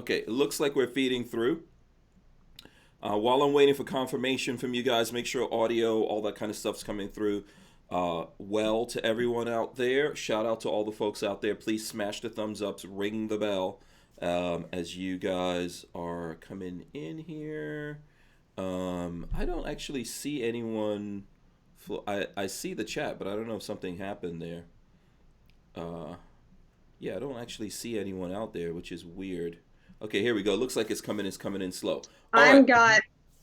Okay, it looks like we're feeding through. While I'm waiting for confirmation from you guys, make sure audio, all that kind of stuff's coming through well to everyone out there. Shout out to all the folks out there. Please smash the thumbs ups, ring the bell as you guys are coming in here. I don't actually see anyone. I see the chat, but I don't know if something happened there. Yeah, I don't actually see anyone out there, which is weird. Okay, here we go. Looks like it's coming in slow. I've got.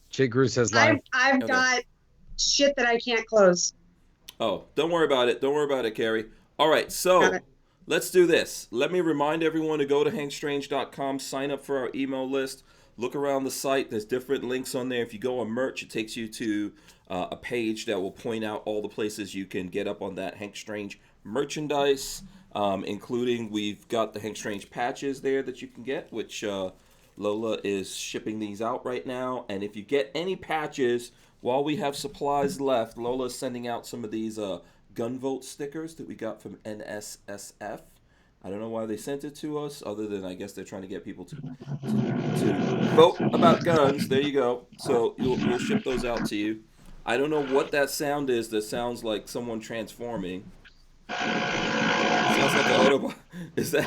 Jake Gru says live. I've got shit that I can't close. Oh, don't worry about it. Don't worry about it, Kerry. All right, so let's do this. Let me remind everyone to go to hankstrange.com, sign up for our email list, look around the site. There's different links on there. If you go on merch, it takes you to a page that will point out all the places you can get up on that Hank Strange merchandise, including we've got the Hank Strange patches there that you can get, which Lola is shipping these out right now. And if you get any patches while we have supplies left, Lola is sending out some of these gunvote stickers that we got from NSSF. I don't know why they sent it to us, other than I guess they're trying to get people to vote about guns. There you go. So we'll ship those out to you. I don't know what that sound is. That sounds like someone transforming. Sounds like an Autobot. Is that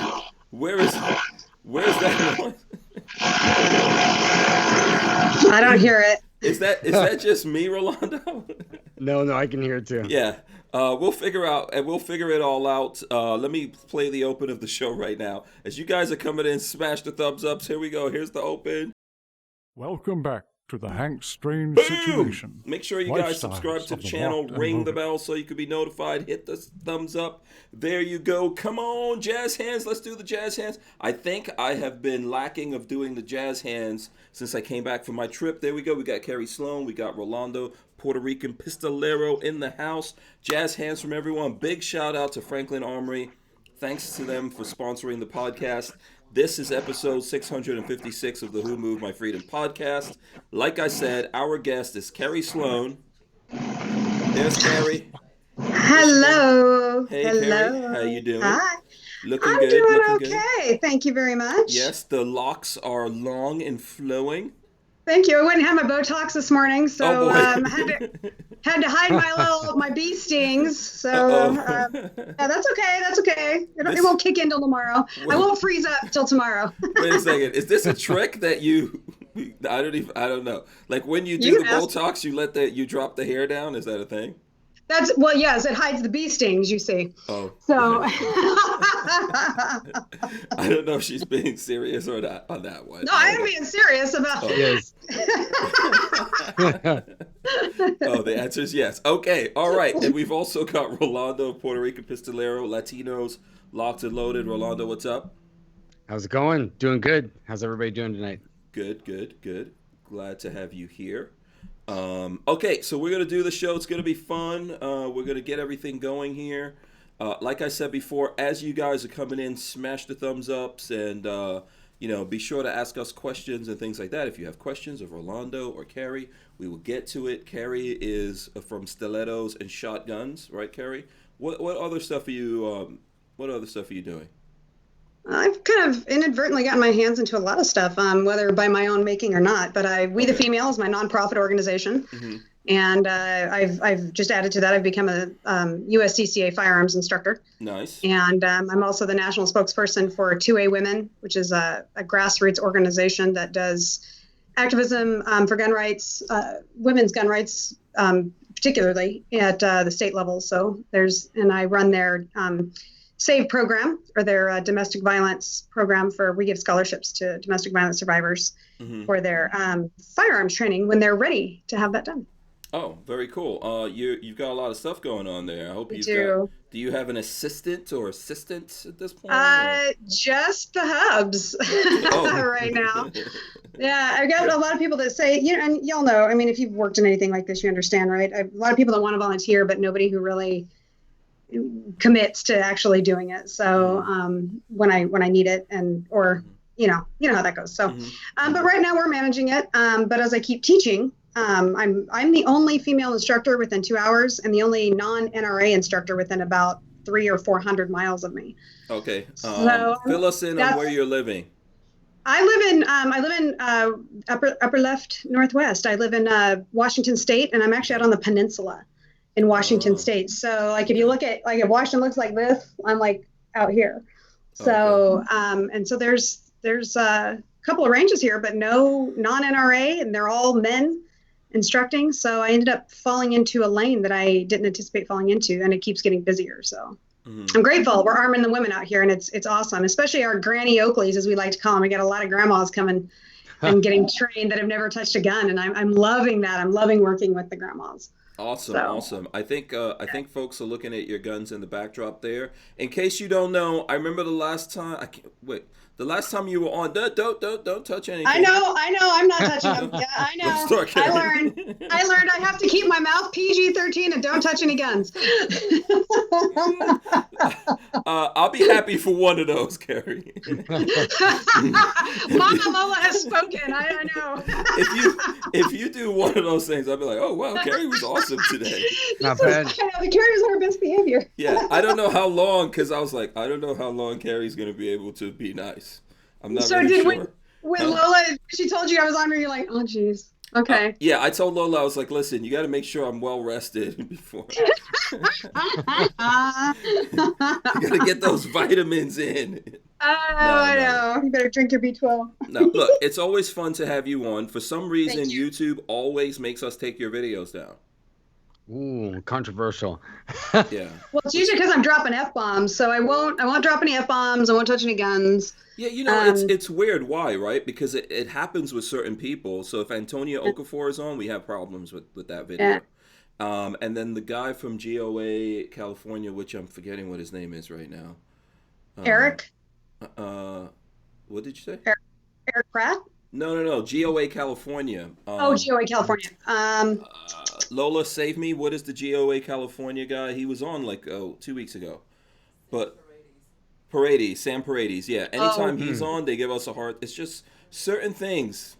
where's that noise? I don't hear it. Is that just me, Rolando? No, I can hear it too. Yeah. We'll figure it all out. Let me play the open of the show right now. As you guys are coming in, smash the thumbs ups. Here we go. Here's the open. Welcome back to the Hank Strange Boom! Situation. Make sure you guys subscribe to the channel, ring the bell so you can be notified, hit the thumbs up. There you go. Come on, jazz hands. Let's do the jazz hands. I think I have been lacking of doing the jazz hands since I came back from my trip. There we go. We got Kerry, Slone. We got Rolando, Puerto Rican, Pistolero in the house. Jazz hands from everyone. Big shout out to Franklin Armory. Thanks to them for sponsoring the podcast. This is episode 656 of the Who Moved My Freedom podcast. Like I said, our guest is Kerry Slone. There's Kerry. Hello. Hey, Hello. Kerry. How you doing? Hi. Looking I'm good. doing Looking okay. good. Thank you very much. Yes, the locks are long and flowing. Thank you. I went and had my Botox this morning, so had to hide my bee stings. So yeah, that's okay. That's okay. It won't kick in till tomorrow. I won't freeze up till tomorrow. Wait a second. Is this a trick that you? I don't know. Like when you do the Botox, you drop the hair down. Is that a thing? Yes, it hides the bee stings, you see. Oh. So. I don't know if she's being serious or not on that one. No, I am being serious about it. Yes. Oh, the answer is yes. Okay, all right. And we've also got Rolando, Puerto Rican Pistolero, Latinos, locked and loaded. Rolando, what's up? How's it going? Doing good. How's everybody doing tonight? Good. Glad to have you here. Okay, so we're going to do the show. It's going to be fun. We're going to get everything going here. Like I said before, as you guys are coming in, smash the thumbs ups and, be sure to ask us questions and things like that. If you have questions of Rolando or Kerry, we will get to it. Kerry is from Stilettos and Shotguns, right, Kerry? What other stuff are you doing? I've kind of inadvertently gotten my hands into a lot of stuff, whether by my own making or not. But We the Female is my nonprofit organization, and I've just added to that. I've become a USCCA Firearms instructor. Nice. And I'm also the national spokesperson for 2A Women, which is a grassroots organization that does activism for gun rights, women's gun rights, particularly at the state level. So I run their SAVE program, or their domestic violence program, we give scholarships to domestic violence survivors for their firearms training when they're ready to have that done. Oh, very cool. You've got a lot of stuff going on there. I hope do you have an assistant or assistants at this point? Just the hubs right now. Yeah, I've got a lot of people that say, and y'all know, I mean, if you've worked in anything like this, you understand, right? A lot of people that want to volunteer, but nobody who really commits to actually doing it. So when I need it, or you know how that goes. So but right now we're managing it, but as I keep teaching, I'm the only female instructor within 2 hours and the only non-NRA instructor within about 300 or 400 miles of me. Okay. So fill us in on where you're living. I live in upper left northwest. I live in Washington State, and I'm actually out on the peninsula in Washington Oh, State. So like if you okay. look at like if Washington looks like this, I'm like out here. Okay. So and so there's a couple of ranges here, but no non-NRA, and they're all men instructing. So I ended up falling into a lane that I didn't anticipate falling into, and it keeps getting busier. So Hmm. I'm grateful. We're arming the women out here, and it's awesome, especially our granny Oakleys, as we like to call them. We got a lot of grandmas coming and getting trained that have never touched a gun, and I'm loving that. I'm loving working with the grandmas. Awesome, So awesome. I think folks are looking at your guns in the backdrop there. In case you don't know, I remember the last time I can't wait. The last time you were on, don't touch I anything. know, I'm not touching them. Don't, Yeah, I don't know. start I carrying. learned I have to keep my mouth PG-13 and don't touch any guns. I'll be happy for one of those, Kerry. if Mama you Lola has spoken. I know. if you if you do one of those things, I'll be like, oh wow, Kerry was awesome today. Not bad. I know, the Kerry was on her best behavior. Yeah, I don't know how long, because I was like, I don't know how long Kerry's gonna be able to be nice. I'm not So really did sure. when Huh? Lola, she told you I was on her, you're like, oh geez. Okay. Yeah, I told Lola, I was like, listen, you got to make sure I'm well rested before. You got to get those vitamins in. No, I no, know. You better drink your B12. no. Look, it's always fun to have you on. For some reason, Thank you. YouTube always makes us take your videos down. Ooh, controversial. Yeah. Well, it's usually because I'm dropping F-bombs, so I won't drop any F-bombs, I won't touch any guns. Yeah, you know, Um, it's weird. Why, right? Because it happens with certain people. So if Antonia Okafor is on, we have problems with that yeah. video. And then the guy from GOA California, which I'm forgetting what his name is right now. Uh, Eric? uh, what did you say? Eric, Eric Pratt? No, no, no. GOA California. Oh, GOA California. Lola, save me. What is the GOA California guy? He was on like 2 weeks ago. But Paredes, Sam Paredes. Yeah. Oh, Anytime he's on, they give us a heart. It's just certain things.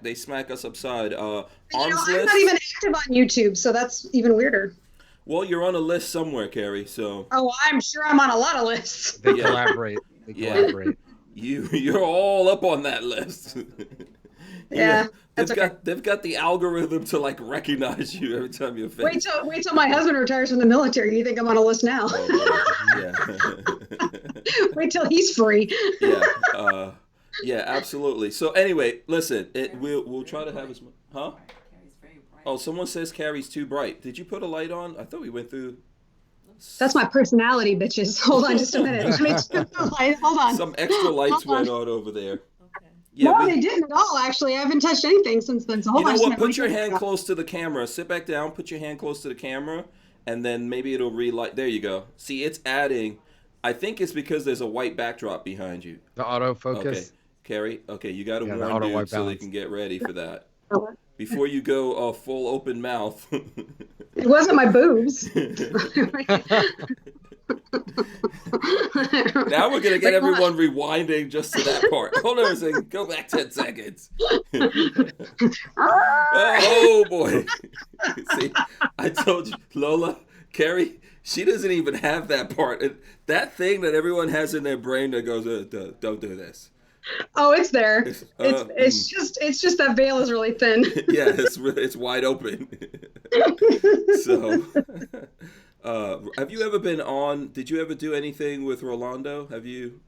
They smack us upside. Arms I'm not list. even active on YouTube, so that's even weirder. Well, you're on a list somewhere, Kerry. So Oh, I'm sure I'm on a lot of lists. They yeah, collaborate. They yeah. collaborate. You're all up on that list. Yeah, They've that's okay. got the algorithm to like recognize you every time you're famous. Wait till my husband retires from the military. You think I'm on a list now? Oh boy. Yeah. Wait till he's free. Yeah. Yeah, absolutely. So anyway, listen, we'll try to have as much. Huh? Oh, someone says Carrie's too bright. Did you put a light on? I thought we went through That's my personality, bitches. Hold on just a minute. Let me turn the light. Hold on. some extra lights Hold went on. on over there. Yeah, No, they didn't at all, actually. I haven't touched anything since then. So you hold know on just a what? minute. Let me Put your turn hand it off. close to the camera. Sit back down. Put your hand close to the camera, and then maybe it'll relight. There you go. See, it's adding. I think it's because there's a white backdrop behind you. The Okay, autofocus. Carrie. Okay, you got to Yeah, the warn auto dude white so they balance. can get ready for that. Hold on. Before you go full open mouth. It wasn't my boobs. Now we're gonna get Wait, hold on. everyone rewinding just to that part. Hold on a second. Go back 10 seconds. Oh boy. See, I told you, Lola, Kerry, she doesn't even have that part. That thing that everyone has in their brain that goes, don't do this. Oh, it's there. It's, It's just that veil is really thin. yeah, it's wide open. So, have you ever been on? Did you ever do anything with Rolando? Have you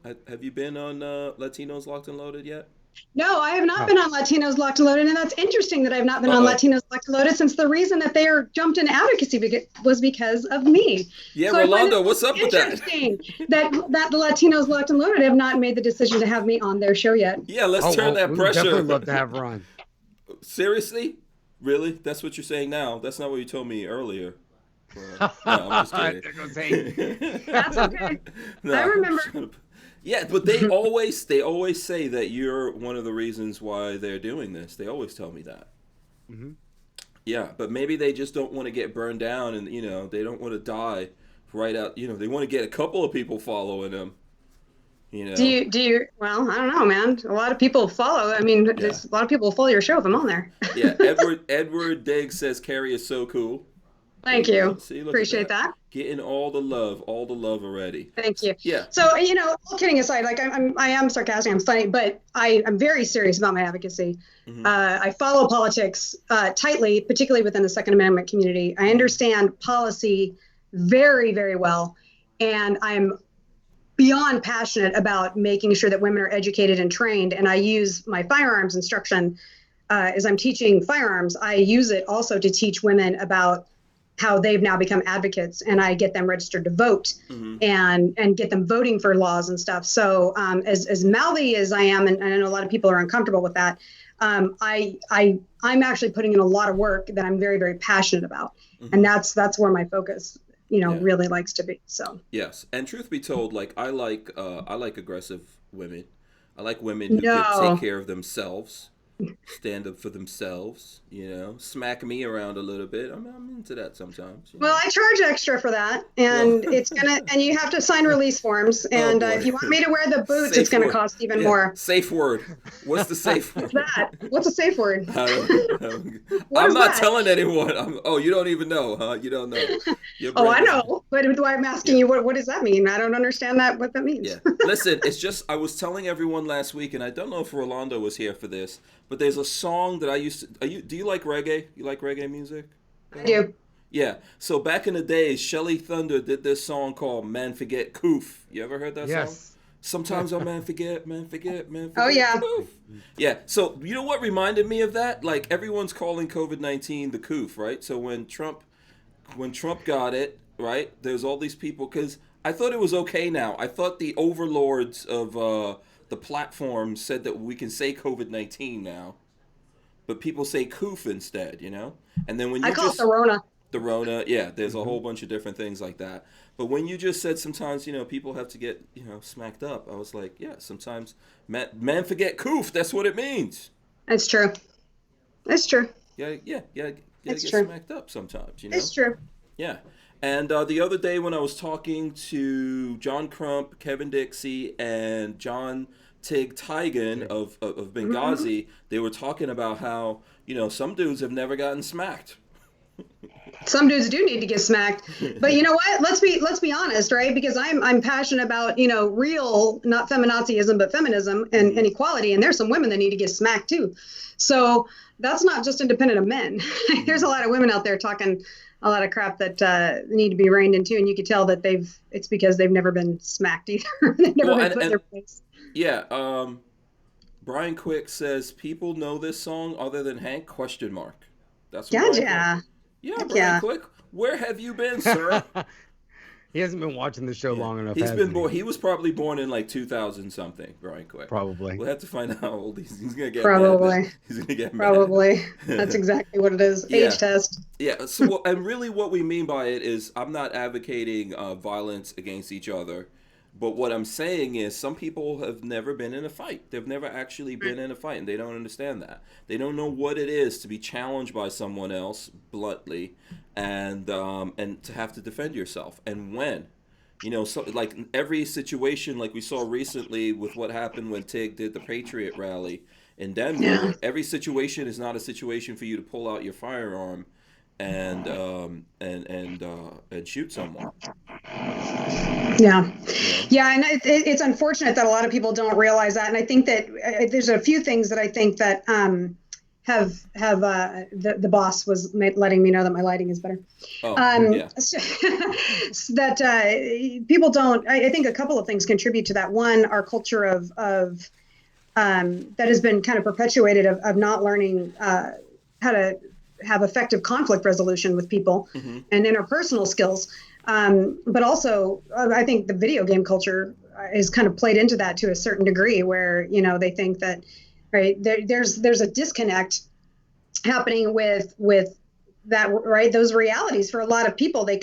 been on Latinos Locked and Loaded yet? No, I have not Oh, been on Latinos Locked and Loaded, and that's interesting that I've not been on Uh-oh. Latinos Locked and Loaded since the reason that they are jumped into advocacy was because of me. Yeah, So I find Rolando, it what's up with that? interesting that the Latinos Locked and Loaded have not made the decision to have me on their show yet. Yeah, let's oh, turn well, that we would pressure. definitely love to have her on. Seriously? Really? That's what you're saying now? That's not what you told me earlier. No, I'm just There goes Hank. kidding. That's okay. No, I I'm remember. trying to- Yeah, but they always say that you're one of the reasons why they're doing this. They always tell me that. Mhm. Yeah, but maybe they just don't want to get burned down, and they don't want to die right out. They want to get a couple of people following them. Do you? Well, I don't know, man. A lot of people follow. I mean, Yeah. a lot of people will follow your show if I'm on there. Yeah, Edward Diggs says Kerry is so cool. Thank you. See, look Appreciate at that. that. Getting all the love already. Thank you. Yeah. So, all kidding aside, like I am sarcastic, I'm funny, but I'm very serious about my advocacy. Mm-hmm. I follow politics tightly, particularly within the Second Amendment community. I understand policy very, very well, and I'm beyond passionate about making sure that women are educated and trained. And I use my firearms instruction as I'm teaching firearms. I use it also to teach women about how they've now become advocates, and I get them registered to vote and get them voting for laws and stuff. So as mouthy as I am, and I know a lot of people are uncomfortable with that, I'm actually putting in a lot of work that I'm very, very passionate about. And that's where my focus, really likes to be. So yes. And truth be told, like I like aggressive women. I like women who can take care of themselves, stand up for themselves, smack me around a little bit. I'm into that sometimes. Well, I charge extra for that, and and you have to sign release forms. And if you want me to wear the boots, it's gonna cost even more. Safe word. What's the safe word? What's that? What's a safe word? I'm not telling anyone. You don't even know, huh? You don't know. I know, but why I'm asking you, what does that mean? I don't understand what that means. Yeah. Listen, it's just I was telling everyone last week, and I don't know if Rolando was here for this, but there's a song that I used to. Do you like reggae? You like reggae music? I do. Yeah. So back in the days, Shelly Thunder did this song called "Man Forget Koof." You ever heard that song? Sometimes I man forget. Oh yeah. Koof. Yeah. So you know what reminded me of that? Like everyone's calling COVID-19 the Koof, right? So when Trump got it, right? There's all these people because I thought it was okay now. I thought the overlords of the platform said that we can say COVID-19 now, but people say Koof instead, And then when you I call it the Rona, yeah, there's a whole bunch of different things like that. But when you just said sometimes, people have to get, smacked up, I was like, yeah, sometimes man forget Koof. That's what it means. That's true. That's true. Yeah, get true. smacked up sometimes, It's true. Yeah. And the other day when I was talking to John Crump, Kevin Dixie, and John Tig Tigan of Benghazi, they were talking about how, some dudes have never gotten smacked. Some dudes do need to get smacked, but you know what? Let's be honest, right? Because I'm passionate about real, not feminazism, but feminism and equality. And there's some women that need to get smacked too. So that's not just independent of men. There's a lot of women out there talking a lot of crap that need to be reined into, and you can tell that it's because they've never been smacked either. They've never been put in their place. Yeah. Brian Quick says people know this song other than Hank ? That's what Yeah, Brian Quick, where have you been, sir? He hasn't been watching the show long enough. He's been born. He was probably born in like 2000 something. Brian Quick. Probably. We'll have to find out how old he's gonna get. Probably. Mad. He's gonna get probably. Mad. That's exactly what it is. Age test. Yeah. So, and really, what we mean by it is, I'm not advocating violence against each other. But what I'm saying is some people have never been in a fight. They've never actually been in a fight, and they don't understand that. They don't know what it is to be challenged by someone else bluntly and to have to defend yourself. And when, so like every situation, like we saw recently with what happened when Tig did the Patriot rally in Denver, every situation is not a situation for you to pull out your firearm and shoot someone. Yeah, and it's unfortunate that a lot of people don't realize that, and I think that there's a few things that I think that have the boss was letting me know that my lighting is better. That people don't. I think a couple of things contribute to that. One, our culture of that has been kind of perpetuated of not learning how to have effective conflict resolution with people and interpersonal skills. But also, I think the video game culture is kind of played into that to a certain degree, where they think that there's a disconnect happening with that, right? Those realities for a lot of people, their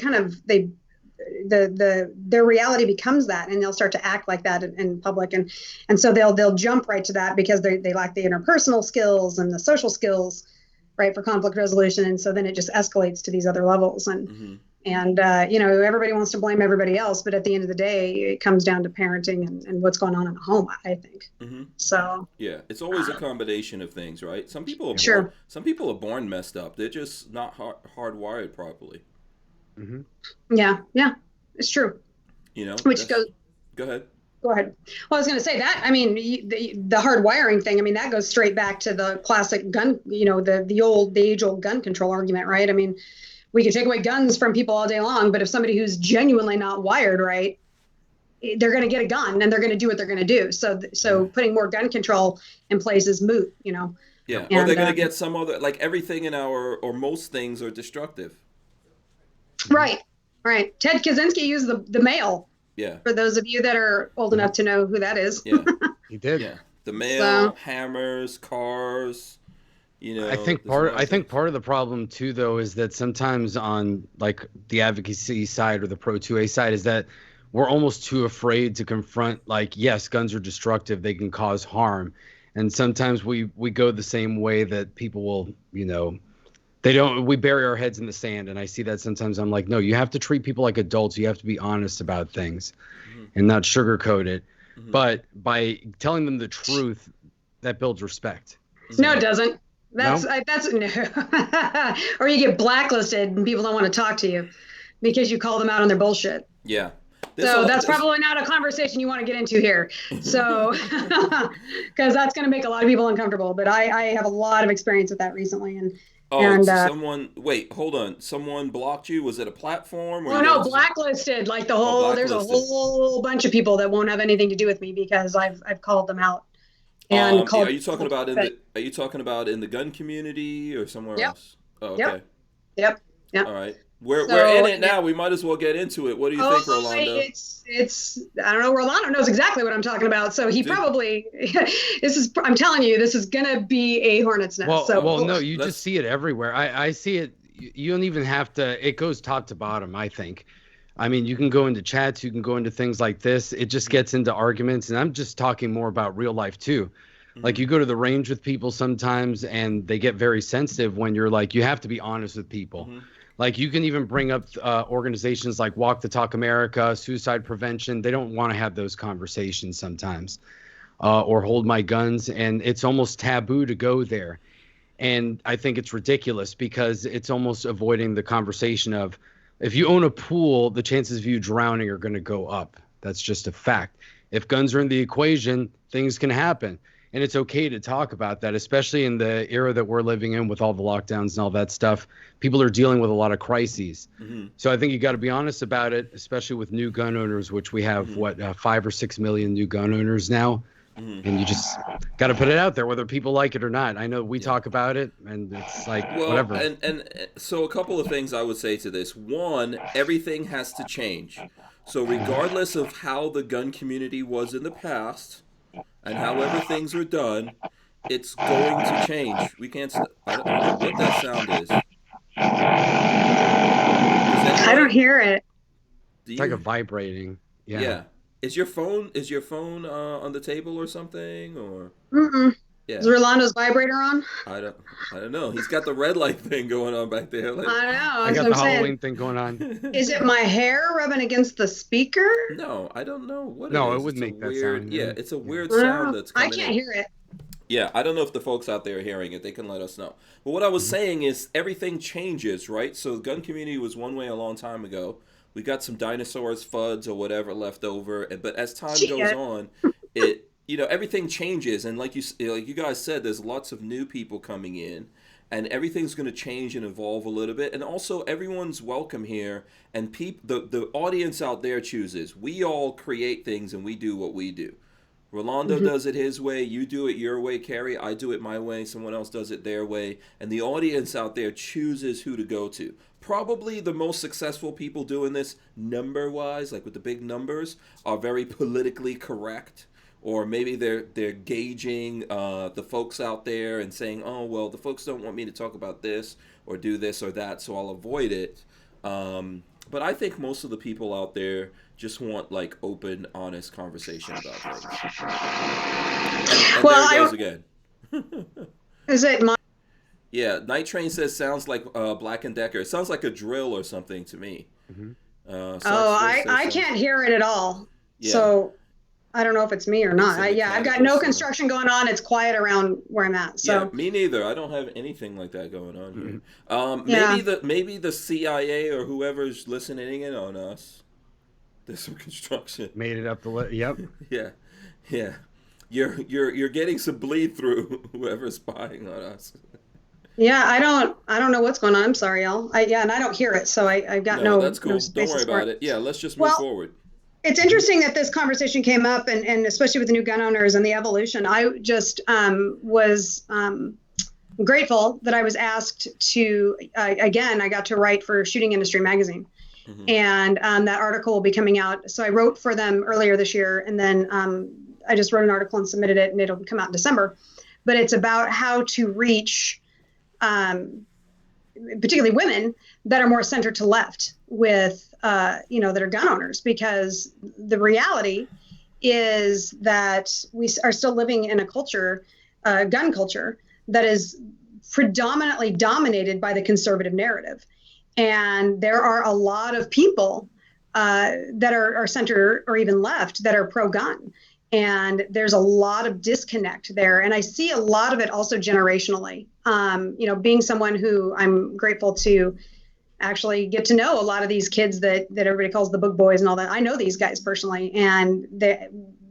reality becomes that, and they'll start to act like that in public, and so they'll jump right to that because they lack the interpersonal skills and the social skills, right, for conflict resolution, and so then it just escalates to these other levels And everybody wants to blame everybody else, but at the end of the day, it comes down to parenting and what's going on in the home, I think. So yeah, it's always a combination of things, right? Some people are born messed up. They're just not hardwired properly. Yeah, it's true. You know, Which goes. Go ahead. Go ahead. Well, I was going to say that, I mean, the hard wiring thing, I mean, that goes straight back to the classic gun, the age-old gun control argument, right? I mean, we can take away guns from people all day long, but if somebody who's genuinely not wired right, they're going to get a gun and they're going to do what they're going to do. So putting more gun control in place is moot, Yeah, or they're going to get some other, like everything in or most things are destructive. Right. Ted Kaczynski used the mail. Yeah. For those of you that are old enough to know who that is. Yeah. He did. Yeah. The mail, hammers, cars, I think part of the problem too, though, is that sometimes on like the advocacy side or the pro 2A side is that we're almost too afraid to confront, like, yes, guns are destructive. They can cause harm. And sometimes we go the same way that people will, we bury our heads in the sand. And I see that sometimes. I'm like, no, you have to treat people like adults. You have to be honest about things and not sugarcoat it. But by telling them the truth, that builds respect. No, it doesn't. That's no. Or you get blacklisted and people don't want to talk to you because you call them out on their bullshit. Yeah. That's probably not a conversation you want to get into here. So, because that's going to make a lot of people uncomfortable. But I have a lot of experience with that recently. Hold on. Someone blocked you? Was it a platform? Or no, blacklisted. Like there's a whole bunch of people that won't have anything to do with me because I've called them out. And are you talking about in the gun community or somewhere else? Oh, okay. Yep. All right. We're in it now. We might as well get into it. What do you think, Rolando? It's I don't know. Rolando knows exactly what I'm talking about. So he probably I'm telling you, this is gonna be a hornet's nest. No, you just see it everywhere. I see it. You don't even have to. It goes top to bottom, I think. I mean, you can go into chats, you can go into things like this. It just gets into arguments, and I'm just talking more about real life too. Like you go to the range with people sometimes, and they get very sensitive when you're like, you have to be honest with people. Like you can even bring up organizations like Walk the Talk America, suicide prevention. They don't want to have those conversations sometimes, or hold my guns. And it's almost taboo to go there. And I think it's ridiculous because it's almost avoiding the conversation of, if you own a pool, the chances of you drowning are going to go up. That's just a fact. If guns are in the equation, things can happen. And it's okay to talk about that, especially in the era that we're living in with all the lockdowns and all that stuff. People are dealing with a lot of crises. So I think you got to be honest about it, especially with new gun owners, which we have, 5 or 6 million new gun owners now. And you just got to put it out there, whether people like it or not. I know we talk about it, and it's like, whatever. And so a couple of things I would say to this. One, everything has to change. So regardless of how the gun community was in the past, and however things were done, it's going to change. We can't. I don't know what that sound is. I don't hear it. It's like a vibrating. Yeah. Is your phone on the table or something, or? Yeah. Is Rolando's vibrator on? I don't know. He's got the red light thing going on back there. Like, I know. I got the Halloween thing going on. Is it my hair rubbing against the speaker? No, I don't know what it is. No, it would make that sound. Yeah, it's a weird sound that's coming I can't hear it. Yeah, I don't know if the folks out there are hearing it. They can let us know. But what I was saying is everything changes, right? So the gun community was one way a long time ago. We got some dinosaurs, FUDs, or whatever left over. But as time goes on, everything changes. And like you guys said, there's lots of new people coming in. And everything's going to change and evolve a little bit. And also, everyone's welcome here. And the audience out there chooses. We all create things and we do what we do. Rolando does it his way. You do it your way, Kerry. I do it my way. Someone else does it their way. And the audience out there chooses who to go to. Probably the most successful people doing this number-wise, like with the big numbers, are very politically correct. Or maybe they're gauging the folks out there and saying, oh, well, the folks don't want me to talk about this or do this or that, so I'll avoid it. But I think most of the people out there just want like open, honest conversation about things. And well, there it goes again. Is it my? Yeah, Night Train says sounds like Black and Decker. It sounds like a drill or something to me. I can't hear it at all. Yeah. So I don't know if it's me or not. I've got no construction going on. It's quiet around where I'm at. So yeah, me neither. I don't have anything like that going on here. Mm-hmm. Maybe the CIA or whoever's listening in on us. There's some construction. Made it up the list. Yep. Yeah. You're getting some bleed through whoever's spying on us. Yeah, I don't know what's going on. I'm sorry, y'all. And I don't hear it, so I've got no. That's cool. No don't worry about it. Yeah, let's just move forward. It's interesting that this conversation came up, and especially with the new gun owners and the evolution. I just was grateful that I was asked to again. I got to write for Shooting Industry Magazine. Mm-hmm. And that article will be coming out. So I wrote for them earlier this year, and then I just wrote an article and submitted it, and it'll come out in December. But it's about how to reach particularly women that are more center to left with, that are gun owners, because the reality is that we are still living in a culture, gun culture, that is predominantly dominated by the conservative narrative. And there are a lot of people that are center or even left that are pro-gun. And there's a lot of disconnect there. And I see a lot of it also generationally. Being someone who I'm grateful to actually get to know a lot of these kids that everybody calls the book boys and all that. I know these guys personally, and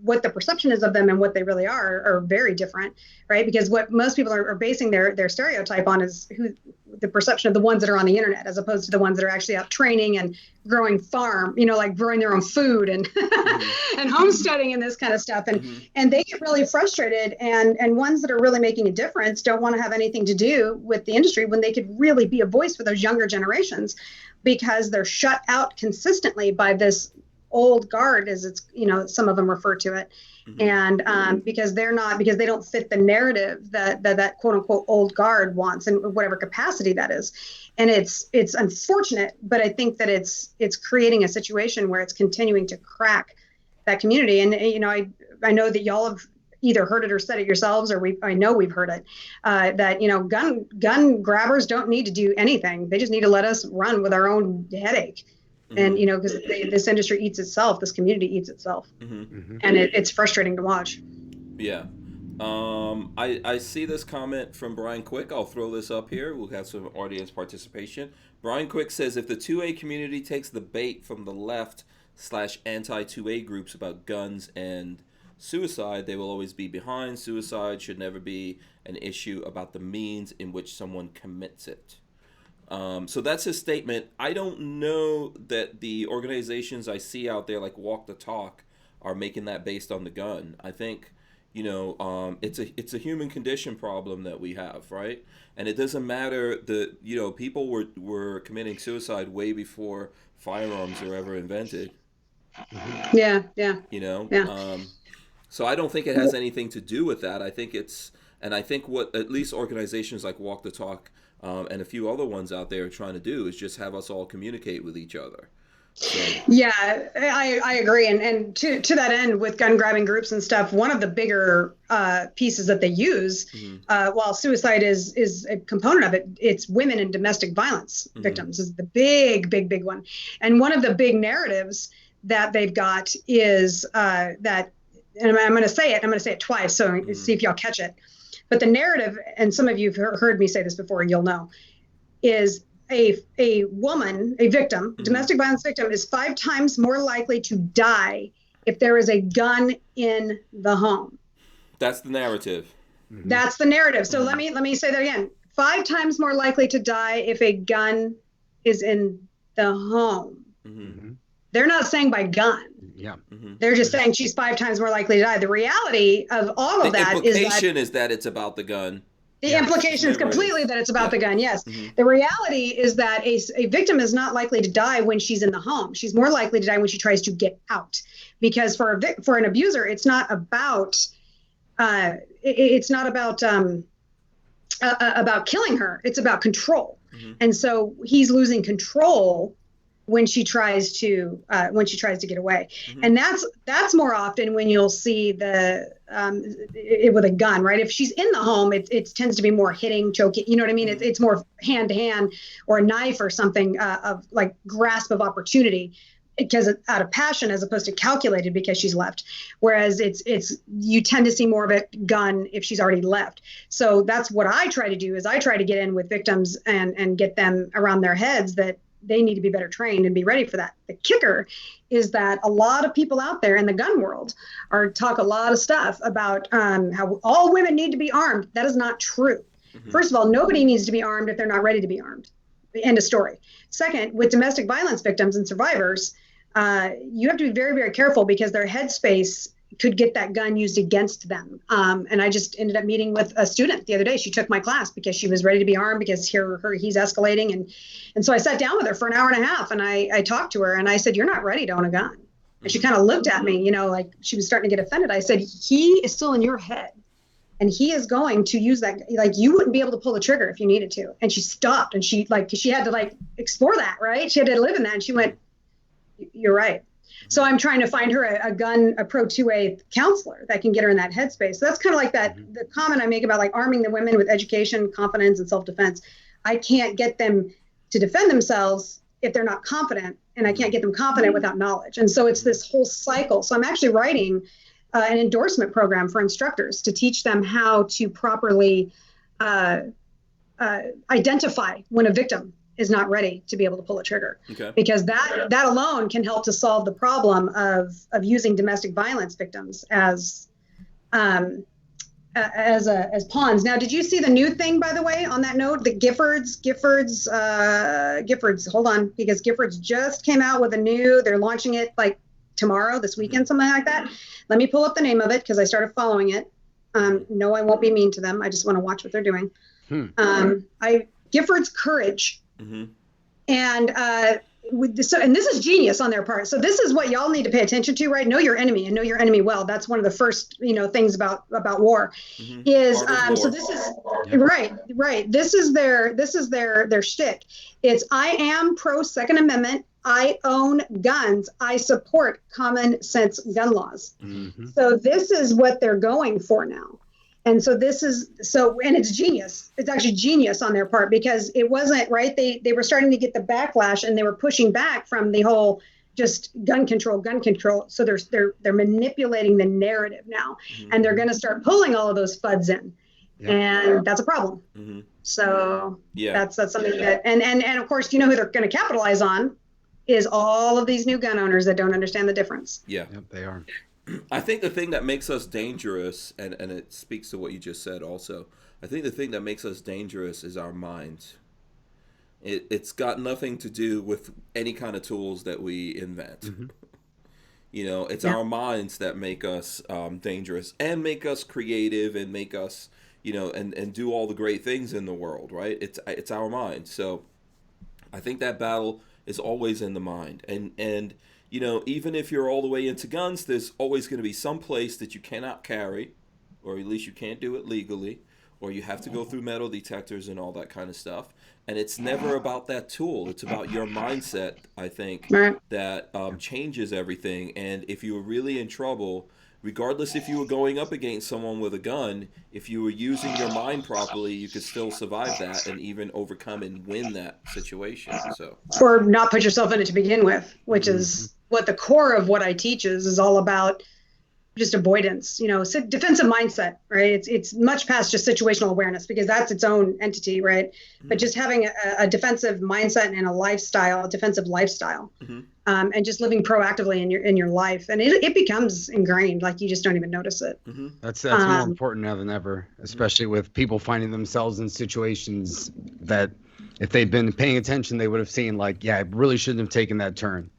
what the perception is of them and what they really are very different, right? Because what most people are basing their stereotype on is the perception of the ones that are on the internet, as opposed to the ones that are actually out training and growing farm, like growing their own food and and homesteading and this kind of stuff. And they get really frustrated, and ones that are really making a difference don't want to have anything to do with the industry when they could really be a voice for those younger generations, because they're shut out consistently by this old guard, as it's, some of them refer to it. And because they don't fit the narrative that quote unquote old guard wants, in whatever capacity that is. And it's unfortunate, but I think that it's creating a situation where it's continuing to crack that community. And I know that y'all have either heard it or said it yourselves, or I know we've heard it, that gun grabbers don't need to do anything. They just need to let us run with our own headache. And, because this industry eats itself, this community eats itself. And it's frustrating to watch. Yeah. I see this comment from Brian Quick. I'll throw this up here. We'll have some audience participation. Brian Quick says, if the 2A community takes the bait from the left / anti-2A groups about guns and suicide, they will always be behind. Suicide should never be an issue about the means in which someone commits it. So that's his statement. I don't know that the organizations I see out there, like Walk the Talk, are making that based on the gun. I think, it's a human condition problem that we have, right? And it doesn't matter that, people were committing suicide way before firearms were ever invented. Yeah. So I don't think it has anything to do with that. I think what at least organizations like Walk the Talk and a few other ones out there are trying to do is just have us all communicate with each other. So. Yeah, I agree. And to that end, with gun grabbing groups and stuff, one of the bigger pieces that they use, while suicide is a component of it, it's women and domestic violence victims is the big one. And one of the big narratives that they've got is that, and I'm going to say it twice, so see if y'all catch it. But the narrative, and some of you have heard me say this before, you'll know, is a woman, a victim, domestic violence victim, is 5 times more likely to die if there is a gun in the home. That's the narrative. That's the narrative. So let me say that again. 5 times more likely to die if a gun is in the home. They're not saying by gun. Yeah. They're just saying she's 5 times more likely to die. The reality of all of that is that it's about the gun. The implication is completely that it's about the gun, yes. The reality is that a victim is not likely to die when she's in the home. She's more likely to die when she tries to get out. Because for an abuser, it's not about about killing her. It's about control. And so he's losing control when she tries to get away. And that's more often when you'll see it with a gun, right? If she's in the home, it tends to be more hitting, choking, you know what I mean? It's more hand to hand or a knife or something of like grasp of opportunity. because it's out of passion as opposed to calculated because she's left. Whereas you tend to see more of a gun if she's already left. So that's what I try to do is I try to get in with victims and get them around their heads that they need to be better trained and be ready for that. The kicker is that a lot of people out there in the gun world talk a lot of stuff about how all women need to be armed. That is not true. First of all, nobody needs to be armed if they're not ready to be armed. End of story. Second, with domestic violence victims and survivors, you have to be very, very careful because their headspace could get that gun used against them. And I just ended up meeting with a student the other day. She took my class because she was ready to be armed because he's escalating. And so I sat down with her for an hour and a half and I talked to her and I said, "You're not ready to own a gun." And she kind of looked at me, like she was starting to get offended. I said, "He is still in your head. And he is going to use that, like you wouldn't be able to pull the trigger if you needed to." And she stopped and she had to explore that, right? She had to live in that. And she went, "You're right." So I'm trying to find her a Pro 2A counselor that can get her in that headspace. So that's kind of like the comment I make about arming the women with education, confidence, and self-defense. I can't get them to defend themselves if they're not confident, and I can't get them confident without knowledge. And so it's this whole cycle. So I'm actually writing an endorsement program for instructors to teach them how to properly identify when a victim is not ready to be able to pull a trigger. Okay. Because that alone can help to solve the problem of using domestic violence victims as pawns. Now, did you see the new thing, by the way, on that note, the Giffords, hold on, because Giffords just came out with they're launching it tomorrow, this weekend, something like that. Let me pull up the name of it because I started following it. No, I won't be mean to them. I just want to watch what they're doing. Giffords Courage. And and this is genius on their part. So this is what y'all need to pay attention to, right? Know your enemy and know your enemy well. That's one of the first, things about war is, so this is right. This is their shtick. It's, "I am pro Second Amendment. I own guns. I support common sense gun laws." So this is what they're going for now. And so and it's genius. It's actually genius on their part because it wasn't right. They were starting to get the backlash and they were pushing back from the whole just gun control. So they're manipulating the narrative now, and they're going to start pulling all of those FUDs in, and that's a problem. So that's something that, and of course, who they're going to capitalize on is all of these new gun owners that don't understand the difference. Yeah, they are. I think the thing that makes us dangerous, and it speaks to what you just said also, I think the thing that makes us dangerous is our minds. It's got nothing to do with any kind of tools that we invent. It's our minds that make us dangerous and make us creative and make us, and do all the great things in the world, right? It's our mind. So I think that battle is always in the mind. And even if you're all the way into guns, there's always going to be some place that you cannot carry, or at least you can't do it legally, or you have to go through metal detectors and all that kind of stuff. And it's never about that tool. It's about your mindset, I think, that changes everything. And if you were really in trouble, regardless if you were going up against someone with a gun, if you were using your mind properly, you could still survive that and even overcome and win that situation. So, or not put yourself in it to begin with, which is what the core of what I teach is all about. Just avoidance, defensive mindset, right? It's much past just situational awareness because that's its own entity, right? But just having a defensive mindset and a defensive lifestyle, and just living proactively in your life, and it becomes ingrained, like you just don't even notice it. That's more important now than ever, especially with people finding themselves in situations that if they'd been paying attention, they would have seen I really shouldn't have taken that turn.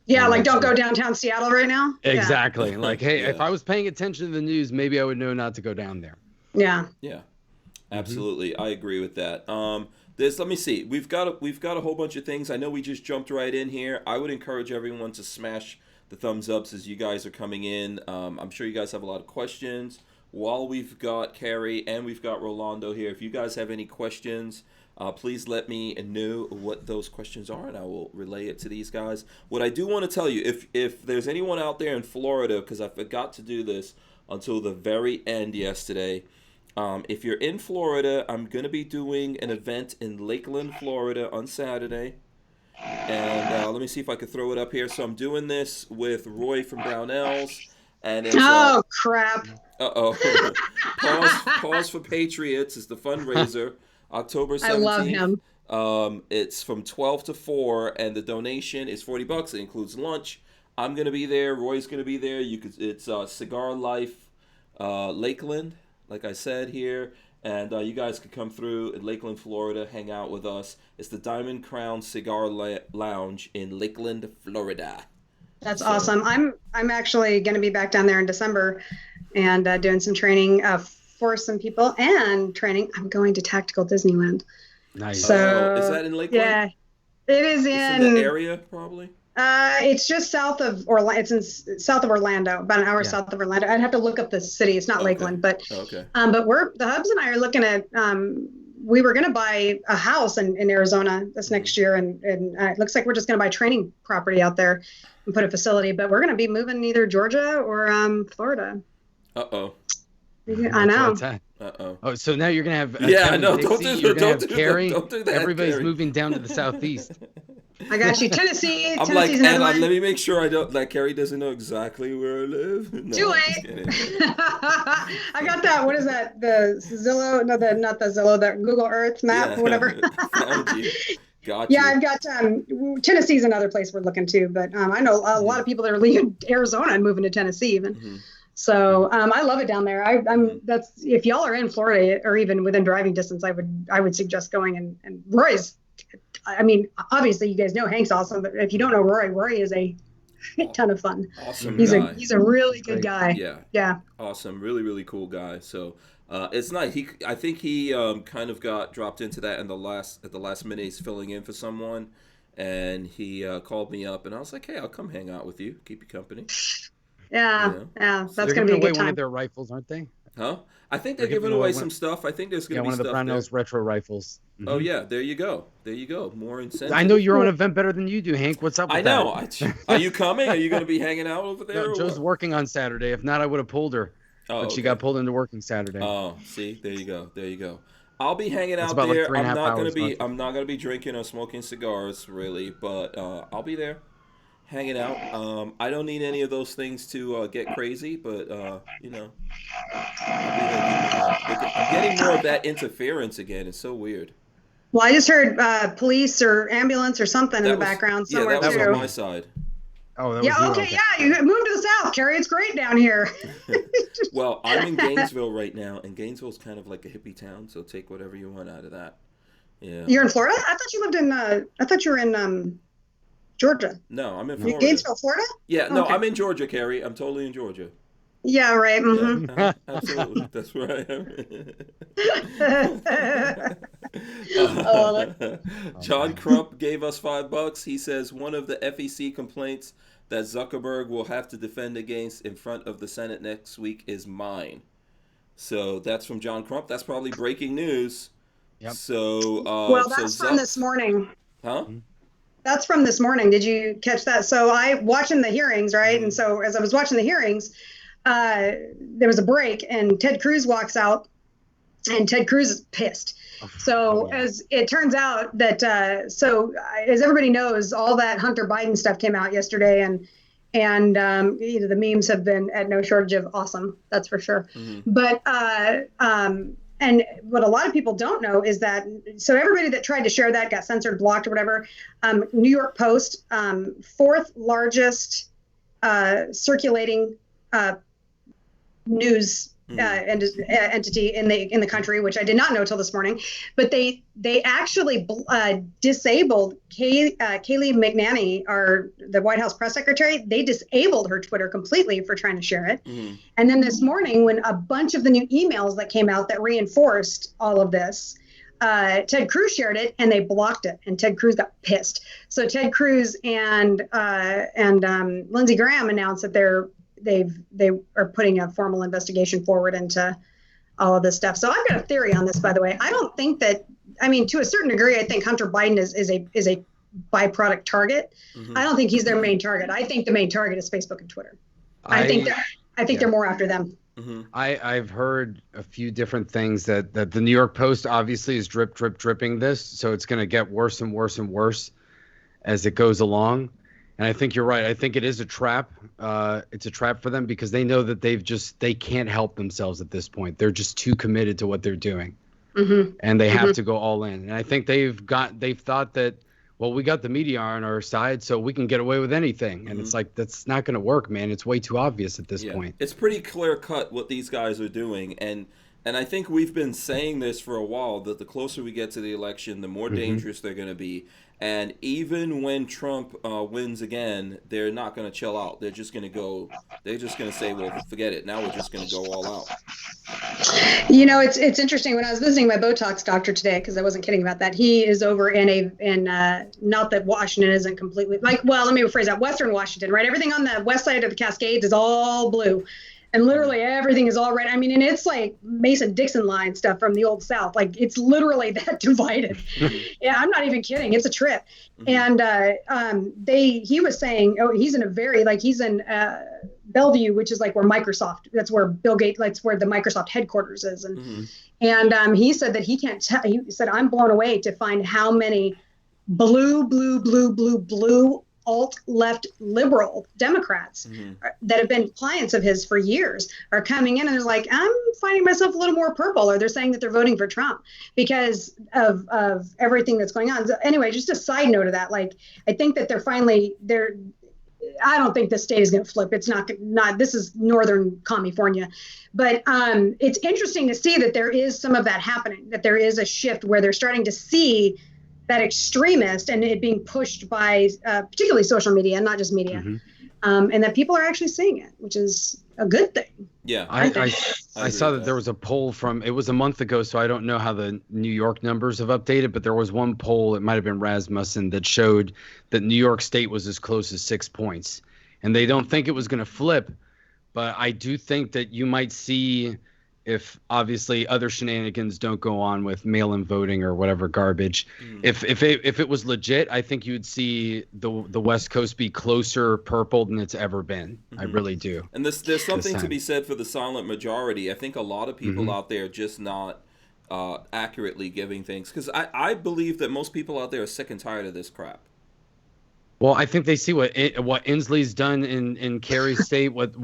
Yeah, don't go downtown Seattle right now. Exactly. Hey, if I was paying attention to the news, maybe I would know not to go down there. Yeah. Yeah. Absolutely. I agree with that. Let me see. We've got a whole bunch of things. I know we just jumped right in here. I would encourage everyone to smash the thumbs ups as you guys are coming in. I'm sure you guys have a lot of questions. While we've got Kerry and we've got Rolando here, if you guys have any questions, please let me know what those questions are, and I will relay it to these guys. What I do want to tell you, if there's anyone out there in Florida, because I forgot to do this until the very end yesterday, if you're in Florida, I'm going to be doing an event in Lakeland, Florida on Saturday. And let me see if I can throw it up here. So I'm doing this with Roy from Barnauls, and it's Oh crap! uh-oh. Pause for Patriots is the fundraiser, October I love 17th. him. It's from 12 to 4, and the donation is $40. It includes lunch. I'm gonna be there. Roy's gonna be there. It's Cigar Life, Lakeland, like I said here, and you guys could come through in Lakeland, Florida, hang out with us. It's the Diamond Crown Cigar Lounge in Lakeland, Florida. That's awesome. I'm actually going to be back down there in December, and doing some training for some people and training. I'm going to Tactical Disneyland. Nice. So is that in Lakeland? Yeah, it is It's in the area, probably. It's just south of Orlando. It's in south of Orlando, about an hour south of Orlando. I'd have to look up the city. It's not Lakeland, but okay. But the Hubs and I are looking at. We were going to buy a house in Arizona this next year, and it looks like we're just going to buy training property out there and put a facility. But we're going to be moving either Georgia or Florida. Uh-oh. I know. Uh-oh. Oh, so now you're going to have I know. Don't do that. Kerry. Don't do that. Everybody's Kerry. Moving down to the southeast. I got you. Tennessee. I'm Tennessee's like, another one. let me make sure I don't, like, Kerry doesn't know exactly where I live. No, Too late. I got that. What is that? The Zillow? No, not the Zillow. The Google Earth map, whatever. Found you. Got you. Yeah, I've got Tennessee's another place we're looking to, but I know a lot of people that are leaving Arizona and moving to Tennessee even. Mm-hmm. So I love it down there. That's if y'all are in Florida or even within driving distance, I would suggest going. And Roy's, I mean, obviously you guys know Hank's awesome, but if you don't know Roy is a ton of fun. Awesome He's guy. He's a really good guy. Yeah. Awesome. Really, really cool guy. So it's nice. I think he kind of got dropped into that at the last minute. He's filling in for someone, and he called me up, and I was like, hey, I'll come hang out with you, keep you company. Yeah. That's so going to be a good time. One of their rifles, aren't they? Huh? I think they're giving away some stuff. I think there's going to be one of the stuff Barnauls there. retro rifles. Mm-hmm. Oh yeah, there you go. More incentive. I know you're on an event better than you do, Hank. What's up with I know. Are you coming? Are you going to be hanging out over there? No, Joe's working on Saturday. If not, I would have pulled her. But she got pulled into working Saturday. Oh, see, there you go. I'll be hanging out about there. like I'm not gonna be drinking or smoking cigars really, but I'll be there, hanging out. I don't need any of those things to get crazy, but I'll be there. I'm getting more of that interference again. It's so weird. Well, I just heard police or ambulance or something in the background somewhere that was too. on my side. Oh, that was okay. Yeah, you moved to the south, Kerry. It's great down here. Well, I'm in Gainesville right now, and Gainesville's kind of like a hippie town, so take whatever you want out of that. Yeah. You're in Florida? I thought you lived in. I thought you were in Georgia. No, I'm in Florida. Gainesville, Florida? Yeah, no, okay. I'm in Georgia, Kerry. I'm totally in Georgia. Yeah, right. Mm-hmm. Yeah, absolutely. That's where I am. John Crump gave us $5. He says one of the FEC complaints that Zuckerberg will have to defend against in front of the Senate next week is mine. So that's from John Crump. That's probably breaking news. Yep. So well, that's from this morning. Huh? That's from this morning. Did you catch that? So I watching the hearings, right? Mm-hmm. And so as I was watching the hearings, there was a break, and Ted Cruz walks out, and Ted Cruz is pissed. So as it turns out that, as everybody knows, all that Hunter Biden stuff came out yesterday, and the memes have been at no shortage of awesome. That's for sure. Mm-hmm. But and what a lot of people don't know is that, so everybody that tried to share that got censored, blocked, or whatever. New York Post, fourth largest circulating news entity in the country, which I did not know till this morning. But they actually disabled Kayleigh McEnany, the White House press secretary. They disabled her Twitter completely for trying to share it. Mm-hmm. And then this morning, when a bunch of the new emails that came out that reinforced all of this, Ted Cruz shared it, and they blocked it, and Ted Cruz got pissed. So Ted Cruz and Lindsey Graham announced that they are putting a formal investigation forward into all of this stuff. So I've got a theory on this, by the way. I don't think that, to a certain degree, I think Hunter Biden is a byproduct target. Mm-hmm. I don't think he's their main target. I think the main target is Facebook and Twitter. I think they're more after them. Mm-hmm. I've heard a few different things that the New York Post obviously is dripping this, so it's going to get worse and worse and worse. as it goes along. And I think you're right. I think it is a trap. It's a trap for them because they know that they can't help themselves at this point. They're just too committed to what they're doing. Mm-hmm. And they have to go all in. And I think they've thought that, well, we got the media on our side, so we can get away with anything. And it's like, that's not going to work, man. It's way too obvious at this point. It's pretty clear cut what these guys are doing. And I think we've been saying this for a while, that the closer we get to the election, the more dangerous they're going to be. And even when Trump wins again, they're not going to chill out. They're just going to say, well, forget it. Now we're just going to go all out. You know, it's interesting. When I was visiting my Botox doctor today, because I wasn't kidding about that, he is over in not that Washington isn't completely, like, well, let me rephrase that, Western Washington, right? Everything on the west side of the Cascades is all blue. And literally everything is all red. I mean, and it's like Mason-Dixon line stuff from the old South. Like, it's literally that divided. Yeah, I'm not even kidding. It's a trip. And he was saying, he's in Bellevue, which is like where Microsoft, that's where Bill Gates, that's where the Microsoft headquarters is. And he said that he can't tell, he said, I'm blown away to find how many blue alt-left liberal Democrats that have been clients of his for years are coming in and they're like, I'm finding myself a little more purple, or they're saying that they're voting for Trump because of everything that's going on. So anyway, just a side note of that, like, I think that I don't think the state is going to flip. It's not, this is Northern California, but it's interesting to see that there is some of that happening, that there is a shift where they're starting to see that extremist and it being pushed by particularly social media, not just media, and that people are actually seeing it, which is a good thing. Yeah, I saw that there was a poll it was a month ago, so I don't know how the New York numbers have updated, but there was one poll, it might have been Rasmussen, that showed that New York State was as close as 6 points. And they don't think it was going to flip, but I do think that you might see, if obviously other shenanigans don't go on with mail-in voting or whatever garbage, if it was legit, I think you would see the West Coast be closer purple than it's ever been. I really do. And there's something to be said for the silent majority. I think a lot of people out there are just not accurately giving things, because I believe that most people out there are sick and tired of this crap. Well, I think they see what Inslee's done in Kerry's state, what's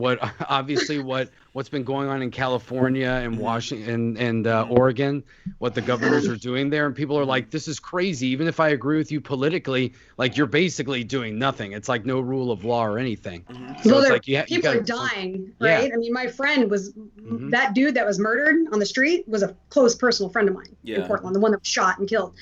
been going on in California and Washington and Oregon, what the governors are doing there, and people are like, this is crazy. Even if I agree with you politically, like, you're basically doing nothing. It's like no rule of law or anything. So it's like people are dying, right? I mean, my friend was that dude that was murdered on the street was a close personal friend of mine in Portland, the one that was shot and killed.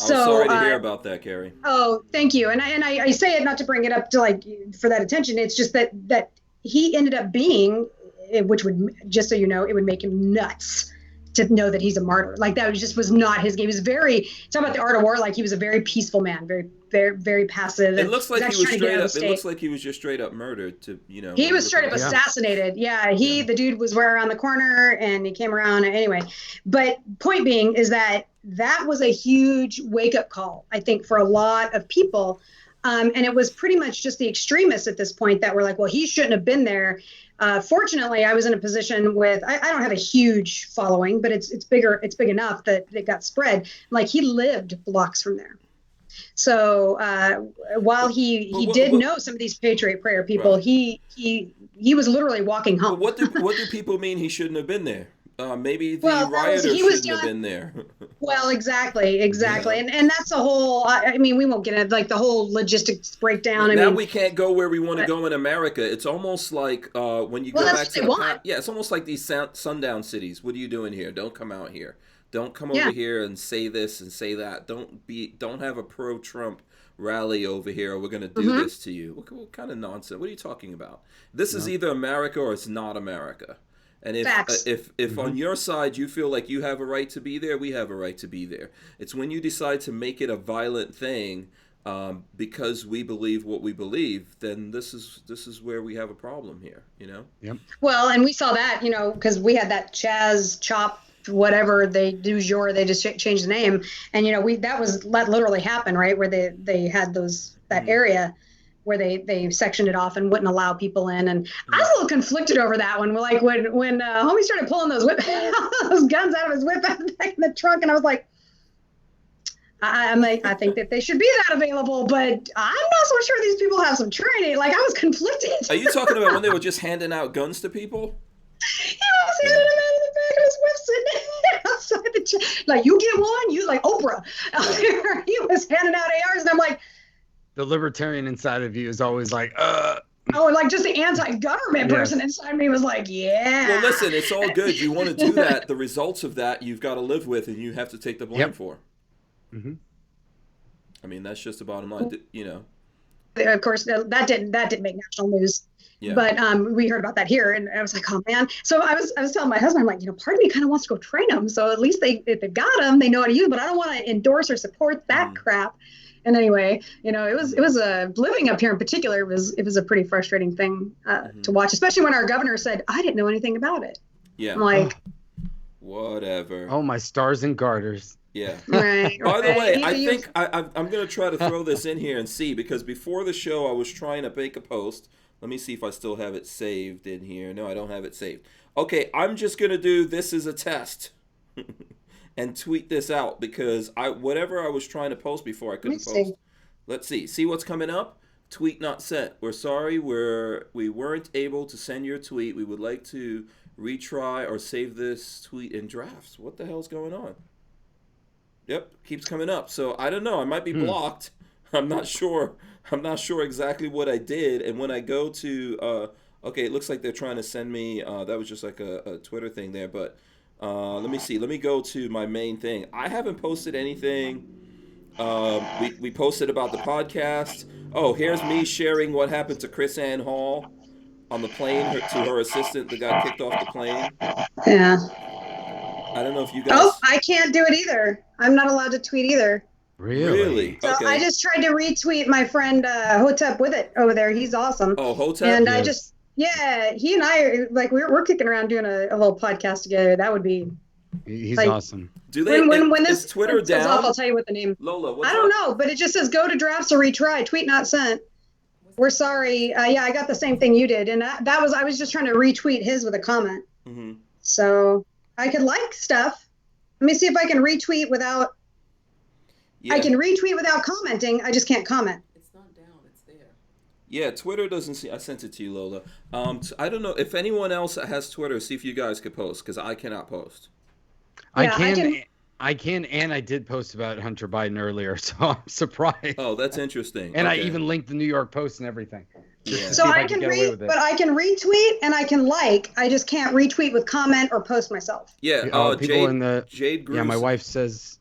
I'm sorry to hear about that, Kerry. Oh, thank you. And I say it not to bring it up to, like, for that attention. It's just that he ended up being, which would, just so you know, it would make him nuts to know that he's a martyr. Like, that was not his game. He was talk about the art of war, like, he was a very peaceful man, very, very, very passive. It looks like he was straight up. It looks like he was just straight up murdered. He was straight up assassinated. Yeah, the dude was right around the corner, and he came around anyway. But point being is that was a huge wake up call, I think, for a lot of people, and it was pretty much just the extremists at this point that were like, well, he shouldn't have been there. Fortunately, I was in a position with, I don't have a huge following, but it's bigger. It's big enough that it got spread. Like, he lived blocks from there. So while he did know some of these Patriot Prayer people, right, he was literally walking home. What do people mean he shouldn't have been there? Maybe the rioters shouldn't have been there. Well, exactly. Yeah. And that's a whole, I mean, we won't get into, like, the whole logistics breakdown. Now we can't go where we want to go in America. It's almost like when you go back to it's almost like these sundown cities. What are you doing here? Don't come out here. Don't come over here and say this and say that. Don't have a pro-Trump rally over here, or we're going to do this to you. What kind of nonsense? What are you talking about? This is either America or it's not America. And if on your side you feel like you have a right to be there, we have a right to be there. It's when you decide to make it a violent thing because we believe what we believe, then this is where we have a problem here, Yep. Well, and we saw that, because we had that Chaz Chop, whatever they do, they just changed the name, and that literally happened, right, where they had that area where they sectioned it off and wouldn't allow people in. And I was a little conflicted over that one. Like, when homie started pulling those guns out of his whip back in the trunk, and I was like, I'm like, I think that they should be that available, but I'm not so sure these people have some training. Like, I was conflicted. Are you talking about when they were just handing out guns to people? He was handing them out in the back of his whip, sitting outside the like, you get one, you like Oprah. He was handing out ARs, and I'm like, the libertarian inside of you is always like, oh, like just the anti-government person inside me was like, yeah. Well, listen, it's all good. You want to do that. The results of that you've got to live with, and you have to take the blame for. Mm-hmm. I mean, that's just the bottom line, you know. Of course, that didn't make national news. Yeah. But we heard about that here, and I was like, oh man. So I was telling my husband, I'm like, part of me kind of wants to go train them. So at least if they've got them, they know how to use them. But I don't want to endorse or support that crap. And anyway, it was living up here in particular. It was a pretty frustrating thing to watch, especially when our governor said, I didn't know anything about it. Yeah. I'm like, whatever. Oh, my stars and garters. Yeah. Right. By the way, I think I'm going to try to throw this in here and see, because before the show I was trying to make a post. Let me see if I still have it saved in here. No, I don't have it saved. Okay, I'm just going to do this as a test and tweet this out, because whatever I was trying to post before I couldn't post. Let's see. See what's coming up? Tweet not sent. We're sorry we weren't able to send your tweet. We would like to retry or save this tweet in drafts. What the hell's going on? Yep, keeps coming up. So I don't know. I might be blocked. I'm not sure. I'm not sure exactly what I did. And when I go to, okay, it looks like they're trying to send me, that was just like a Twitter thing there. But let me see. Let me go to my main thing. I haven't posted anything. We posted about the podcast. Oh, here's me sharing what happened to Chris Ann Hall on the plane to her assistant that got kicked off the plane. Yeah. I don't know if you guys. Oh, I can't do it either. I'm not allowed to tweet either. Really? So okay. I just tried to retweet my friend Hotep with it over there. He's awesome. Oh, Hotep? And I just, he and I are like, we're kicking around doing a little podcast together. That would be. He's like, awesome. Do they? When is this Twitter down? off, I'll tell you what the name. Lola, what's I don't know, but it just says go to drafts or retry. Tweet not sent. We're sorry. Yeah, I got the same thing you did, and I was just trying to retweet his with a comment. Mm-hmm. So I could like stuff. Let me see if I can retweet without. Yeah. I can retweet without commenting. I just can't comment. It's not down. It's there. Yeah, Twitter doesn't see. I sent it to you, Lola. I don't know if anyone else has Twitter. See if you guys could post, because I cannot post. I can, and I did post about Hunter Biden earlier, so I'm surprised. Oh, that's interesting. And okay. I even linked the New York Post and everything. Yeah. So I can retweet and I can like. I just can't retweet with comment or post myself. Yeah. Jade Grew. Yeah, my wife says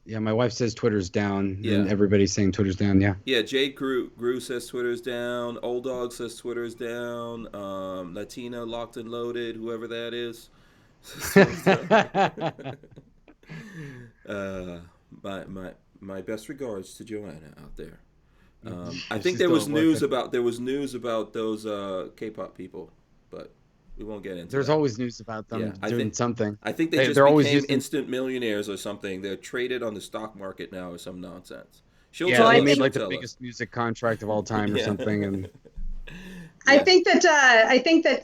Twitter's down. Yeah. And everybody's saying Twitter's down. Yeah. Yeah. Jade Grew says Twitter's down. Old Dog says Twitter's down. Latina Locked and Loaded, whoever that is. My best regards to Joanna out there. I think there was news about those K-pop people, but we won't get into. There's always news about them doing something. I think they just became instant millionaires or something. They're traded on the stock market now or some nonsense. They made like the biggest music contract of all time or something. And I think that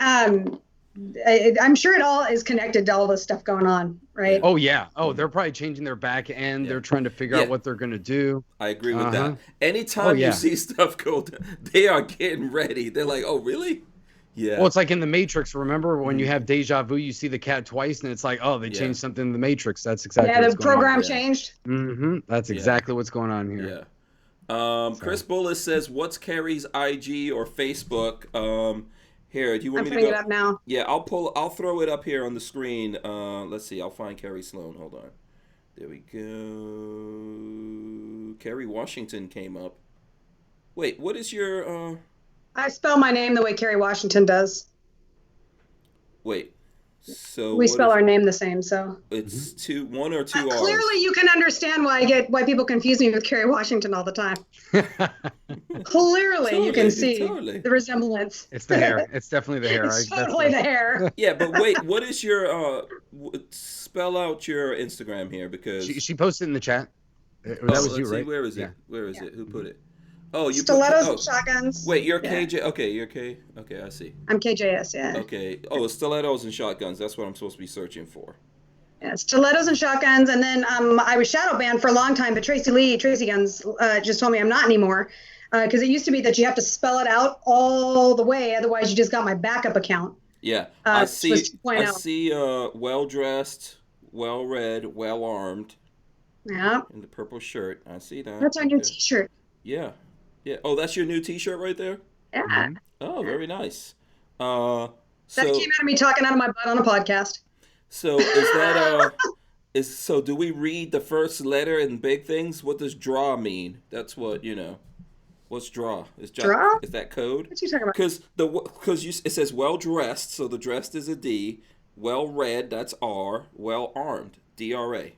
I'm sure it all is connected to all this stuff going on, right? Oh yeah. Oh, they're probably changing their back end. They're trying to figure out what they're gonna do. I agree with that. Anytime you see stuff go down, they are getting ready. They're like, oh really? Yeah. Well, it's like in the Matrix. Remember when you have deja vu, you see the cat twice, and it's like, oh, they changed something in the Matrix. That's exactly. Yeah, the program changed. Mm-hmm. That's exactly what's going on here. Yeah. Chris Bullis says, "What's Kerry's IG or Facebook?" Here, do you want me to go? I'm putting it up now. Yeah, I'll throw it up here on the screen. Let's see. I'll find Kerry Slone. Hold on. There we go. Kerry Washington came up. Wait, what is your? I spell my name the way Kerry Washington does. Wait. So we spell our name the same, so it's one or two R's. Clearly, you can understand why people confuse me with Kerry Washington all the time. Clearly, you can see the resemblance. It's the hair. It's definitely the hair. It's totally the hair. Yeah, but wait, what is your spell out your Instagram here, because she posted in the chat. That was you, right? Where is it? Where is it? Who put it? Oh, you stilettos and shotguns. Wait, you're KJ. Okay, you're K. Okay, I see. I'm KJS. Yeah. Okay. Oh, stilettos and shotguns. That's what I'm supposed to be searching for. Yeah, stilettos and shotguns. And then I was shadow banned for a long time, but Tracy Guns just told me I'm not anymore. Because it used to be that you have to spell it out all the way. Otherwise, you just got my backup account. Yeah, I see well-dressed, well-read, well-armed. Yeah. In the purple shirt. I see that. That's our new T-shirt. Yeah. Yeah. Oh, that's your new T-shirt right there? Yeah. Oh, very nice. That came out of me talking out of my butt on a podcast. So is that so do we read the first letter in big things? What does draw mean? That's what, What's draw? Draw? Is that code? What are you talking about? Because it says well dressed, so the dressed is a D. Well read, that's R. Well armed, DRA.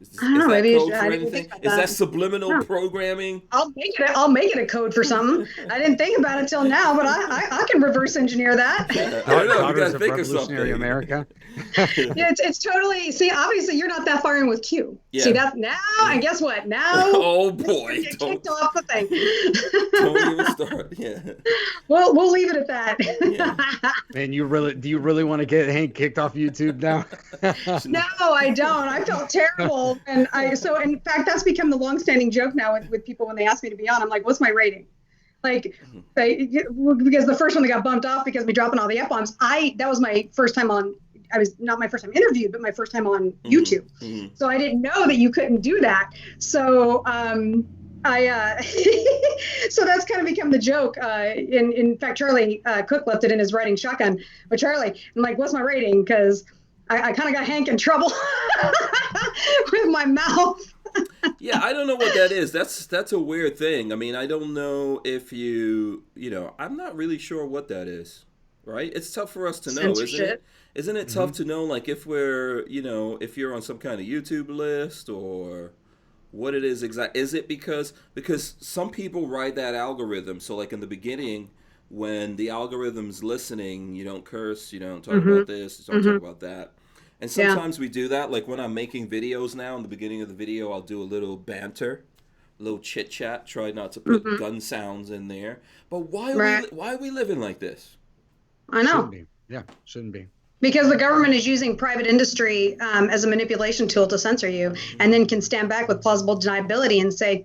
Is that maybe code for anything? Is that subliminal programming? I'll make it a code for something. I didn't think about it till now, but I can reverse engineer that. I know. You gotta think of something. America. Yeah, it's totally. See, obviously, you're not that far in with Q. Yeah. See that now, and guess what? Now, oh boy, get kicked off the thing. Don't even start. Yeah. Well, we'll leave it at that. Yeah. Man, do you really want to get Hank kicked off YouTube now? No, I don't. I felt terrible, and so in fact, that's become the long-standing joke now with people when they ask me to be on. I'm like, what's my rating? Like, because the first one that got bumped off because me dropping all the F-bombs, that was my first time on. I was not my first time interviewed, but my first time on YouTube. Mm-hmm. So I didn't know that you couldn't do that. So so that's kind of become the joke. In fact, Charlie Cook left it in his writing shotgun. But Charlie, I'm like, what's my rating? Because I kind of got Hank in trouble with my mouth. Yeah, I don't know what that is. That's a weird thing. I mean, I don't know if I'm not really sure what that is. Right? It's tough for us to know, isn't it? Isn't it tough to know, like, if we're, if you're on some kind of YouTube list or what it is exactly? Is it because some people ride that algorithm? So, like, in the beginning, when the algorithm's listening, you don't curse, you don't talk about this, you don't talk about that. And sometimes we do that. Like, when I'm making videos now, in the beginning of the video, I'll do a little banter, a little chit-chat, try not to put gun sounds in there. But why are we living like this? I know. Shouldn't be. Yeah, shouldn't be. Because the government is using private industry as a manipulation tool to censor you, and then can stand back with plausible deniability and say,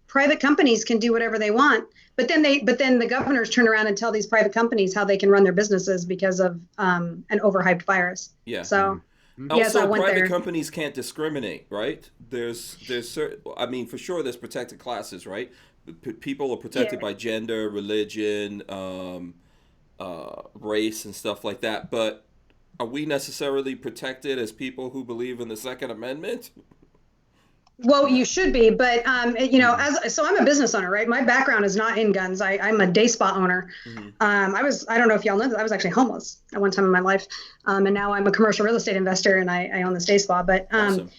private companies can do whatever they want. But then the governors turn around and tell these private companies how they can run their businesses because of an overhyped virus. Yeah. So yes, also, private companies can't discriminate, right? There's certain. I mean, for sure, there's protected classes, right? People are protected by gender, religion, race, and stuff like that. But are we necessarily protected as people who believe in the Second Amendment? Well, you should be, but so I'm a business owner, right? My background is not in guns. I'm a day spa owner. I don't know if y'all know that I was actually homeless at one time in my life, and now I'm a commercial real estate investor and I own this day spa. But awesome.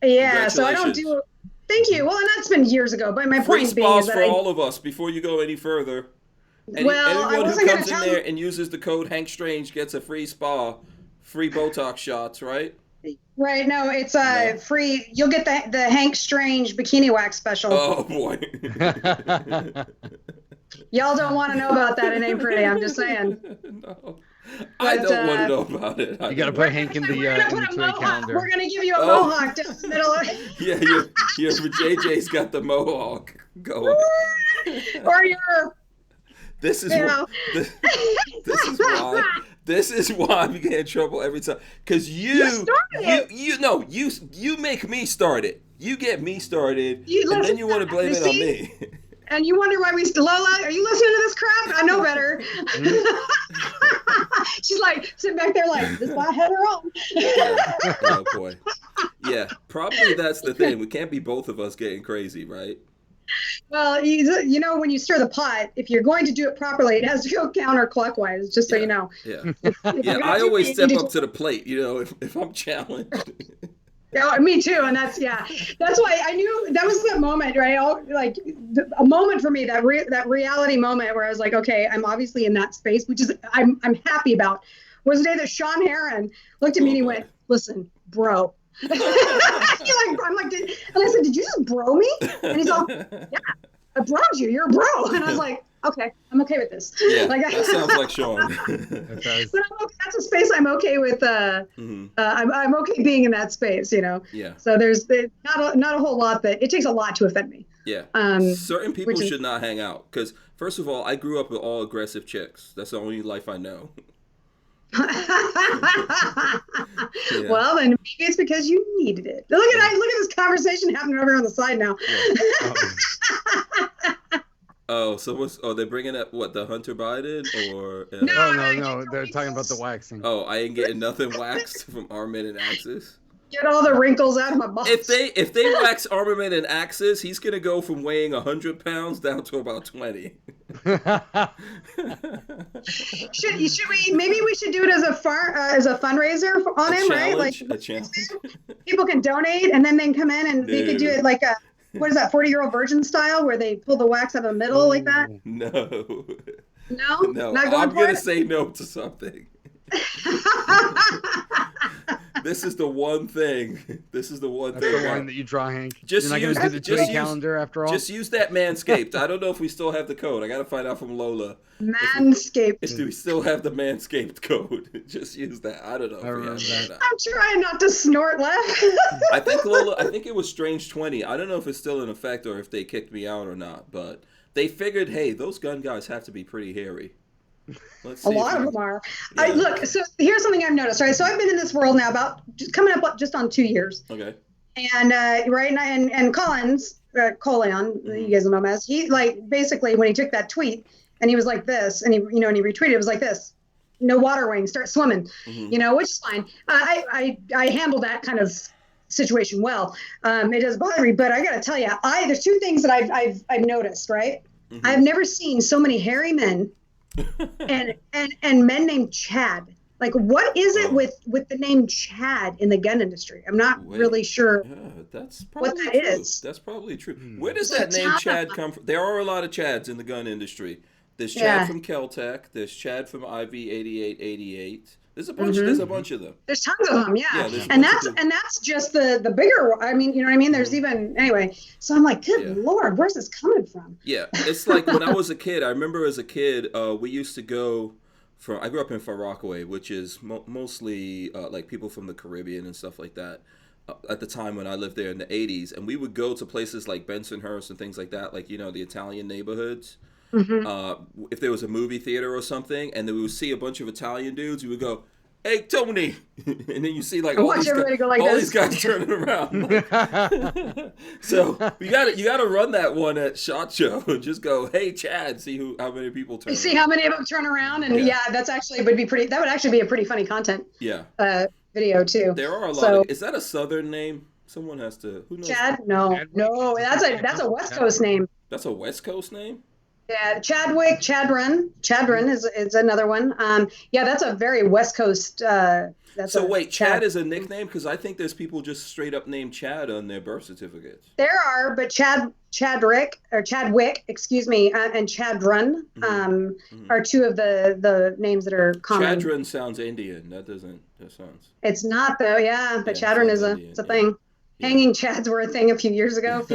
Yeah, so I don't do. Thank you. Well, and that's been years ago. But my point being is that for all of us. Before you go any further, anyone who comes in there and uses the code Hank Strange gets a free spa, free Botox shots, right? Right. No, it's free. You'll get the Hank Strange bikini wax special. Oh boy. Y'all don't want to know about that. It ain't pretty. I'm just saying. No. I don't want to know about it. You got to put Hank in the calendar. We're gonna give you a mohawk down the middle of it. Yeah, JJ's got the mohawk going. Or your. This is why we get in trouble every time. Because you make me start it. You get me started, and then you want to blame it on me. And you wonder why Lola, are you listening to this crap? I know better. She's like sitting back there like, this guy had her on. Oh boy. Yeah, probably that's the thing. We can't be both of us getting crazy, right? Well, when you stir the pot, if you're going to do it properly, it has to go counterclockwise, just so you know. Yeah. I always step up to the plate, if I'm challenged. Yeah, me too. And that's why I knew that was that moment, right? A moment for me, that reality moment where I was like, okay, I'm obviously in that space, which is I'm happy about, was the day that Sean Heron looked at me and he went, listen, bro. I'm like, and I said, did you just bro me? And he's all, yeah, I broed you. You're a bro. And I was like, okay, I'm okay with this. Yeah, that sounds like Sean. But that's a space I'm okay with. I'm okay being in that space, you know. Yeah. So there's not a whole lot that it takes a lot to offend me. Yeah. Certain people should not hang out because, first of all, I grew up with all aggressive chicks. That's the only life I know. Yeah. Well, then maybe it's because you needed it. Look at this conversation happening over on the side now. Yeah. Oh, so they're bringing up what, the Hunter Biden or? No. They're talking about the waxing. Oh, I ain't getting nothing waxed from Armament and Axis. Get all the wrinkles out of my balls. If they wax Armament and Axis, he's gonna go from weighing 100 pounds down to about 20. Should we? Maybe we should do it as a fundraiser on him, right? Like a challenge. People can donate, and then they can come in and they can do it like a. What is that, 40-year-old virgin style, where they pull the wax out of the middle like that? No. No? No. I'm going to say no to something. This is the one thing. That's the one that you draw, Hank. You're not going to do the Twitter calendar after all? Just use that Manscaped. I don't know if we still have the code. I got to find out from Lola. Manscaped. If we still have the Manscaped code. Just use that. I don't know. I'm trying not to snort laugh. I think Lola, it was Strange 20. I don't know if it's still in effect or if they kicked me out or not, but they figured, hey, those gun guys have to be pretty hairy. A lot of them are. Yeah. Look, so here's something I've noticed, right? So I've been in this world now coming up just on 2 years. Okay. And and Collins, Colion, you guys know him as, he like basically when he took that tweet and he was like this, and he retweeted, it was like this: no water wings, start swimming, which is fine. I handled that kind of situation well. It does bother me, but I got to tell you, there's two things that I've noticed, right? Mm-hmm. I've never seen so many hairy men. and men named Chad. Like, what is it with the name Chad in the gun industry? I'm not really sure. Yeah, that's probably what that true. is. That's probably true. Where does that name Chad come from? There are a lot of Chads in the gun industry. There's Chad from Kel-Tec. There's Chad from IV8888. There's a bunch. There's a bunch of them. There's tons of them, and that's just the bigger. I mean, you know what I mean. There's even anyway. So I'm like, good Lord, where's this coming from? Yeah, it's like when I was a kid. I remember as a kid, we used to go from. I grew up in Far Rockaway, which is mostly like people from the Caribbean and stuff like that. At the time when I lived there in the '80s, and we would go to places like Bensonhurst and things like that, like the Italian neighborhoods. Mm-hmm. If there was a movie theater or something, and then we would see a bunch of Italian dudes, we would go, "Hey, Tony," and then you see like all these guys turning around. So you got to run that one at SHOT Show and just go, "Hey, Chad," see how many people turn. See how many of them turn around, and that's actually would be pretty. That would actually be a pretty funny content. Yeah. Video too. There are a lot. Is that a Southern name? Someone has to. Who knows? Chad? No. That's a West Coast name. That's a West Coast name. Yeah, Chadwick, Chadron is another one. That's a very West Coast. Chad is a nickname? Because I think there's people just straight up named Chad on their birth certificates. There are, but Chadwick, excuse me, and Chadron are two of the names that are common. Chadron sounds Indian. That sounds. It's not though, but Chadron is a thing. Hanging Chads were a thing a few years ago.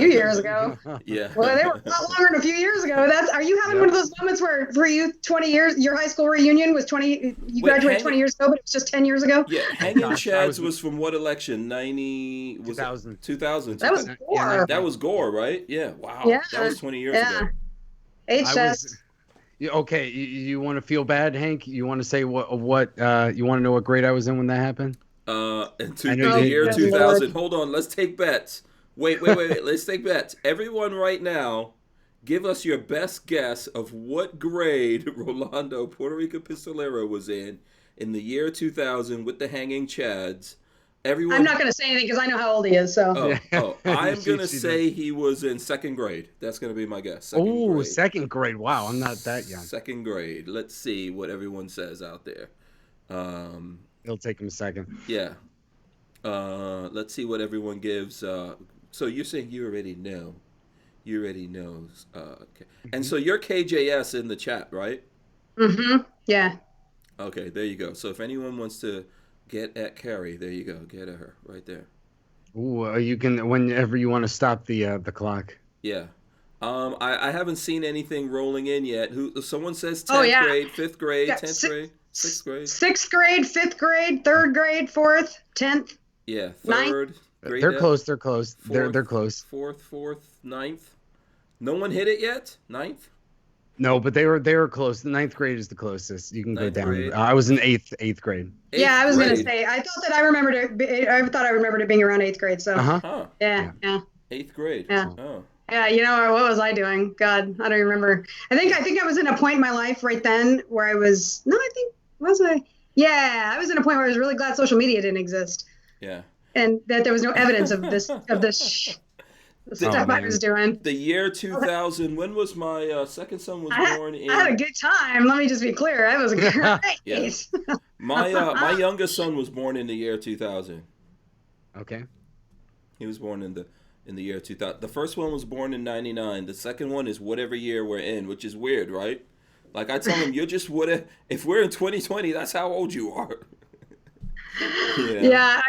Yeah. Well, they were a lot longer than a few years ago. Are you having one of those moments where for you 20 years, your high school reunion was 20, you graduated 20 years ago, but it was just 10 years ago? Yeah, Hanging Chads was from what election? 2000. 2000. That was Gore. That was Gore, right? Yeah, wow. Yeah. That was 20 years ago. HS. Okay, you want to feel bad, Hank? You want to say what you want to know what grade I was in when that happened? Into the year 2000. Hold on, let's take bets. Wait. Let's take bets. Everyone right now, give us your best guess of what grade Rolando, Puerto Rico Pistolero was in the year 2000 with the Hanging Chads. Everyone. I'm not going to say anything because I know how old he is. So. I'm going to say he was in second grade. That's going to be my guess. Second grade. Wow, I'm not that young. Second grade. Let's see what everyone says out there. It'll take him a second. Yeah. Let's see what everyone gives. So you're saying you already know. You already know. Okay. And so you're KJS in the chat, right? Mm-hmm. Yeah. Okay, there you go. So if anyone wants to get at Kerry, there you go. Get at her right there. Ooh, you can whenever you want to stop the clock. Yeah. I haven't seen anything rolling in yet. Someone says 10th Oh yeah, grade, 5th grade, yeah. 10th grade, 6th grade. 6th grade, 5th grade, 3rd grade, 4th, 10th. Yeah, 9th. 3rd grade. They're close. They're close. 4th, They're close. 4th, 9th. No one hit it yet. 9th. No, but they were close. The 9th grade is the closest. You can go 9th down. grade. I was in eighth grade. Yeah, I was gonna grade. say. I thought that I remembered it. I thought I remembered it being around 8th grade. So Huh. yeah. 8th grade. Yeah. Oh. Yeah, you know, what was I doing? God, I don't remember. I think I was in a point in my life right then where I was. No, I think was I. Yeah, I was in a point where I was really glad social media didn't exist. Yeah. And that there was no evidence of this stuff I was doing. The year 2000. When was my second son was born in? I had a good time. Let me just be clear. I was great. Yeah. My youngest son was born in the year 2000. Okay. He was born in the year 2000. The first one was born in 99. The second one is whatever year we're in, which is weird, right? Like I tell him, you're just if we're in 2020, that's how old you are. Yeah,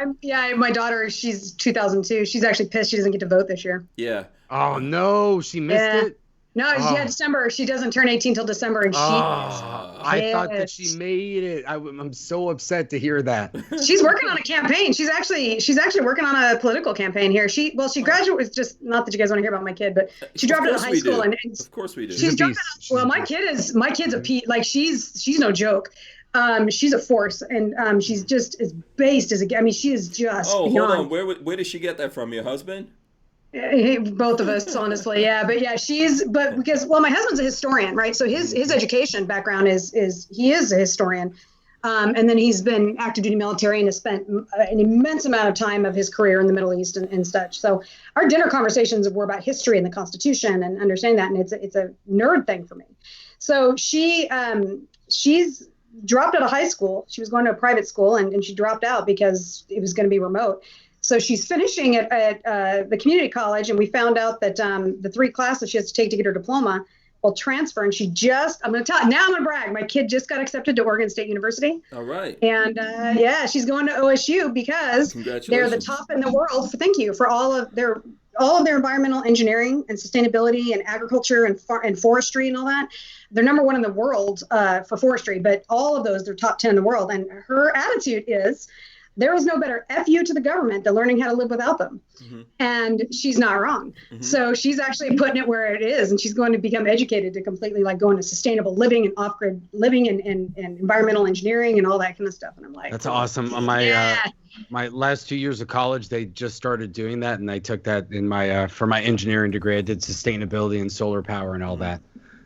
my daughter, she's 2002. She's actually pissed she doesn't get to vote this year. Yeah. Oh no, she missed it. No, yeah, December. She doesn't turn 18 till December, and I thought that she made it. I'm so upset to hear that. She's working on a campaign. She's actually working on a political campaign here. She graduated with just, not that you guys want to hear about my kid, but she dropped out of high school, and of course we do. She's dropped out. Well, my kid's a like she's no joke. She's a force, and she's just as based as I mean, she is just. Oh, beyond. hold on. Where did she get that from? Your husband? Both of us, honestly, yeah. But yeah, because my husband's a historian, right? So his education background is he is a historian, and then he's been active duty military and has spent an immense amount of time of his career in the Middle East and such. So our dinner conversations were about history and the Constitution and understanding that, and it's a nerd thing for me. So she's dropped out of high school. She was going to a private school, and she dropped out because it was going to be remote. So she's finishing at the community college, and we found out that the 3 classes she has to take to get her diploma will transfer. And I'm going to brag. My kid just got accepted to Oregon State University. All right. And she's going to OSU because they're the top in the world. Thank you for all of their environmental engineering and sustainability and agriculture and forestry and all that. They're number 1 in the world for forestry, but all of those, they're top 10 in the world. And her attitude is, there is no better FU to the government than learning how to live without them. Mm-hmm. And she's not wrong. Mm-hmm. So she's actually putting it where it is, and she's going to become educated to completely go into sustainable living and off-grid living and environmental engineering and all that kind of stuff. And I'm like, that's awesome. My last 2 years of college, they just started doing that, and I took that in my for my engineering degree. I did sustainability and solar power and all that.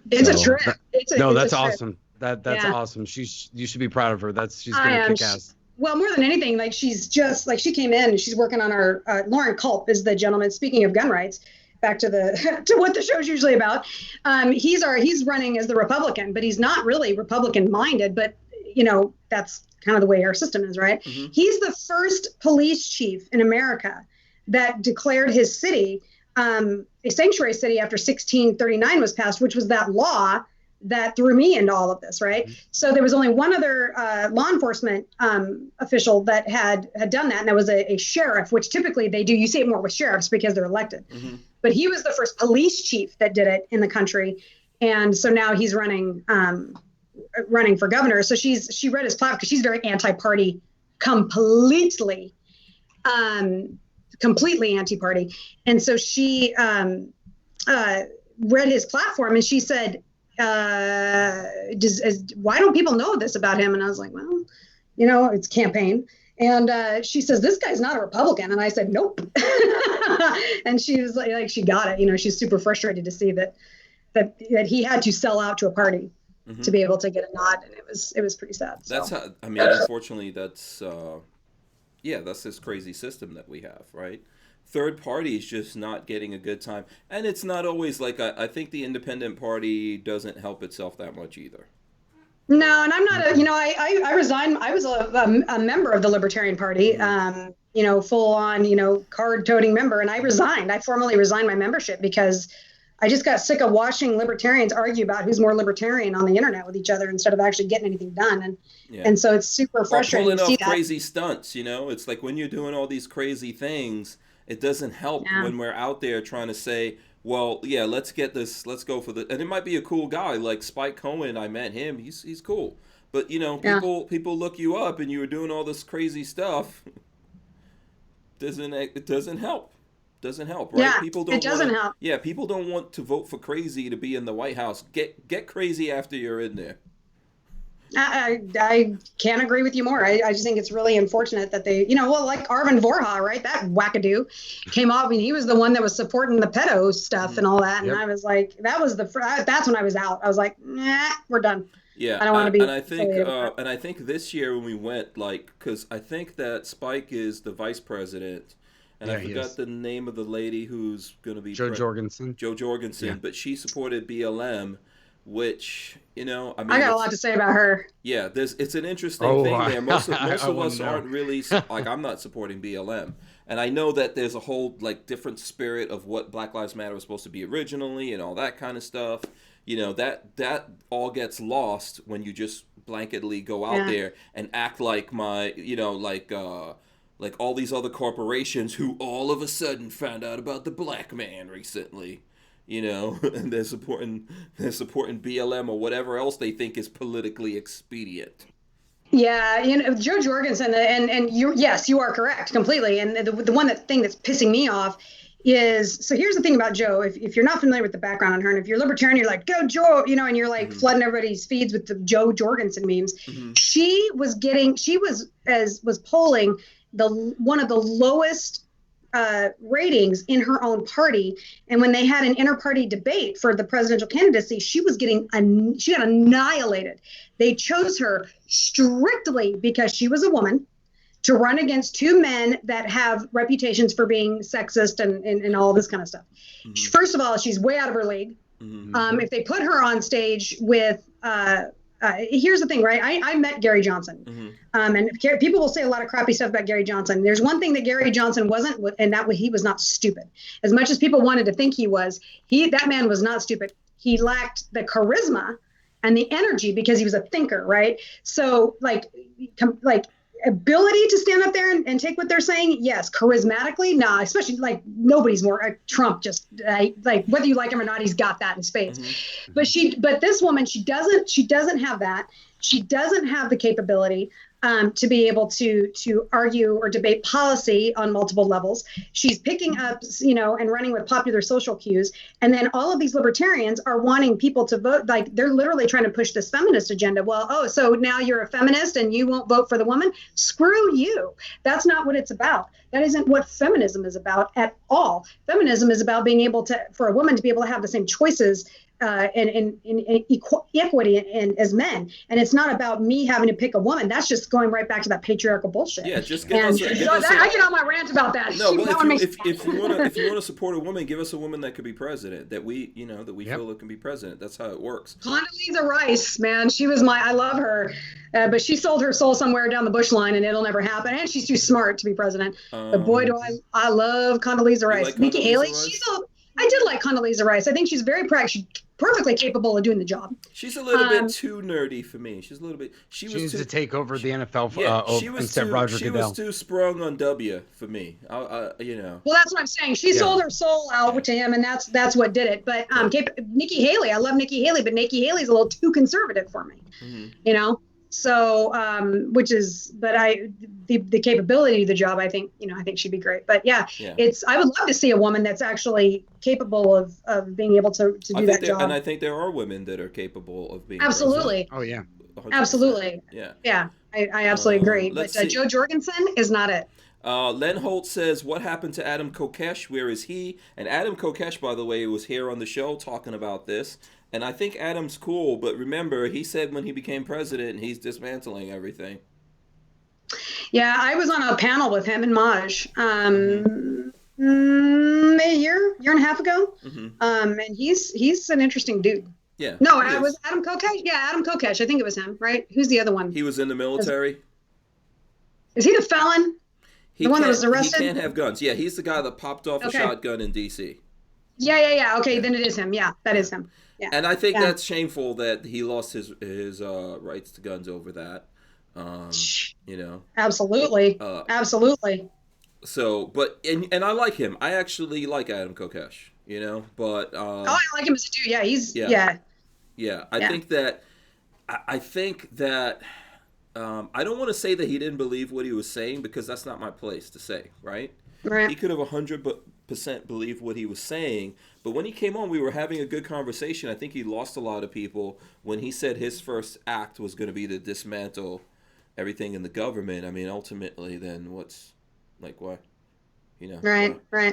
It's a trip. That's awesome. That's awesome. You should be proud of her. She's gonna kick ass. Well, more than anything, she's just she came in and she's working on our Lauren Culp is the gentleman. Speaking of gun rights, back to to what the show's usually about. He's running as the Republican, but he's not really Republican minded. But that's kind of the way our system is, right? Mm-hmm. He's the first police chief in America that declared his city a sanctuary city after 1639 was passed, which was that law that threw me into all of this, right? Mm-hmm. So there was only one other law enforcement official that had done that, and that was a sheriff, which typically they do. You see it more with sheriffs because they're elected. Mm-hmm. But he was the first police chief that did it in the country, and so now he's running for governor. So she read his platform because she's very anti-party, completely anti-party, and so she read his platform and she said, why don't people know this about him? And I was like, well, it's campaign. And she says, this guy's not a Republican. And I said, nope. And she was like, she got it. She's super frustrated to see that he had to sell out to a party mm-hmm. to be able to get a nod. And it was pretty sad. So. That's how, unfortunately, that's this crazy system that we have, right? Third party is just not getting a good time, and it's not always I think the independent party doesn't help itself that much either. No, and I'm not I resigned. I was a member of the Libertarian Party, full on card toting member, and I resigned. I formally resigned my membership because I just got sick of watching libertarians argue about who's more libertarian on the internet with each other instead of actually getting anything done. And so it's super frustrating to see that. Crazy stunts, it's like when you're doing all these crazy things, it doesn't help when we're out there trying to say well, yeah, let's get this. Let's go for the. And it might be a cool guy like Spike Cohen. I met him. He's cool. But Yeah. people look you up and you were doing all this crazy stuff. It doesn't help. Doesn't help, right? Yeah, People don't it doesn't help. Yeah, people don't want to vote for crazy to be in the White House. Get crazy after you're in there. I can't agree with you more. I just think it's really unfortunate that they, well, like Arvin Vorha, right? That wackadoo came off. I mean, he was the one that was supporting the pedo stuff and all that. And I was like, that's when I was out. I was like, nah, we're done. Yeah, I don't want to be. And I think this year when we went, because I think that Spike is the vice president, and I forgot the name of the lady who's going to be Jo Jorgensen. Jo Jorgensen, but she supported BLM. Which, I mean, I got a lot to say about her. Yeah, it's an interesting thing there. Most of us aren't really, like, I'm not supporting BLM. And I know that there's a whole, like, different spirit of what Black Lives Matter was supposed to be originally and all that kind of stuff. That all gets lost when you just blanketly go out there and act like like all these other corporations who all of a sudden found out about the black man recently. And they're supporting BLM or whatever else they think is politically expedient. Yeah, Jo Jorgensen, and yes, you are correct completely. And the thing that's pissing me off is, so here's the thing about Jo. If you're not familiar with the background on her, and if you're libertarian, you're like, go Jo, and you're like flooding everybody's feeds with the Jo Jorgensen memes. She was polling one of the lowest ratings in her own party, and when they had an inter-party debate for the presidential candidacy, she got annihilated. They chose her strictly because she was a woman to run against two men that have reputations for being sexist and all this kind of stuff. First of all, she's way out of her league. If they put her on stage with here's the thing, right? I met Gary Johnson. And people will say a lot of crappy stuff about Gary Johnson. There's one thing that Gary Johnson wasn't, and that was he was not stupid. As much as people wanted to think he was, that man was not stupid. He lacked the charisma and the energy because he was a thinker, right? So like ability to stand up there and take what they're saying, yes. Charismatically, nah. Especially like nobody's more Trump. Just like whether you like him or not, he's got that in spades. But this woman, she doesn't have that. She doesn't have the capability to be able to argue or debate policy on multiple levels. She's picking up, and running with popular social cues. And then all of these libertarians are wanting people to vote. Like they're literally trying to push this feminist agenda. Well, so now you're a feminist and you won't vote for the woman? Screw you. That's not what it's about. That isn't what feminism is about at all. Feminism is about being able for a woman to be able to have the same choices and equity as men. And it's not about me having to pick a woman. That's just going right back to that patriarchal bullshit. Yeah, just I get on my rant about that. No, well, if you want to support a woman, give us a woman that could be president, that we feel that can be president. That's how it works. Condoleezza Rice, man, she was I love her, but she sold her soul somewhere down the bush line, and it'll never happen. And she's too smart to be president. But boy, do I love Condoleezza Rice. Like Nikki Haley, Rice? I did like Condoleezza Rice. I think she's very practical. Perfectly capable of doing the job. She's a little bit too nerdy for me. She's a little bit. She needs to take over the NFL. Instead Roger Goodell. Goodell. Was too sprung on W for me. Well, that's what I'm saying. She sold her soul out to him, and that's what did it. But Nikki Haley, I love Nikki Haley, but Nikki Haley's a little too conservative for me. So, the capability of the job, I think she'd be great. But I would love to see a woman that's actually capable of being able to do that job. And I think there are women that are capable of being. Absolutely. President. Oh yeah. 100%. Absolutely. Yeah. I absolutely agree. But Jo Jorgensen is not it. Len Holt says, what happened to Adam Kokes? Where is he? And Adam Kokes, by the way, was here on the show talking about this. And I think Adam's cool, but remember, he said when he became president, he's dismantling everything. Yeah, I was on a panel with him and Maj a year and a half ago. And he's an interesting dude. Yeah. No, it was Adam Kokes. Yeah, Adam Kokes. I think it was him, right? Who's the other one? He was in the military. Is he the felon? The one that was arrested? He can't have guns. Yeah, he's the guy that popped off a shotgun in D.C. Yeah. Okay, then it is him. Yeah, that is him. Yeah. And I think that's shameful that he lost his rights to guns over that. Absolutely. Absolutely. So, but and I like him. I actually like Adam Kokes. you know. But I like him as a dude. Yeah, he's yeah. I think that I don't want to say that he didn't believe what he was saying, because that's not my place to say, right? Right. He could have 100% believed what he was saying, but when he came on, we were having a good conversation. I think he lost a lot of people when he said his first act was going to be to dismantle everything in the government. I mean, ultimately, then what's, like, why? You know, right. Why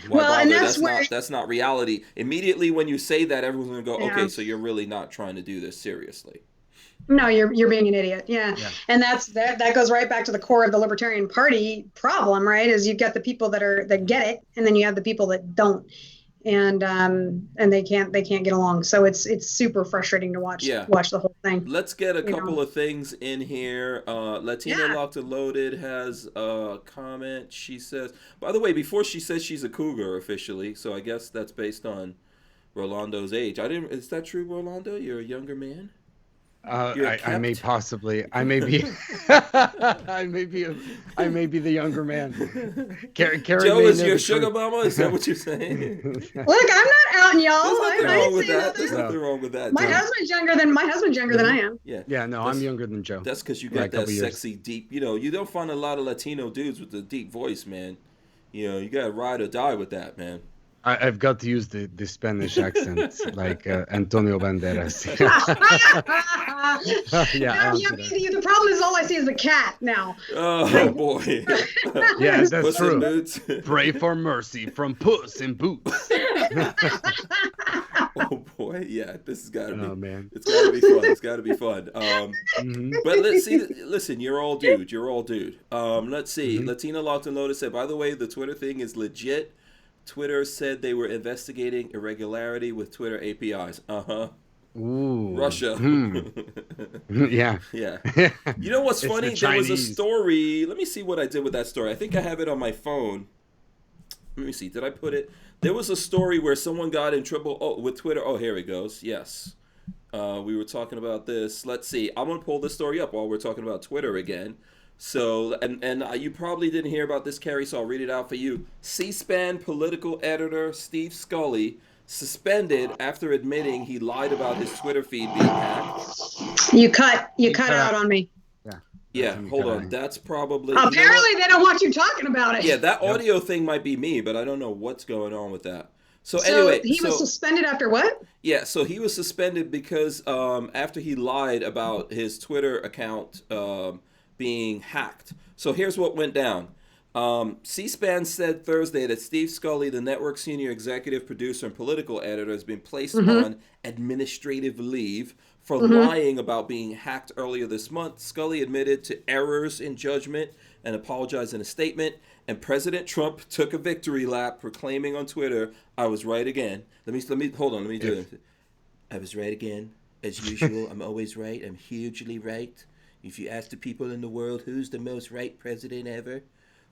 Well, bother? and That's not reality. Immediately when you say that, everyone's going to go, Yeah. okay, so you're really not trying to do this seriously. No, you're being an idiot. Yeah. And that goes right back to the core of the Libertarian Party problem, right? Is you've got the people that get it, and then you have the people that don't, and they can't get along. So it's super frustrating to watch the whole thing. Let's get a couple of things in here. Latina Locked and Loaded has a comment. She says, by the way, before she says she's a cougar officially, so I guess that's based on Rolando's age. Is that true, Rolando? You're a younger man? I may be I may be the younger man. Kerry Joe is your sugar mama? Is that what you're saying? Look, I'm not outing y'all. There's nothing wrong with that. My husband's younger than I am. Yeah, no, I'm younger than Joe. That's because you got that sexy, deep, you know, you don't find a lot of Latino dudes with a deep voice, man. You know, you got to ride or die with that, man. I've got to use the Spanish accent, like Antonio Banderas. The problem is all I see is the cat now. Oh, boy. Yeah, that's true. Pray for mercy from Puss in Boots. Oh, boy. Yeah, this has got to be. Oh, man. It's got to be fun. It's got to be fun. But let's see. Listen, you're all dude. Let's see. Latina Locked and Loaded said, by the way, the Twitter thing is legit. Twitter said they were investigating irregularity with Twitter APIs. Ooh. Russia. Yeah. You know what's funny? There was a story. Let me see what I did with that story. I think I have it on my phone. Let me see. Did I put it? There was a story where someone got in trouble with Twitter. Oh, here it goes. Yes. We were talking about this. Let's see. I'm going to pull this story up while we're talking about Twitter again. So, and you probably didn't hear about this, Kerry, so I'll read it out for you. C-SPAN political editor Steve Scully suspended after admitting he lied about his Twitter feed being hacked. You cut out on me. Yeah, hold on. That's probably... Apparently they don't want you talking about it. Yeah, that audio thing might be me, but I don't know what's going on with that. So anyway... he was suspended after what? Yeah, so he was suspended because after he lied about his Twitter account... being hacked. So here's what went down. C-SPAN said Thursday that Steve Scully, the network senior executive producer and political editor, has been placed on administrative leave for lying about being hacked earlier this month. Scully admitted to errors in judgment and apologized in a statement. And President Trump took a victory lap, proclaiming on Twitter, "I was right again." Let me hold on. Let me do it. I was right again, as usual. I'm always right. I'm hugely right. If you ask the people in the world who's the most right president ever.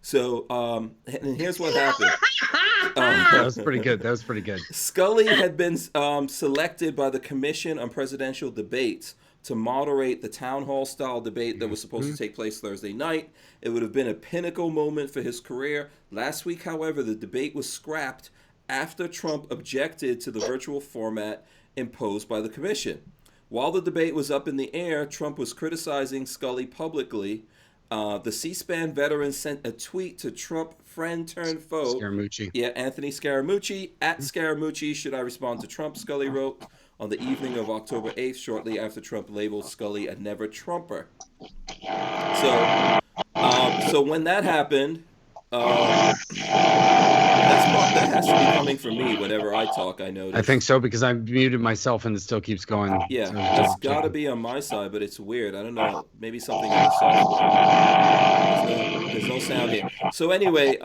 So, and here's what happened. That was pretty good. Scully had been selected by the Commission on Presidential Debates to moderate the town hall style debate that was supposed to take place Thursday night. It would have been a pinnacle moment for his career. Last week, however, the debate was scrapped after Trump objected to the virtual format imposed by the commission. While the debate was up in the air, Trump was criticizing Scully publicly. The C-SPAN veteran sent a tweet to Trump friend turned foe. Scaramucci. Yeah, Anthony Scaramucci. At Scaramucci, should I respond to Trump? Scully wrote on the evening of October 8th, shortly after Trump labeled Scully a never Trumper. So when that happened, that has to be coming from me whenever I talk, I notice. I think so, because I muted myself and it still keeps going. Yeah, it's got to be on my side, but it's weird. I don't know. Maybe something in the software. There's no sound here. So anyway,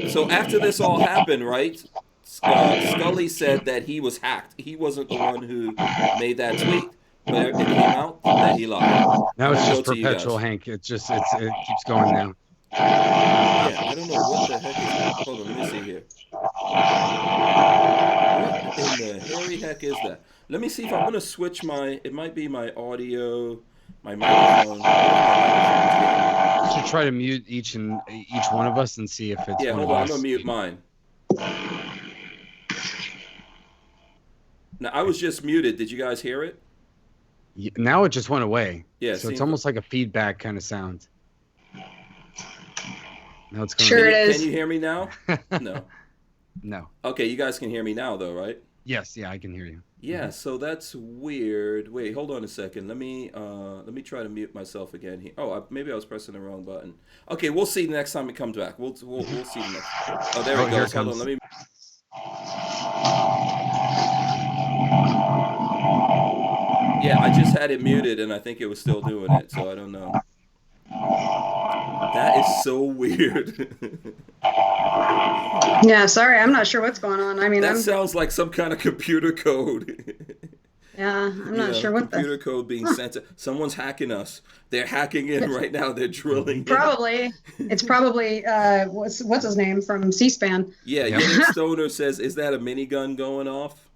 so after this all happened, right, Scully said that he was hacked. He wasn't the one who made that tweet. But it came out that he lied. Now it's just perpetual, Hank. It keeps going now. Yeah, I don't know what the heck is that. Hold on, let me see here. What in the hairy heck is that? Let me see if I'm going to switch it might be my audio, my microphone. You should try to mute each one of us and see if it's hold on, I'm going to mute mine. Now, I was just muted. Did you guys hear it? Now it just went away. Yeah. So it's almost like a feedback kind of sound. Now it's going. Sure it is. Can you hear me now? No. No. Okay, you guys can hear me now, though, right? Yes. Yeah, I can hear you. Yeah. So that's weird. Wait, hold on a second. Let me try to mute myself again here. Oh, maybe I was pressing the wrong button. Okay, we'll see next time it comes back. We'll see the next. Oh, there it goes. Hold on. Let me. Yeah, I just had it muted, and I think it was still doing it, so I don't know. That is so weird. Yeah, sorry, I'm not sure what's going on. I mean, that sounds like some kind of computer code. Yeah, I'm not sure what computer code being sent to someone's hacking us. They're hacking in right now. They're drilling. Probably. It's probably what's his name from C-SPAN. Yeah, Yannick Stoner says, "Is that a minigun going off?"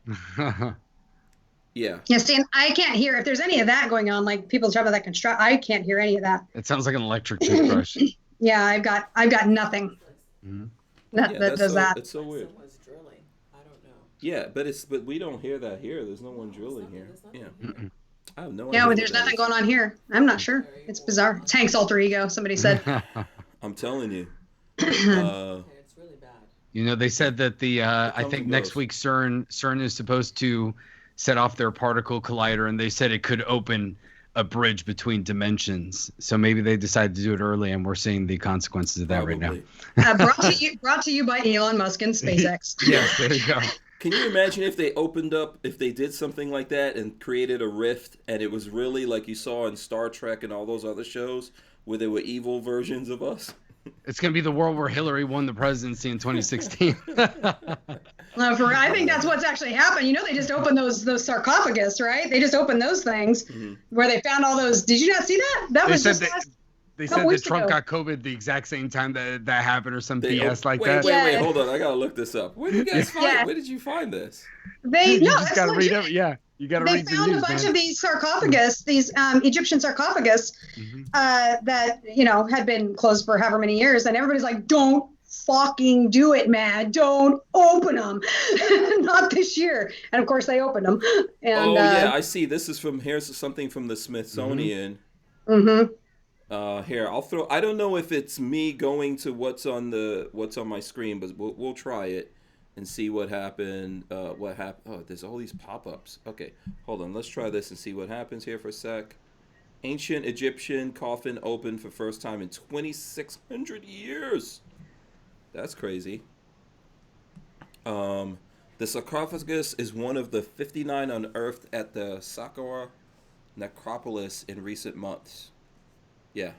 Yeah. Yeah, see, I can't hear if there's any of that going on. Like people talk about that construct, I can't hear any of that. It sounds like an electric toothbrush. Yeah, I've got nothing. Mm-hmm. That does that. It's so weird. Someone's drilling. I don't know. Yeah, but we don't hear that here. There's no one drilling here. Yeah. I have no idea. Yeah, well, there's nothing going on here. I'm not sure. It's bizarre. It's Hank's alter ego. Somebody said. I'm telling you. It's really bad. You know, they said that I think next week CERN is supposed to set off their particle collider, and they said it could open a bridge between dimensions. So maybe they decided to do it early, and we're seeing the consequences of that right now. Brought to you by Elon Musk and SpaceX. Yes, there you go. Can you imagine if they did something like that and created a rift, and it was really like you saw in Star Trek and all those other shows where there were evil versions of us? It's going to be the world where Hillary won the presidency in 2016. No, I think that's what's actually happened. You know, they just opened those sarcophagus, right? They just opened those things where they found all those. Did you not see that? They said that Trump got COVID the exact same time that happened, or some BS like that. Wait, hold on. I gotta look this up. Where did you guys find? Where did you find this? You just gotta read it. Yeah, you gotta read the news. They found a bunch of these sarcophagus, these Egyptian sarcophagus, that had been closed for however many years, and everybody's like, "Don't fucking do it, man! Don't open them, not this year." And of course, they opened them. And, yeah, I see. This is here's something from the Smithsonian. Here, I don't know if it's me going to what's on my screen, but we'll try it and see what happened. Oh, there's all these pop-ups. Okay, hold on. Let's try this and see what happens here for a sec. Ancient Egyptian coffin opened for first time in 2,600 years. That's crazy. The sarcophagus is one of the 59 unearthed at the Saqqara necropolis in recent months. Yeah.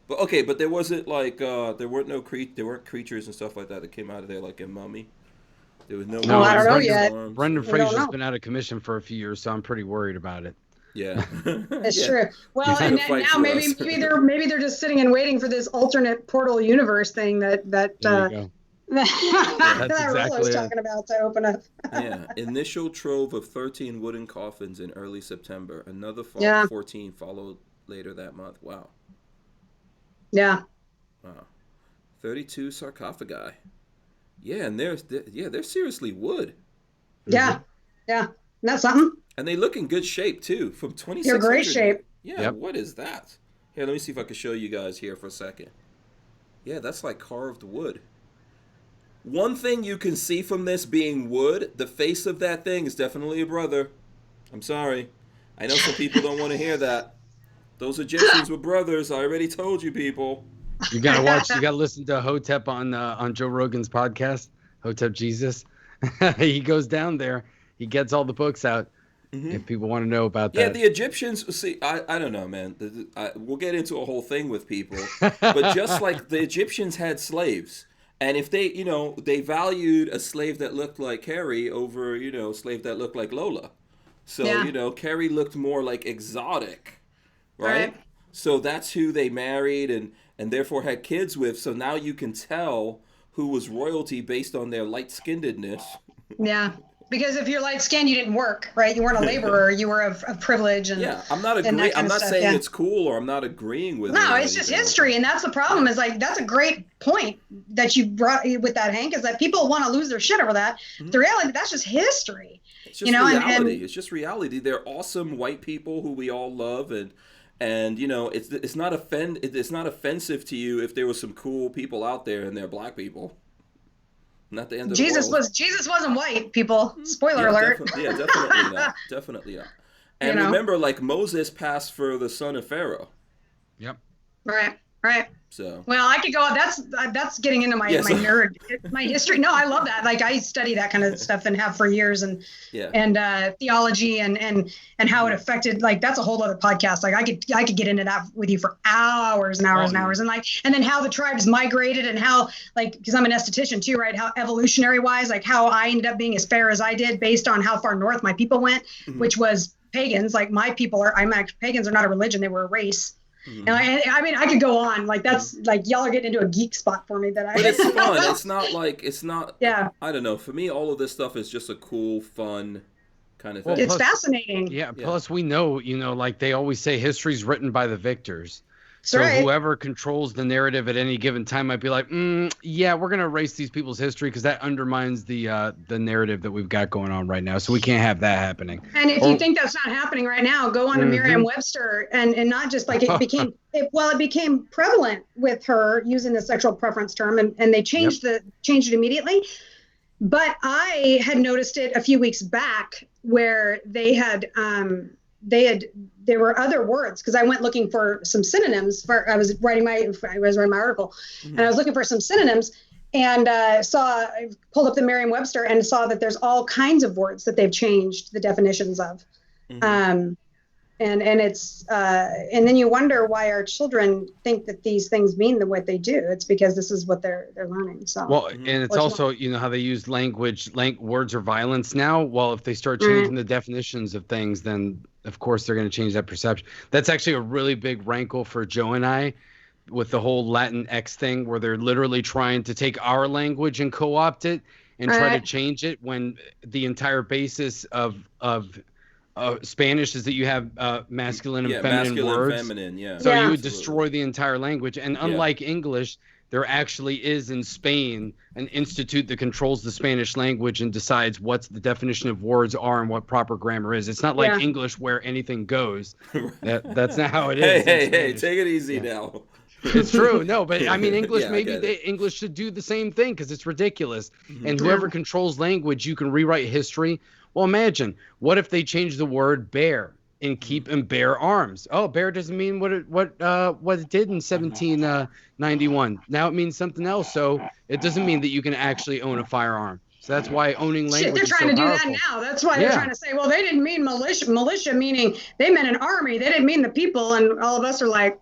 But there wasn't like there weren't creatures and stuff like that came out of there like in Mummy. There was no. I don't know yet. Brendan Fraser's been out of commission for a few years, so I'm pretty worried about it. Yeah. That's true. Well, and now maybe they're just sitting and waiting for this alternate portal universe thing that Rollo's talking about to open up. Yeah. Initial trove of 13 wooden coffins in early September. Another 14 followed later that month. Wow. Yeah. Wow. 32 sarcophagi. Yeah, and they're seriously wood. Yeah. Yeah. Isn't that something? And they look in good shape too. From 2600. They're great shape. Yeah. Yep. What is that? Here, let me see if I can show you guys here for a second. Yeah, that's like carved wood. One thing you can see from this being wood, the face of that thing is definitely a brother. I'm sorry. I know some people don't want to hear that. Those Egyptians were brothers. I already told you people. You gotta listen to Hotep on Joe Rogan's podcast, Hotep Jesus. He goes down there. He gets all the books out. If people want to know about that. Yeah, the Egyptians, see, I don't know, man. We'll get into a whole thing with people. But just like the Egyptians had slaves. And if they, they valued a slave that looked like Kerry over, a slave that looked like Lola. So, Kerry looked more like exotic, right? So that's who they married and therefore had kids with. So now you can tell who was royalty based on their light-skinnedness. Yeah. because if you're light skinned, you didn't work, right? You weren't a laborer. You were of privilege. And yeah, I'm not stuff, saying it's cool or I'm not agreeing with it. No, it's just history, and that's the problem. Is like that's a great point that you brought with that, Hank. Is that people want to lose their shit over that. Mm-hmm. The reality, that's just history. It's just reality. It's just reality. They're awesome white people who we all love, and it's not offensive to you if there was some cool people out there and they're black people. Not the end of the world. Jesus wasn't white, people. Spoiler alert. Definitely not. Definitely not. And remember, like Moses passed for the son of Pharaoh. Yep. Right. So. Well, I could go. That's getting into my my history. No, I love that. Like I study that kind of stuff and have for years, and theology and how it affected. Like that's a whole other podcast. Like I could get into that with you for hours and hours and hours, and then how the tribes migrated and how, like, because I'm an esthetician too, right? How evolutionary wise, like how I ended up being as fair as I did based on how far north my people went, which was pagans. Like my people pagans are not a religion; they were a race. And I mean, I could go on. Like that's like y'all are getting into a geek spot for me. But it's fun. It's not. Yeah. I don't know. For me, all of this stuff is just a cool, fun kind of thing. Well, it's fascinating. Yeah. Plus, we know, like they always say, history's written by the victors. So whoever controls the narrative at any given time might be like, yeah, we're going to erase these people's history because that undermines the narrative that we've got going on right now. So we can't have that happening. And if you think that's not happening right now, go on to Merriam-Webster and not just like it became prevalent with her using the sexual preference term and they changed it immediately. But I had noticed it a few weeks back where there were other words because I went looking for some synonyms I was writing my article and I was looking for some synonyms and I pulled up the Merriam-Webster and saw that there's all kinds of words that they've changed the definitions of. And it's and then you wonder why our children think that these things mean what they do. It's because this is what they're learning. So and it's also how they use words or violence now. Well, if they start changing the definitions of things, then of course they're going to change that perception. That's actually a really big rankle for Joe and I with the whole Latin X thing, where they're literally trying to take our language and co-opt it and try to change it when the entire basis of Spanish is that you have masculine and feminine words. So you would destroy the entire language. And unlike English, there actually is in Spain an institute that controls the Spanish language and decides what's the definition of words are and what proper grammar is. It's not like English where anything goes. That's not how it is. Hey, take it easy now. It's true. No, but I mean, English, English should do the same thing because it's ridiculous. And whoever controls language, you can rewrite history. Well, imagine, what if they change the word bear and keep and bear arms? Oh, bear doesn't mean what it did in 1791. Now it means something else. So it doesn't mean that you can actually own a firearm. So that's why owning language they're trying to do that now. That's why they're trying to say, well, they didn't mean militia. Militia meaning they meant an army. They didn't mean the people. And all of us are like,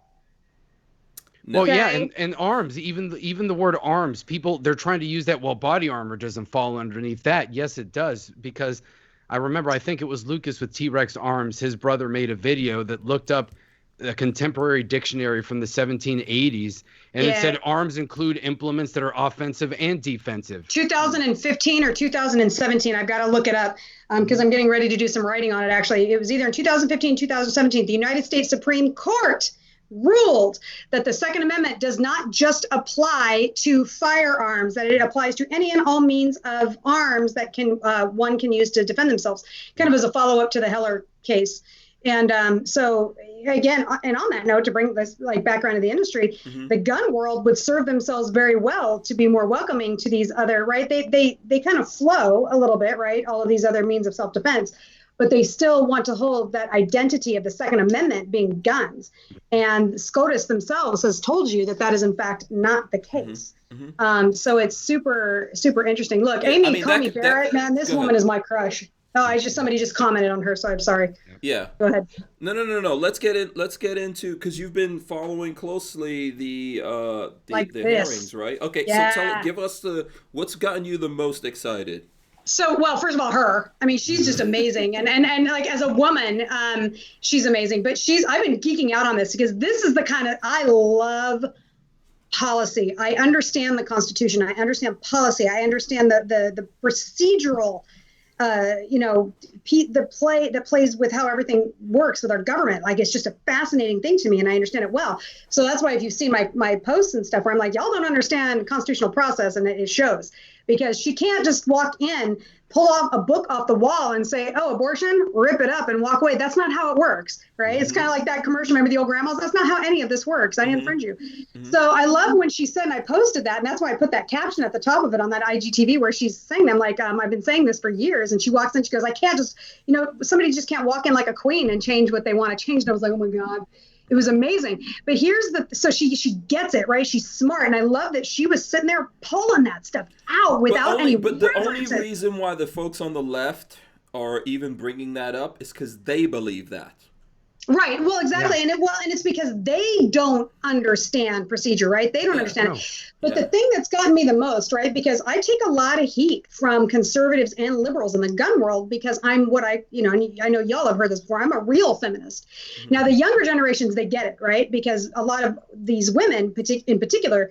well, and arms, even the word arms, people, they're trying to use that. Well, body armor doesn't fall underneath that. Yes, it does, because I remember, I think it was Lucas with T-Rex Arms. His brother made a video that looked up a contemporary dictionary from the 1780s, and it said arms include implements that are offensive and defensive. 2015 or 2017, I've got to look it up because I'm getting ready to do some writing on it, actually. It was either in 2015, 2017. The United States Supreme Court ruled that the Second Amendment does not just apply to firearms, that it applies to any and all means of arms that one can use to defend themselves, kind of as a follow-up to the Heller case. And so again, and on that note, to bring this background of the industry, the gun world would serve themselves very well to be more welcoming to these other, right? They kind of flow a little bit, right? All of these other means of self-defense, but they still want to hold that identity of the Second Amendment being guns. And SCOTUS themselves has told you that is in fact not the case. So it's super, super interesting. Look, Amy Coney Barrett, man, this woman is my crush. Oh, somebody just commented on her, so I'm sorry. Yeah. Go ahead. No. Let's get into, because you've been following closely the hearings, right? Okay. Yeah. So give us what's gotten you the most excited. So, well, first of all, her. I mean, she's just amazing, and like as a woman, she's amazing. But I've been geeking out on this because this is the kind of, I love policy. I understand the Constitution. I understand policy. I understand the procedural the play that plays with how everything works with our government. Like, it's just a fascinating thing to me, and I understand it well. So that's why if you see my posts and stuff where I'm like, y'all don't understand constitutional process, and it shows, because she can't just walk in, pull off a book off the wall and say, oh, abortion, rip it up and walk away. That's not how it works, right? It's kind of like that commercial. Remember the old grandmas? That's not how any of this works. I infringe you. So I love when she said, and I posted that, and that's why I put that caption at the top of it on that IGTV where she's saying, I'm like, I've been saying this for years. And she walks in, she goes, I can't just, somebody just can't walk in like a queen and change what they want to change. And I was like, oh my God. It was amazing. But so she gets it, right? She's smart. And I love that she was sitting there pulling that stuff out without any. But the only reason why the folks on the left are even bringing that up is because they believe that. Right. Well, exactly. Yeah. And it's because they don't understand procedure, right? They don't understand. No. But the thing that's gotten me the most, right? Because I take a lot of heat from conservatives and liberals in the gun world, because I'm and I know y'all have heard this before. I'm a real feminist. Mm-hmm. Now, the younger generations, they get it, right? Because a lot of these women in particular,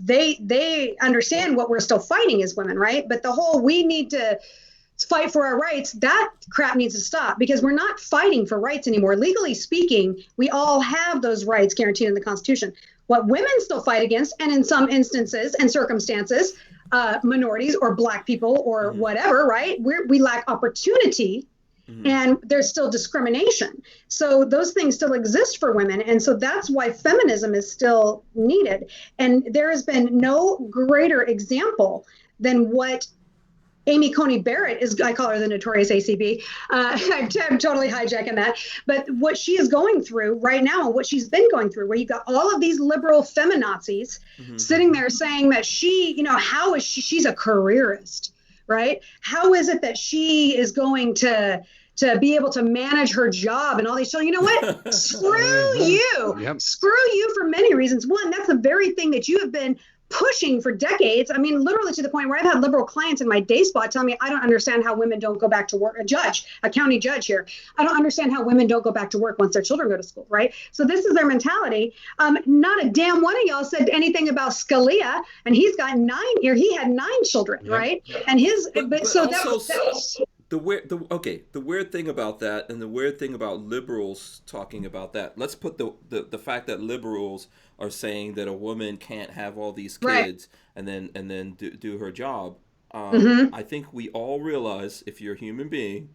they understand what we're still fighting as women, right? But the whole, we need to fight for our rights, that crap needs to stop, because we're not fighting for rights anymore. Legally speaking, we all have those rights guaranteed in the Constitution. What women still fight against, and in some instances and circumstances, minorities or Black people or whatever, right? We lack opportunity, and there's still discrimination. So those things still exist for women. And so that's why feminism is still needed. And there has been no greater example than what Amy Coney Barrett is. I call her the notorious ACB. I'm totally hijacking that. But what she is going through right now, and what she's been going through, where you've got all of these liberal feminazis sitting there saying that she, how is she's a careerist, right? How is it that she is going to be able to manage her job and all these children? You know what? Screw you. Yep. Screw you for many reasons. One, that's the very thing that you have been pushing for decades. I mean, literally to the point where I've had liberal clients in my day spot tell me, I don't understand how women don't go back to work. A county judge here. I don't understand how women don't go back to work once their children go to school, right? So this is their mentality. Not a damn one of y'all said anything about Scalia, and he had 9 children, right? And the weird thing about that, and the weird thing about liberals talking about that, let's put the fact that liberals are saying that a woman can't have all these kids and then do her job. I think we all realize, if you're a human being,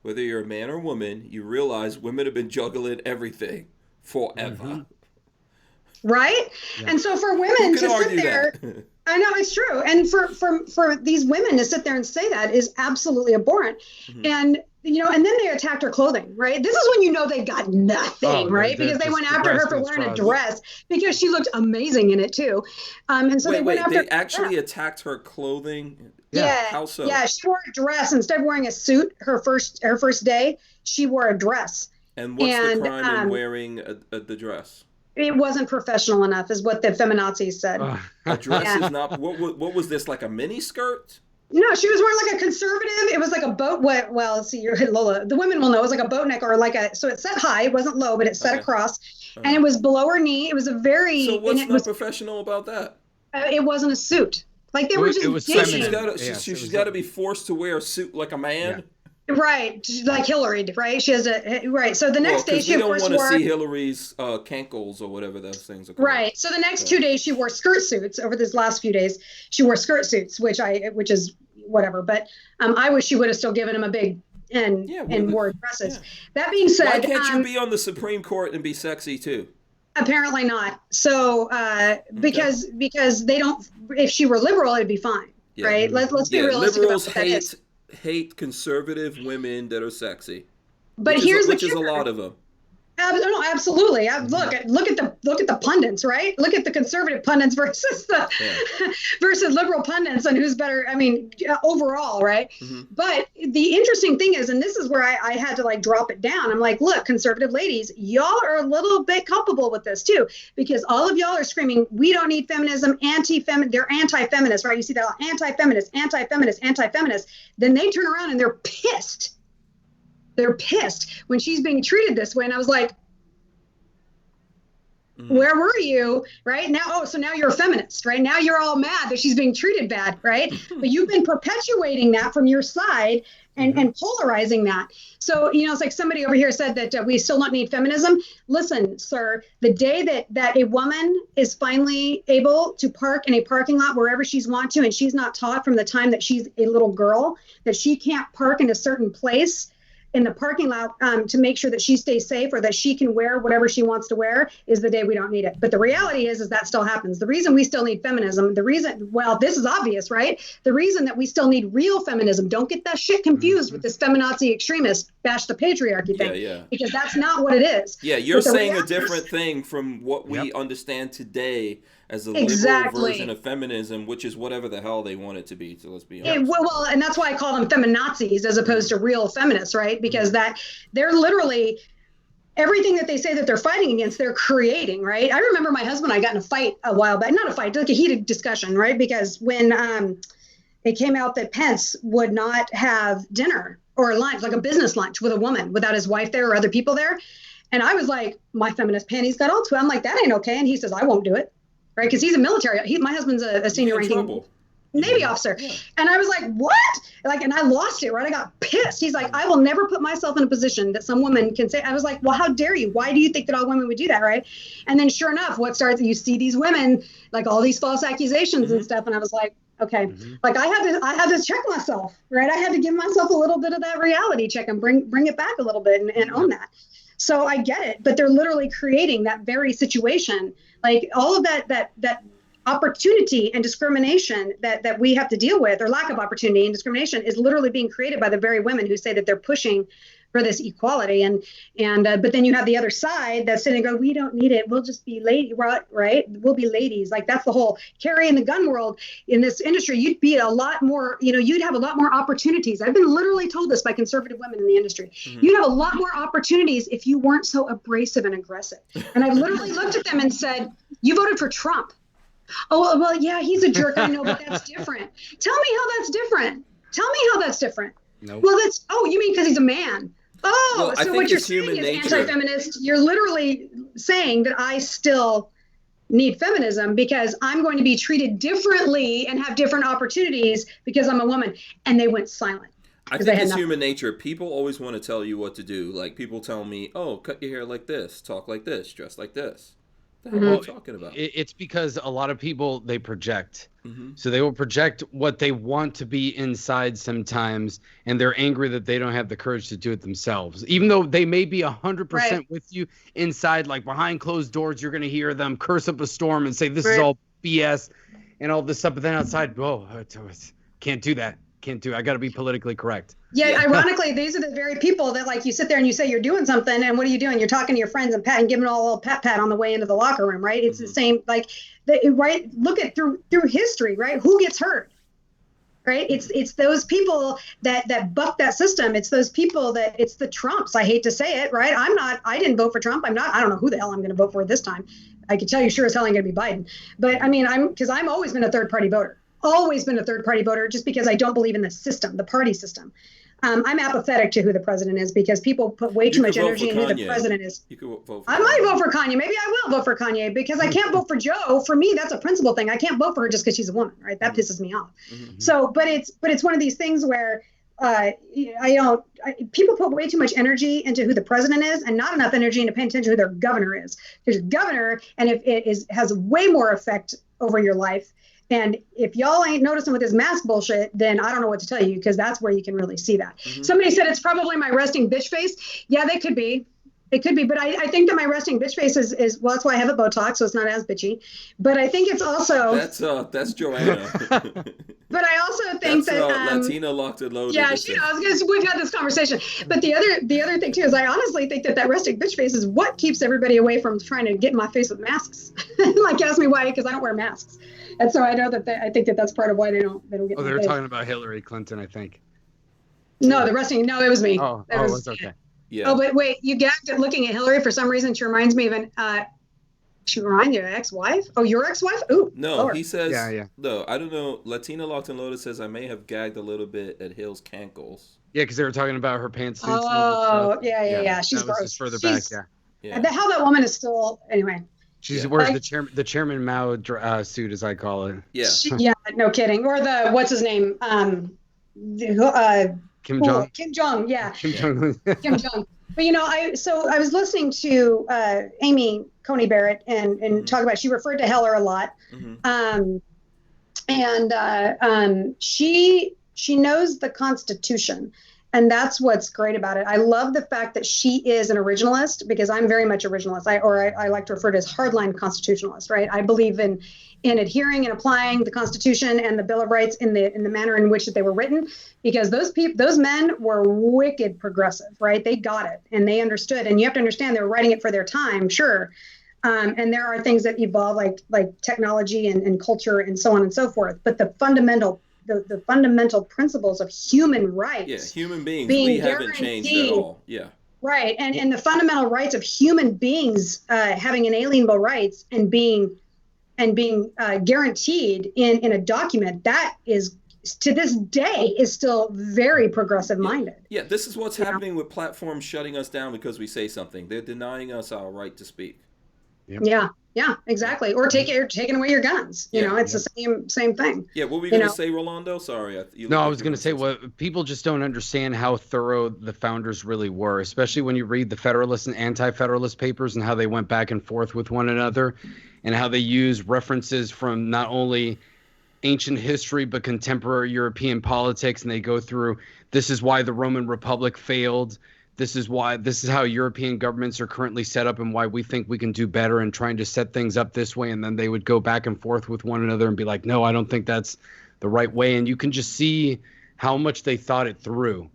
whether you're a man or woman, you realize women have been juggling everything forever. Right? Yeah. And so for women to sit there, I know it's true. And for these women to sit there and say that is absolutely abhorrent. And and then they attacked her clothing, right? This is when you know they got nothing, right? Because they went after her for wearing a dress, because she looked amazing in it too. And so they actually attacked her clothing. Yeah. How so? Yeah, she wore a dress instead of wearing a suit. Her first day, she wore a dress. And what's the crime in wearing the dress? It wasn't professional enough, is what the feminazis said. A dress is not. What was this, like a mini skirt? No, she was wearing like a conservative. It was like a boat. Well, see, you're Lola. The women will know. It was like a boat neck, or so it set high. It wasn't low, but it set across, and it was below her knee. It was a very. So what's not professional about that? It wasn't a suit. Like they were just. It was feminine. She's got to be forced to wear a suit like a man. Yeah. Right, like Hillary, right? She has So the next day she of course wore. We don't want to see Hillary's cankles or whatever those things are called. Right. So the next 2 days she wore skirt suits. Over these last few days, she wore skirt suits, which is whatever. But I wish she would have still given him a big and wore dresses. Yeah. That being said, why can't you be on the Supreme Court and be sexy too? Apparently not. So because they don't. If she were liberal, it'd be fine, right? Let's be realistic liberals about what that is. Hate conservative women that are sexy, but which is a lot of them. No, absolutely. Look at the pundits, right? Look at the conservative pundits versus versus liberal pundits, and who's better. I mean, overall, right? But the interesting thing is, and this is where I had to drop it down. I'm like, look, conservative ladies, y'all are a little bit culpable with this too, because all of y'all are screaming, we don't need feminism, they're anti-feminist, right? You see that anti-feminist, anti-feminist, anti-feminist. Then they turn around and they're pissed. They're pissed when she's being treated this way. And I was like, Where were you, right? Now, oh, so now you're a feminist, right? Now you're all mad that she's being treated bad, right? But you've been perpetuating that from your side and polarizing that. So, it's like somebody over here said that we still don't need feminism. Listen, sir, the day that a woman is finally able to park in a parking lot wherever she's want to, and she's not taught from the time that she's a little girl that she can't park in a certain place in the parking lot to make sure that she stays safe or that she can wear whatever she wants to wear, is the day we don't need it. But the reality is that still happens. The reason we still need feminism, this is obvious, right? The reason that we still need real feminism, don't get that shit confused with this feminazi extremist bash the patriarchy thing, because that's not what it is. Yeah, you're saying a different thing from what we understand today as a liberal version of feminism, which is whatever the hell they want it to be. So let's be honest. Well, and that's why I call them feminazis as opposed to real feminists, right? Because that they're literally everything that they say that they're fighting against, they're creating, right? I remember my husband and I got in a fight a while back, not a fight, like a heated discussion, right? Because when it came out that Pence would not have dinner or lunch, like a business lunch with a woman without his wife there or other people there. And I was like, my feminist panties got all twisted. I'm like, that ain't okay. And he says, I won't do it. Right, because he's a military. My husband's a senior ranking Navy officer, and I was like, "What?" And I lost it. Right, I got pissed. He's like, "I will never put myself in a position that some woman can say." I was like, "Well, how dare you? Why do you think that all women would do that?" Right, and then sure enough, what starts? You see these women like all these false accusations and stuff, and I was like, "Okay," like I had to check myself. Right, I had to give myself a little bit of that reality check and bring it back a little bit and own that. So I get it, but they're literally creating that very situation. Like all of that opportunity and discrimination that we have to deal with, or lack of opportunity and discrimination, is literally being created by the very women who say that they're pushing for this equality. And but then you have the other side that's sitting and go, we don't need it. We'll just be lady, right? We'll be ladies. Like that's the whole Kerry in the gun world in this industry. You'd be a lot more, you'd have a lot more opportunities. I've been literally told this by conservative women in the industry. You'd have a lot more opportunities if you weren't so abrasive and aggressive. And I literally looked at them and said, you voted for Trump. Oh, well, yeah, he's a jerk. I know, but that's different. Tell me how that's different. Tell me how that's different. Nope. Well, you mean because he's a man? Oh, well, so what you're saying is anti-feminist. You're literally saying that I still need feminism because I'm going to be treated differently and have different opportunities because I'm a woman. And they went silent. I think it's human nature. People always want to tell you what to do. Like people tell me, oh, cut your hair like this, talk like this, dress like this. What the hell are you talking about? It's because a lot of people, they project. So they will project what they want to be inside sometimes, and they're angry that they don't have the courage to do it themselves. Even though they may be 100% with you inside, like behind closed doors, you're going to hear them curse up a storm and say, this is all BS and all this stuff. But then outside, can't do that. Can't do it. I got to be politically correct. Yeah, ironically, these are the very people that like you sit there and you say you're doing something, and what are you doing? You're talking to your friends and giving them a little pat on the way into the locker room, right? It's the same, right? Look at through history, right? Who gets hurt, right? It's those people that buck that system. It's those people it's the Trumps. I hate to say it, right? I didn't vote for Trump. I don't know who the hell I'm going to vote for this time. I can tell you sure as hell I'm going to be Biden. But I mean, because I'm always been a third party voter. Always been a third party voter just because I don't believe in the system, the party system. I'm apathetic to who the president is because people put way too much energy in who the president is. You could vote for I might vote for Kanye. Maybe I will vote for Kanye because I can't vote for Joe. For me, that's a principle thing. I can't vote for her just because she's a woman, right? That pisses me off. So, but it's one of ththese things where people put way too much energy into who the president is and not enough energy into paying attention to who their governor is. There's governor, and if it has way more effect over your life. And if y'all ain't noticing with this mask bullshit, then I don't know what to tell you, because that's where you can really see that. Somebody said it's probably my resting bitch face. Yeah, they could be. It could be. But I think that my resting bitch face is well, that's why I have it Botox, so it's not as bitchy. But I think it's also... That's Joanna. But I also think that... Latina locked and loaded. Yeah, she knows, because we've had this conversation. But the other thing, too, is I honestly think that resting bitch face is what keeps everybody away from trying to get in my face with masks. Like, ask me why, because I don't wear masks. And so I know that I think that that's part of why they don't get. Oh, they were talking about Hillary Clinton, I think. No, the resting. No, it was me. Oh, it's okay. Yeah. Oh, but wait, you gagged at looking at Hillary for some reason. She reminds me of she reminds you of ex-wife? Oh, your ex-wife? Ooh. No, Lord. he says. Yeah. No, I don't know. Latina Locked and Loaded says I may have gagged a little bit at Hill's cankles. Yeah, because they were talking about her pantsuits. Oh, yeah. She's gross. Just further back, yeah. How that woman is still anyway. She Yeah. wears Like- the Chairman Mao suit, as I call it. Yeah. Yeah, no kidding. Or the what's his name? Kim Jong. Kim Jong. Yeah, Kim Jong. Kim Jong. But I was listening to Amy Coney Barrett and talk about. She referred to Heller a lot, she knows the Constitution, and that's what's great about it. I love the fact that she is an originalist, because I'm very much originalist. I like to refer to as hardline constitutionalist. Right? I believe in adhering and applying the Constitution and the Bill of Rights in the manner in which they were written, because those men were wicked progressive, right? They got it and they understood. And you have to understand they were writing it for their time, sure. And there are things that evolve, like technology and culture and so on and so forth. But the fundamental principles of human rights, human beings, we haven't changed at all. Right. And the fundamental rights of human beings having inalienable rights and being guaranteed in a document that is, to this day, is still very progressive minded. Yeah, this is what's happening with platforms shutting us down because we say something. They're denying us our right to speak. Yep. Yeah, exactly. Or taking away your guns. It's the same thing. Yeah, what were you going to say, Rolando? Sorry. I was going to say, people just don't understand how thorough the founders really were, especially when you read the Federalist and Anti-Federalist papers and how they went back and forth with one another, and how they use references from not only ancient history but contemporary European politics, and they go through, this is why the Roman Republic failed. This is how European governments are currently set up and why we think we can do better, and trying to set things up this way. And then they would go back and forth with one another and be like, no, I don't think that's the right way. And you can just see how much they thought it through,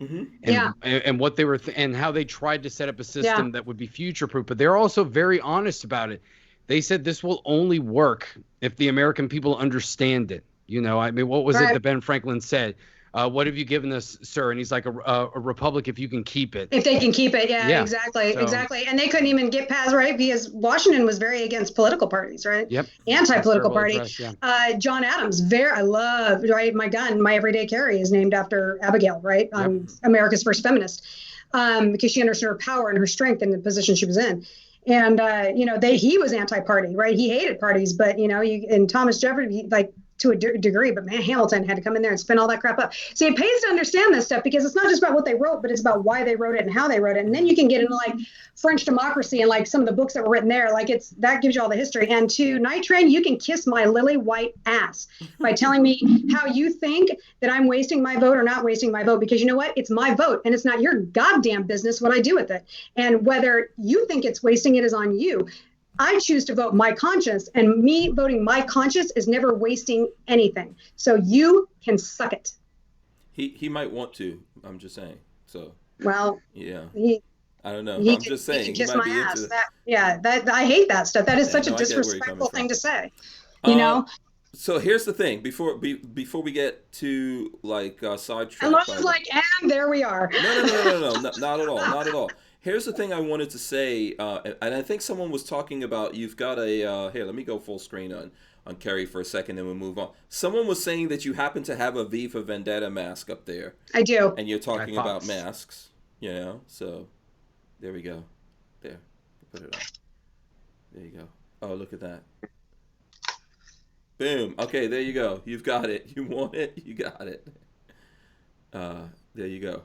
and what they were, and how they tried to set up a system that would be future proof. But they're also very honest about it. They said this will only work if the American people understand it. What was it that Ben Franklin said? What have you given us, sir? And he's like, a republic if you can keep it. If they can keep it, exactly. And they couldn't even get past, right? Because Washington was very against political parties, right? Yep. Anti-political party. John Adams, I love, right? My everyday Kerry is named after Abigail, right? America's first feminist, because she understood her power and her strength in the position she was in. And, he was anti-party, right? He hated parties, but, and Thomas Jefferson, to a degree, but man, Hamilton had to come in there and spin all that crap up. See, it pays to understand this stuff, because it's not just about what they wrote, but it's about why they wrote it and how they wrote it. And then you can get into French democracy and some of the books that were written there. That gives you all the history. And to Night Train, you can kiss my lily white ass by telling me how you think that I'm wasting my vote or not wasting my vote, because you know what? It's my vote, and it's not your goddamn business what I do with it. And whether you think it's wasting it is on you. I choose to vote my conscience, and me voting my conscience is never wasting anything. So you can suck it. He might want to. I'm just saying. So. Well. Yeah. I don't know. I'm just saying. He kiss my ass. I hate that stuff. That is such a disrespectful thing to say. So here's the thing. Before we get to sidetrack. And Lola's and there we are. No, not at all. Not at all. Here's the thing I wanted to say, and I think someone was talking about, you've got a, here, let me go full screen on Kerry for a second and we'll move on. Someone was saying that you happen to have a V for Vendetta mask up there. I do. And you're talking about masks, so there we go. There, put it on. There you go. Oh, look at that. Boom. Okay, there you go. You've got it. You want it? You got it. There you go.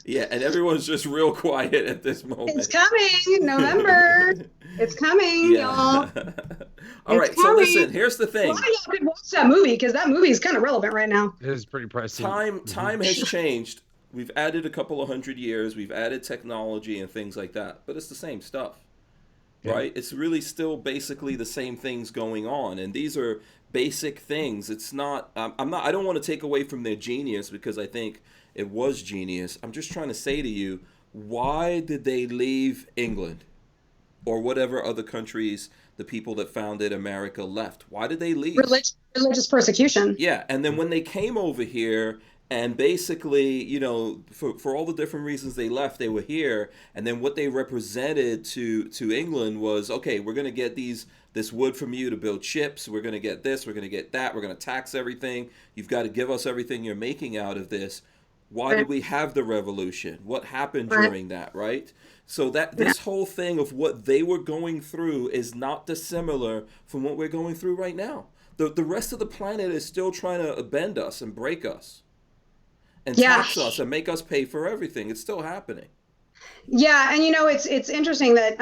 Yeah, and everyone's just real quiet at this moment. It's coming, November. It's coming, y'all. All right, so listen, here's the thing. Why y'all could watch that movie, because that movie is kind of relevant right now. It is pretty pricey. Time has changed. We've added a couple of 100 years. We've added technology and things like that, but it's the same stuff, right? It's really still basically the same things going on, and these are basic things. It's not. I don't want to take away from their genius, because I think it was genius. I'm just trying to say to you, why did they leave England, or whatever other countries the people that founded America left? Why did they leave? Religious persecution. Yeah, and then when they came over here. And basically, for all the different reasons they left, they were here. And then what they represented to England was, okay, we're going to get this wood from you to build ships. We're going to get this. We're going to get that. We're going to tax everything. You've got to give us everything you're making out of this. Why did we have the revolution? What happened during that, right? So that this whole thing of what they were going through is not dissimilar from what we're going through right now. The rest of the planet is still trying to bend us and break us and tax us and make us pay for everything. It's still happening. Yeah, and it's interesting that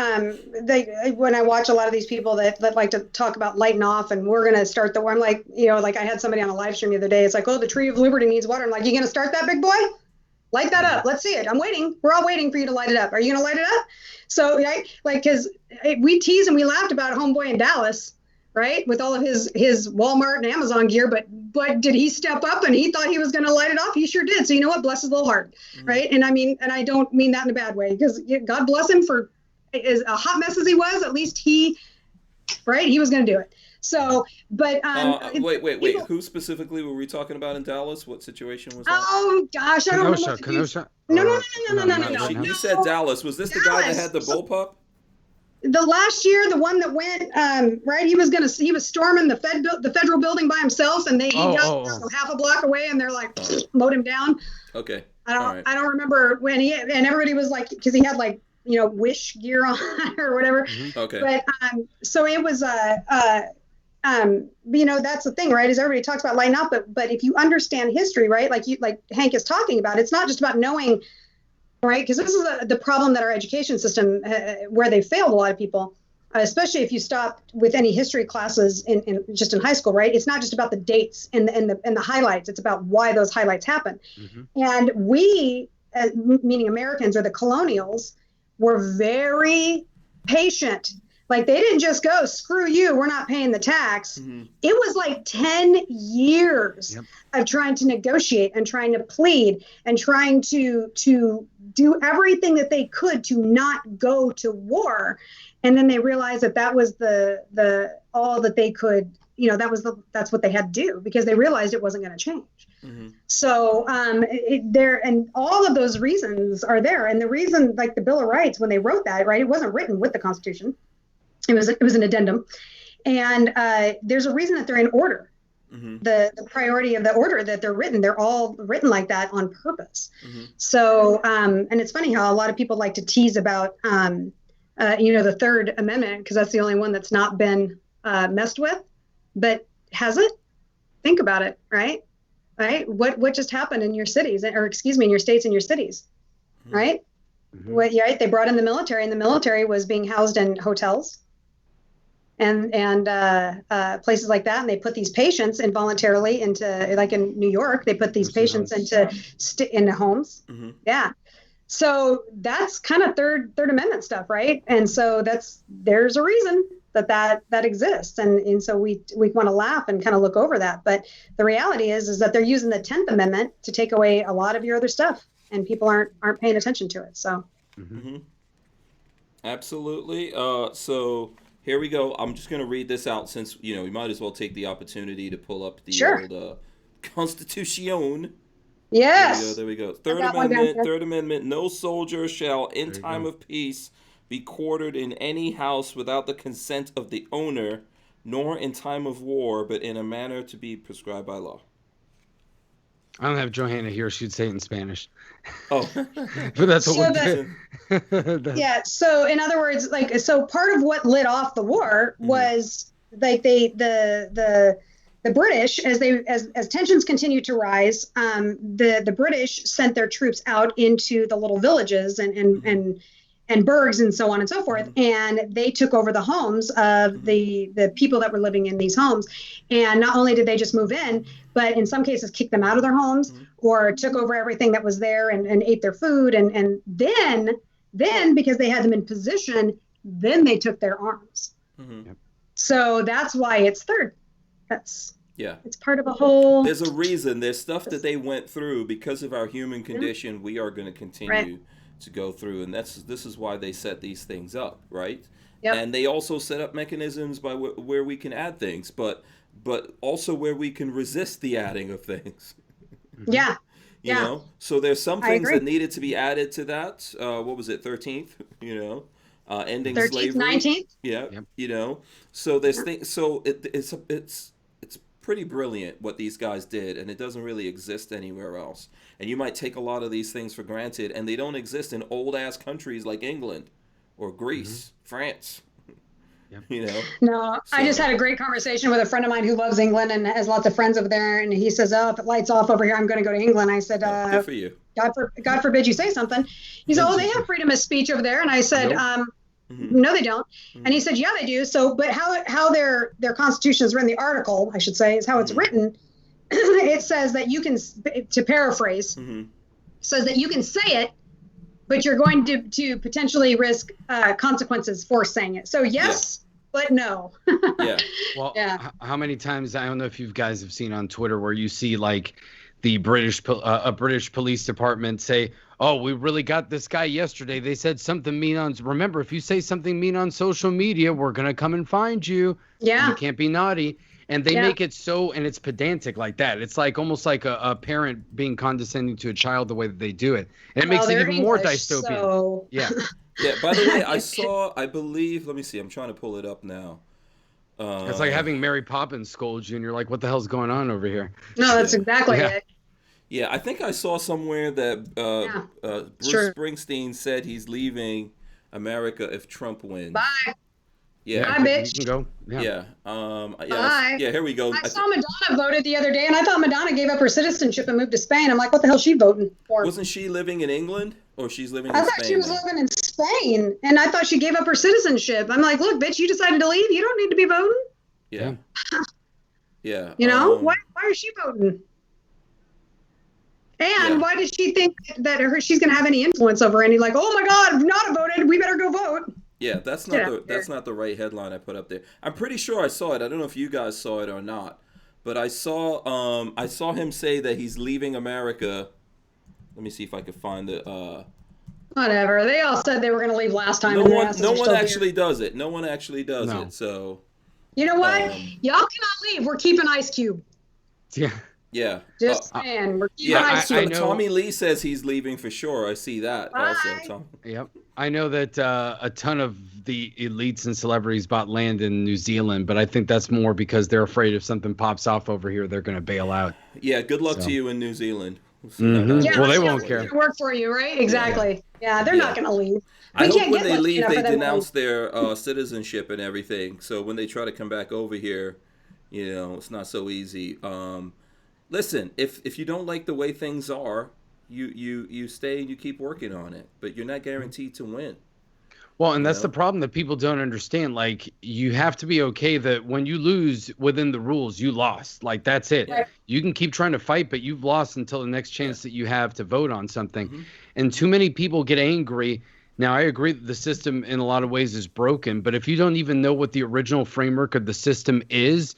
when I watch a lot of these people that like to talk about lighting off and we're gonna start the war, I'm like, like I had somebody on a live stream the other day. It's like, oh, the tree of liberty needs water. I'm like, you gonna start that, big boy? Light that up. Let's see it. I'm waiting. We're all waiting for you to light it up. Are you gonna light it up? So because we tease and we laughed about homeboy in Dallas, right, with all of his Walmart and Amazon gear, but did he step up and he thought he was going to light it off? He sure did. So you know what? Bless his little heart, right? And I don't mean that in a bad way, because God bless him for as a hot mess as he was. At least he was going to do it. So, but wait. Who specifically were we talking about in Dallas? What situation was that? Oh gosh, I don't know. Kenosha. No. You said Dallas. Was this the guy that had the bullpup? The last year, the one that went he was storming the federal building by himself, and he got half a block away, and they're like mowed him down. Okay. I don't remember when and everybody was like, because he had like Wish gear on or whatever. Okay. But so it was that's the thing, right? Is everybody talks about lighting up, but if you understand history, right, like Hank is talking about, it's not just about knowing. Right, because this is the problem that our education system, where they failed a lot of people, especially if you stop with any history classes in high school. Right, it's not just about the dates and the highlights. It's about why those highlights happen. And we, meaning Americans or the colonials, were very patient. Like they didn't just go, screw you, we're not paying the tax. It was like 10 years of trying to negotiate and trying to plead and trying to do everything that they could to not go to war. And then they realized that was the all that they could, that's what they had to do, because they realized it wasn't going to change. So and all of those reasons are there. And the reason, like the Bill of Rights, when they wrote that, right, it wasn't written with the Constitution. It was an addendum, and there's a reason that they're in order. The priority of the order that they're written, they're all written like that on purpose. So, and it's funny how a lot of people like to tease about, the Third Amendment, because that's the only one that's not been messed with. But has it? Think about it, right? Right? What just happened in your cities, in your states and your cities, right? Right? They brought in the military, and the military was being housed in hotels and places like that, and they put these patients involuntarily into, like in New York, they put these patients into homes. Yeah, so that's kind of Third Amendment stuff, right? And so there's a reason that exists, and so we want to laugh and kind of look over that, but the reality is that they're using the 10th Amendment to take away a lot of your other stuff, and people aren't paying attention to it. So. Absolutely. So here we go. I'm just going to read this out, since we might as well take the opportunity to pull up the old Constitution. Yes. There we go. Third Amendment. No soldier shall, in time of peace, be quartered in any house without the consent of the owner, nor in time of war, but in a manner to be prescribed by law. I don't have Johanna here. She'd say it in Spanish. Oh, but that's what we're doing. Yeah. So in other words, so part of what lit off the war was like the British, as tensions continued to rise, the British sent their troops out into the little villages and burgs and so on and so forth, and they took over the homes of the people that were living in these homes. And not only did they just move in, but in some cases kicked them out of their homes or took over everything that was there and ate their food. And then because they had them in position, then they took their arms. So that's why it's third. It's part of a whole. There's a reason. There's stuff that they went through because of our human condition. We are going to continue to go through, and this is why they set these things up, right? And they also set up mechanisms by where we can add things, but also where we can resist the adding of things. You know, so there's some things that needed to be added to that. What was it, 13th? Ending 13th, slavery. 19th. Yeah. So there's things. So it's pretty brilliant what these guys did, and it doesn't really exist anywhere else. And you might take a lot of these things for granted, and they don't exist in old-ass countries like England or Greece, France. Yep. You know? No, I just had a great conversation with a friend of mine who loves England and has lots of friends over there. And he says, "Oh, if it lights off over here, I'm going to go to England." I said, Good for you. God forbid you say something." He said, "Oh, they have freedom of speech over there." And I said, Nope. "No, they don't." And he said, "Yeah, they do." So, but how their constitution is written, the article, I should say, is how it's written. It says that you can, to paraphrase, says that you can say it, but you're going to potentially risk consequences for saying it. So yes, but no. Yeah. Well, how many times, I don't know if you guys have seen on Twitter where you see like the British police department say, "Oh, we really got this guy yesterday. They said something mean on, remember, if you say something mean on social media, we're going to come and find you. Yeah. You can't be naughty." And they make it so, and it's pedantic like that. It's like almost like a parent being condescending to a child the way that they do it. And it makes it even more dystopian. So... Yeah. Yeah, by the way, I believe, let me see, I'm trying to pull it up now. It's like having Mary Poppins scold you, and you're like, what the hell's going on over here? No, that's exactly it. Yeah, I think I saw somewhere that Bruce Springsteen said he's leaving America if Trump wins. Bye. Yeah. Bye, bitch. You can go. Yeah. Bye. Yeah, here we go. I saw Madonna voted the other day, and I thought Madonna gave up her citizenship and moved to Spain. I'm like, what the hell is she voting for? Wasn't she living in England? Or she's living in I Spain? thought she was living in Spain, and I thought she gave up her citizenship. I'm like, look, bitch, you decided to leave. You don't need to be voting. Yeah. Yeah. You know, why is she voting? And why does she think that she's going to have any influence over any, like, oh my God, Nada voted, we better go vote. Yeah, that's not the right headline I put up there. I'm pretty sure I saw it. I don't know if you guys saw it or not, but I saw him say that he's leaving America. Let me see if I could find the. Whatever. They all said they were going to leave last time. No one actually does it. No one actually does it. So. You know what? Y'all cannot leave. We're keeping Ice Cube. Yeah. Yeah. Just saying. We're keeping Ice Cube. I know. Tommy Lee says he's leaving for sure. I see that also. Tom. Yep. I know that a ton of the elites and celebrities bought land in New Zealand, but I think that's more because they're afraid if something pops off over here, they're going to bail out. Yeah. Good luck to you in New Zealand. Mm-hmm. Yeah, well, they won't care. Work for you, right? Exactly. Yeah, they're not going to leave. I hope when they leave, they denounce their citizenship and everything. So when they try to come back over here, you know, it's not so easy. Listen, if you don't like the way things are, you stay and you keep working on it, but you're not guaranteed to win. Well, and that's the problem that people don't understand. Like, you have to be okay that when you lose within the rules, you lost. Like, that's it. Right. You can keep trying to fight, but you've lost until the next chance that you have to vote on something. And too many people get angry. Now, I agree that the system in a lot of ways is broken, but if you don't even know what the original framework of the system is,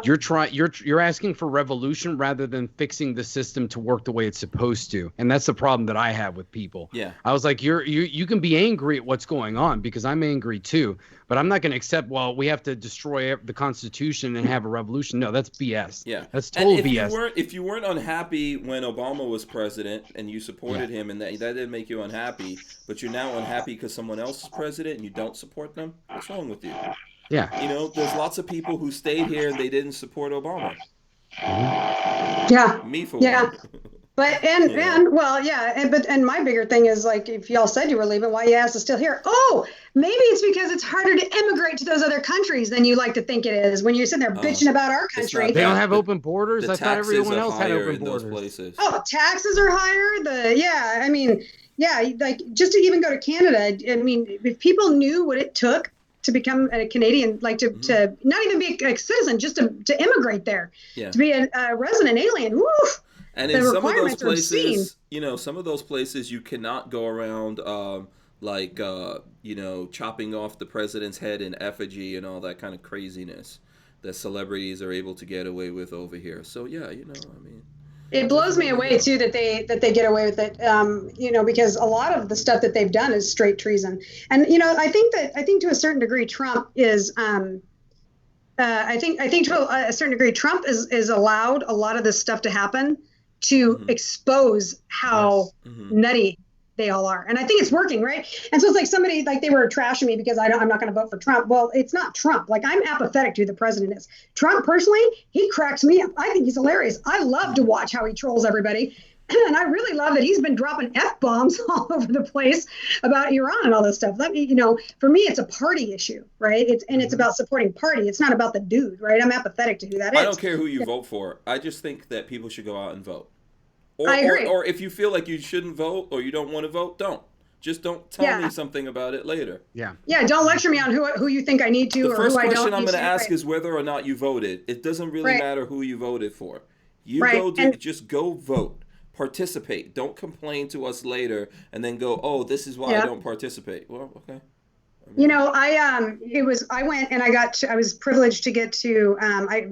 you're asking for revolution rather than fixing the system to work the way it's supposed to. And that's the problem that I have with people. Yeah. I was like, you can be angry at what's going on because I'm angry too, but I'm not going to accept, well, we have to destroy the Constitution and have a revolution. No, that's BS. Yeah. That's total BS. If you weren't unhappy when Obama was president and you supported him and that didn't make you unhappy, but you're now unhappy because someone else is president and you don't support them, what's wrong with you? Yeah. You know, there's lots of people who stayed here and they didn't support Obama. Yeah. Me for one. But and my bigger thing is, like, if y'all said you were leaving, why you ass is still here? Oh, maybe it's because it's harder to immigrate to those other countries than you like to think it is. When you're sitting there bitching about our country, they don't have open borders. I thought everyone else had open borders. Those places. Oh, taxes are higher. Like, just to even go to Canada. I mean, if people knew what it took to become a Canadian, like to not even be a citizen, just to immigrate there, to be a resident alien. Woo! And in some of those places, some of those places you cannot go around chopping off the president's head in effigy and all that kind of craziness that celebrities are able to get away with over here. So it blows me away too that they get away with it. Because a lot of the stuff that they've done is straight treason. And I think to a certain degree Trump is I think to a certain degree Trump is allowed a lot of this stuff to happen to expose how nutty they all are. And I think it's working, right? And so it's like somebody, like they were trashing me because I'm not going to vote for Trump. Well, it's not Trump. Like I'm apathetic to who the president is. Trump, personally, he cracks me up. I think he's hilarious. I love to watch how he trolls everybody. And I really love that he's been dropping F-bombs all over the place about Iran and all this stuff. Let me, for me, it's a party issue, right? It's about supporting party. It's not about the dude, right? I'm apathetic to who that is. I don't care who you vote for. I just think that people should go out and vote. I agree. Or if you feel like you shouldn't vote or you don't want to vote, don't. Just don't tell me something about it later. Yeah. Yeah, don't lecture me on who you think I need to the or who I don't. The first question I'm going to ask is whether or not you voted. It doesn't really matter who you voted for. Just go vote. Participate. Don't complain to us later and then go, oh, this is why I don't participate. Well, okay. I went and I was privileged to get to, I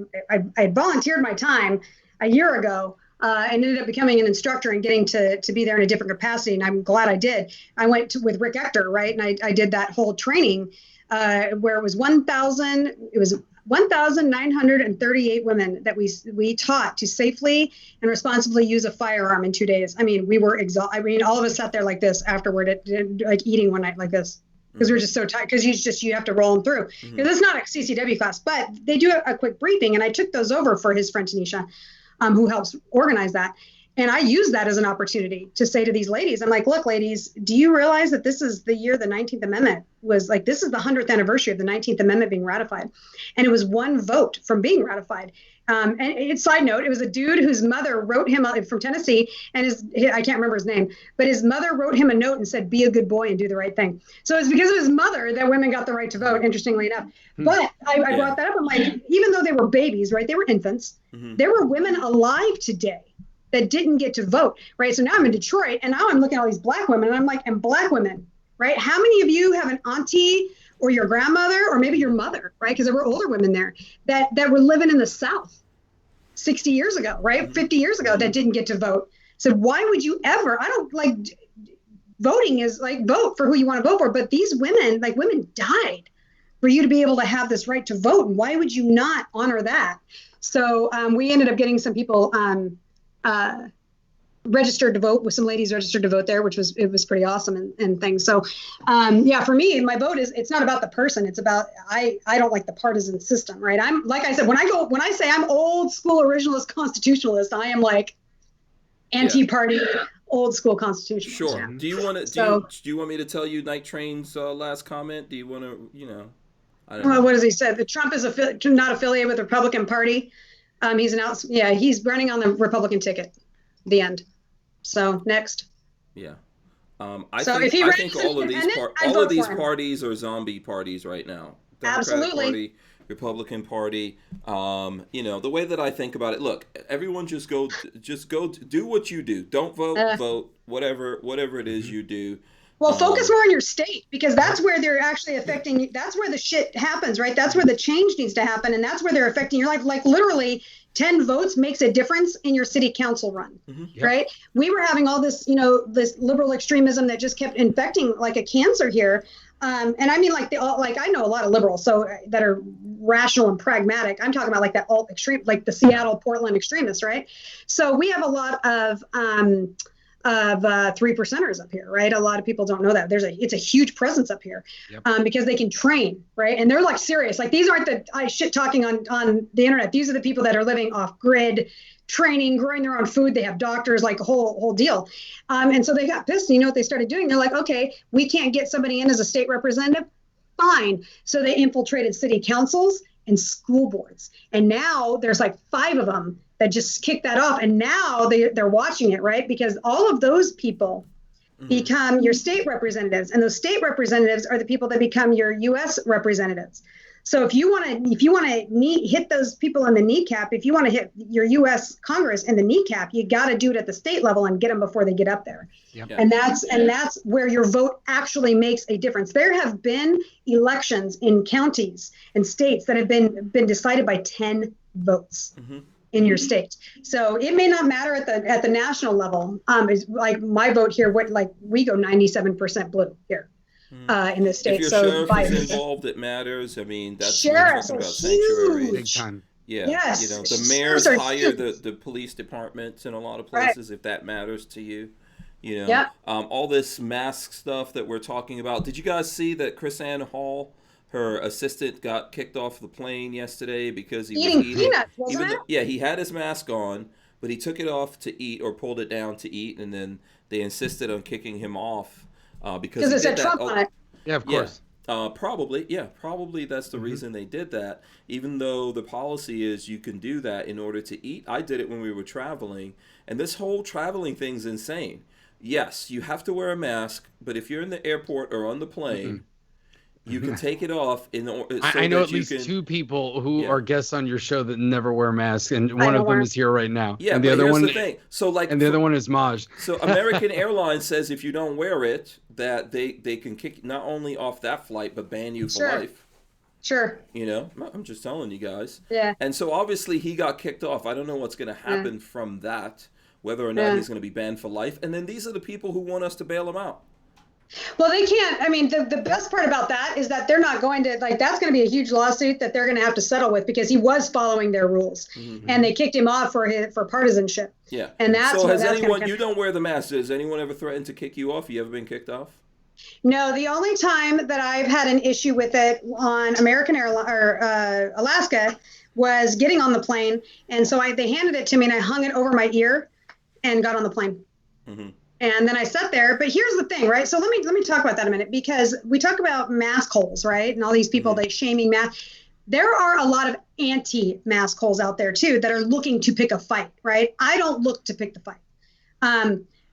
volunteered my time a year ago and ended up becoming an instructor and getting to be there in a different capacity. And I'm glad I did. I went with Rick Ector, right? And I did that whole training where it was 1,938 women that we taught to safely and responsibly use a firearm in 2 days. I mean, we were exhausted. I mean, all of us sat there like this afterward, like eating one night like this, because we were just so tired. Because you have to roll them through. Because it's not a CCW class, but they do a quick briefing, and I took those over for his friend Tanisha, who helps organize that. And I use that as an opportunity to say to these ladies, I'm like, look, ladies, do you realize that this is the year the 19th Amendment was like, this is the 100th anniversary of the 19th Amendment being ratified. And it was one vote from being ratified. And side note, it was a dude whose mother wrote him from Tennessee, and I can't remember his name, but his mother wrote him a note and said, be a good boy and do the right thing. So it's because of his mother that women got the right to vote, interestingly enough. But I brought that up. I'm like, even though they were babies, right? They were infants. There were women alive today that didn't get to vote, right? So now I'm in Detroit, and now I'm looking at all these black women, and I'm like, and black women, right? How many of you have an auntie or your grandmother or maybe your mother, right? Because there were older women there that were living in the South 60 years ago, right? 50 years ago that didn't get to vote. So why would you ever? I don't like voting is like vote for who you want to vote for, but these women, like women died for you to be able to have this right to vote. And why would you not honor that? So we ended up getting some people registered to vote, with some ladies registered to vote there, it was pretty awesome and things. So for me, my vote it's not about the person. It's about, I don't like the partisan system, right? I'm, like I said, when I say I'm old school originalist constitutionalist, I am like anti-party, old school constitutionalist. Sure. Yeah. Do you want to, do you want me to tell you Night Train's last comment? Do you want to, I don't know. What does he say? The Trump is not affiliated with the Republican Party. He's running on the Republican ticket. The end. So next. Yeah. I think all of these parties are zombie parties right now. Democratic Party, Republican Party. The way that I think about it, look, everyone just go do what you do. Don't vote, whatever it is you do. Well, focus more on your state, because that's where they're actually affecting you. That's where the shit happens, right? That's where the change needs to happen. And that's where they're affecting your life. Like literally 10 votes makes a difference in your city council run, right? We were having all this, this liberal extremism that just kept infecting like a cancer here. And I mean, like I know a lot of liberals, so that are rational and pragmatic. I'm talking about like that alt extreme, like the Seattle, Portland extremists, right? So we have a lot of 3%ers up here, right? A lot of people don't know that it's a huge presence up here, because they can train, right? And they're like serious. Like these aren't the shit talking on the internet. These are the people that are living off grid, training, growing their own food. They have doctors, like a whole deal. And so they got pissed. You know what they started doing? They're like, okay, we can't get somebody in as a state representative. Fine. So they infiltrated city councils and school boards. And now there's like 5 of them that just kicked that off. And now they're watching it, right? Because all of those people become your state representatives. And those state representatives are the people that become your U.S. representatives. So if you want to hit those people in the kneecap, if you want to hit your U.S. Congress in the kneecap, you got to do it at the state level and get them before they get up there. Yep. And that's where your vote actually makes a difference. There have been elections in counties and states that have been decided by 10 votes. In your state. So it may not matter at the national level. It's like my vote here, we go 97% blue here in the state. If your sheriff is involved, it matters. I mean, that's sheriffs talking about sanctuary. Big time. Yeah. Yes. The mayors hire the police departments in a lot of places, if that matters to you. You know, Yep. all this mask stuff that we're talking about. Did you guys see that Chris Ann Hall, her assistant, got kicked off the plane yesterday because he was Eating eating? peanuts, wasn't it? Yeah, he had his mask on, but he took it off to eat or pulled it down to eat, and then they insisted on kicking him off because it said Trump on it. Yeah, of course. Probably that's the reason they did that, even though the policy is you can do that in order to eat. I did it when we were traveling, and this whole traveling thing's insane. Yes, you have to wear a mask, but if you're in the airport or on the plane, you can take it off. I know at least two people who are guests on your show that never wear masks, and one of them is here right now. Yeah, and the but other here's one, the thing. So the other one is Maj. So American Airlines says if you don't wear it, that they can kick not only off that flight but ban you for life. Sure. You know, I'm just telling you guys. Yeah. And so obviously he got kicked off. I don't know what's going to happen from that, whether or not he's going to be banned for life. And then these are the people who want us to bail him out. Well, they can't. I mean, the best part about that is that they're not going to, like, that's going to be a huge lawsuit that they're going to have to settle with because he was following their rules, and they kicked him off for partisanship. Yeah. And that's so has anyone, you don't wear the mask, has anyone ever threatened to kick you off? You ever been kicked off? No, the only time that I've had an issue with it on American Airlines or Alaska was getting on the plane, and so they handed it to me, and I hung it over my ear and got on the plane. And then I sat there. But here's the thing, right? So let me talk about that a minute, because we talk about mask holes, right? And all these people that shaming mask. There are a lot of anti-mask holes out there too that are looking to pick a fight, right? I don't look to pick the fight.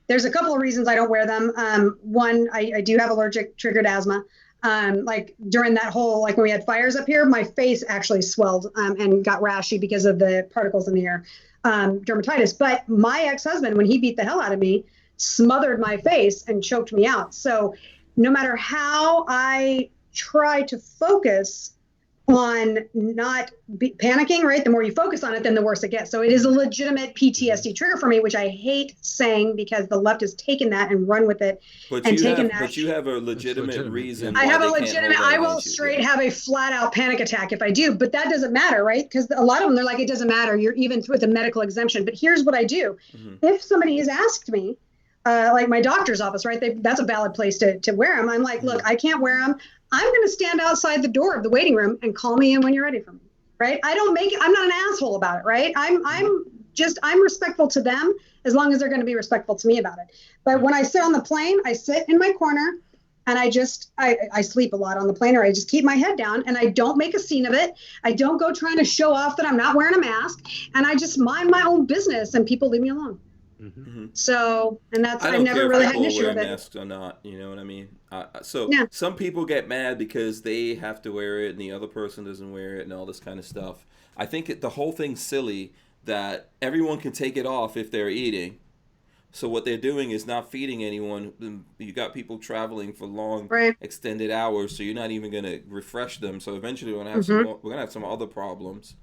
There's a couple of reasons I don't wear them. One, I do have allergic triggered asthma. Like during that whole, like when we had fires up here, my face actually swelled and got rashy because of the particles in the air, dermatitis. But my ex-husband, when he beat the hell out of me, smothered my face and choked me out. So no matter how I try to focus on not panicking, right? The more you focus on it, then the worse it gets. So it is a legitimate PTSD trigger for me, which I hate saying because the left has taken that and run with it. But you have a legitimate reason. I have a legitimate, I will straight have a flat out panic attack if I do, but that doesn't matter, right? Because a lot of them, they're like, it doesn't matter. You're even with a medical exemption. But here's what I do. If somebody has asked me, like my doctor's office, right? That's a valid place to wear them. I'm like, look, I can't wear them. I'm going to stand outside the door of the waiting room and call me in when you're ready for me, right? I'm not an asshole about it, right? I'm respectful to them as long as they're going to be respectful to me about it. But when I sit on the plane, I sit in my corner and I sleep a lot on the plane, or I just keep my head down and I don't make a scene of it. I don't go trying to show off that I'm not wearing a mask, and I just mind my own business and people leave me alone. So, and that's, I've never really had an issue with it. Masks or not, you know what I mean? Some people get mad because they have to wear it and the other person doesn't wear it and all this kind of stuff. I think the whole thing's silly that everyone can take it off if they're eating. So what they're doing is not feeding anyone. You got people traveling for long, extended hours, so you're not even going to refresh them. So eventually we're going to have some other problems.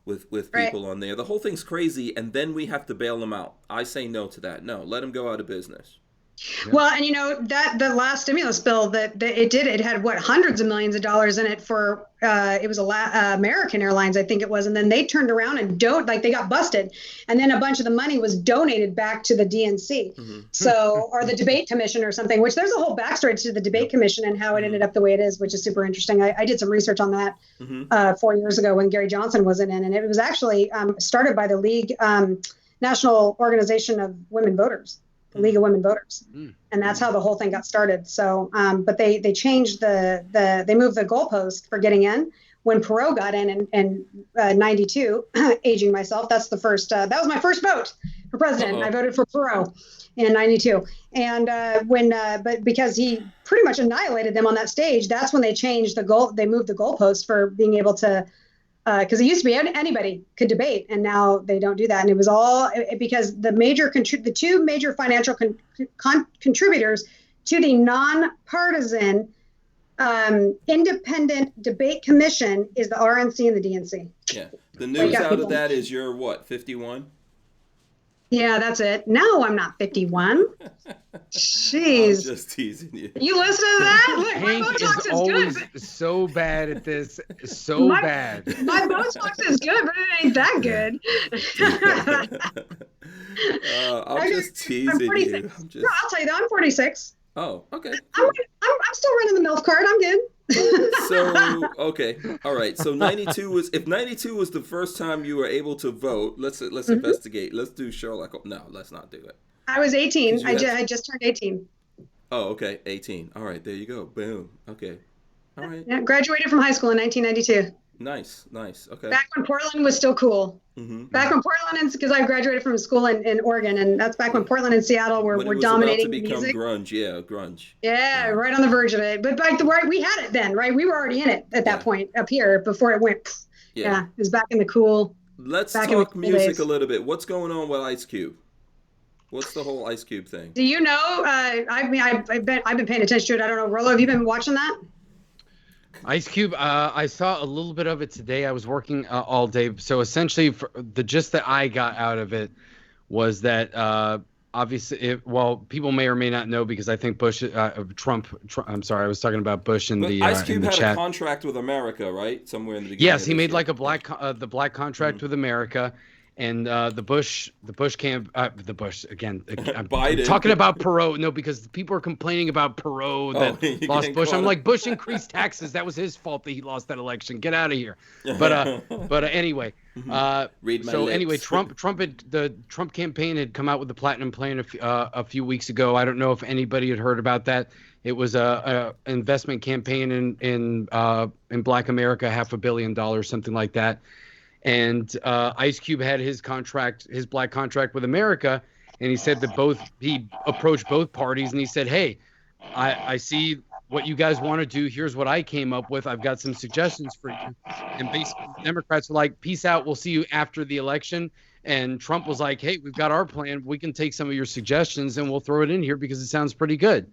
With people on there. The whole thing's crazy, and then we have to bail them out. I say no to that. No, let them go out of business. Well, and you know that the last stimulus bill that it had hundreds of millions of dollars in it for it was American Airlines, I think it was, and then they turned around and they got busted, and then a bunch of the money was donated back to the DNC, so or the debate commission or something. Which there's a whole backstory to the debate commission and how it ended up the way it is, which is super interesting. I did some research on that 4 years ago when Gary Johnson wasn't in, and it was actually started by the League, National Organization of Women Voters. The League of Women Voters, and that's how the whole thing got started. So, but they changed they moved the goalpost for getting in when Perot got in 92. Aging myself, that's the first. That was my first vote for president. I voted for Perot in 92, and but because he pretty much annihilated them on that stage, that's when they changed the goal. They moved the goalpost for being able to. Because it used to be anybody could debate, and now they don't do that. And it was all because the two major financial contributors to the nonpartisan independent debate commission is the RNC and the DNC. Yeah, the news out of that is you're what, 51? Yeah, that's it. No, I'm not 51. Jeez. I'm just teasing you. You listen to that? Look, Hank my Botox is always good. so bad at this. My Botox is good, but it ain't that good. I'm just I'm teasing 46. you. I'm just. No, I'll tell you though, I'm 46. Oh, okay. I'm still running the MILF card. I'm good. So okay, all right. So 92 was if 92 was the first time you were able to vote. Let's investigate. Let's do Sherlock. No, let's not do it. I was 18. You had- I just turned 18. Oh, okay, 18. All right, there you go. Boom. Okay. All right. Yeah, graduated from high school in 1992. Nice. Okay. Back when Portland was still cool. Back when Portland, because I graduated from school in Oregon, and that's back when Portland and Seattle were dominating about to become music. grunge. Yeah, grunge. Yeah, right on the verge of it. But back right, we had it then, right? We were already in it at that point up here before it went. Yeah, it was back in the cool. Let's talk music a little bit. What's going on with Ice Cube? What's the whole Ice Cube thing? Do you know? I've been paying attention to it. I don't know. Rollo, have you been watching that? Ice Cube, I saw a little bit of it today. I was working all day. So essentially, the gist that I got out of it was that obviously, people may or may not know because I think Trump. I'm sorry, I was talking about Bush in the Ice Cube had chat. a contract with America, right? Somewhere in the beginning. Yes, he made like a black contract with America. And the Bush camp, the Bush again. I'm Biden. Talking about Perot, no, because people are complaining about Perot that lost Bush. I'm like, Bush increased taxes. That was his fault that he lost that election. Get out of here. But anyway, anyway, the Trump campaign had come out with the platinum plan a few weeks ago. I don't know if anybody had heard about that. It was a investment campaign in Black America, $500 million, something like that. And Ice Cube had his black contract with America, and he said that he approached both parties, and he said, "Hey, I see what you guys want to do. Here's what I came up with. I've got some suggestions for you." And basically, the Democrats were like, "Peace out. We'll see you after the election." And Trump was like, "Hey, we've got our plan. We can take some of your suggestions, and we'll throw it in here because it sounds pretty good."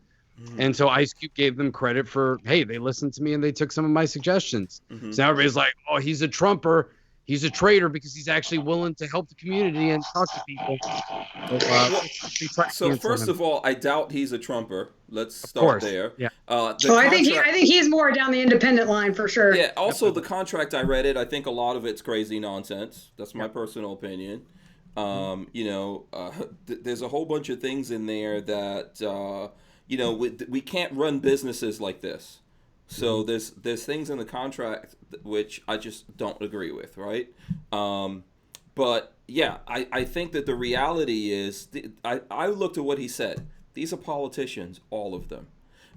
And so Ice Cube gave them credit for, "Hey, they listened to me and they took some of my suggestions." So now everybody's like, "Oh, he's a Trumper. He's a traitor because he's actually willing to help the community and talk to people." So first of all, I doubt he's a Trumper. Let's start there. Yeah. I think he's more down the independent line for sure. Yeah. Also, the contract, I read it. I think a lot of it's crazy nonsense. That's my personal opinion. There's a whole bunch of things in there that we can't run businesses like this. So there's things in the contract which I just don't agree with, right? But yeah, I think that the reality is, I looked at what he said. These are politicians, all of them.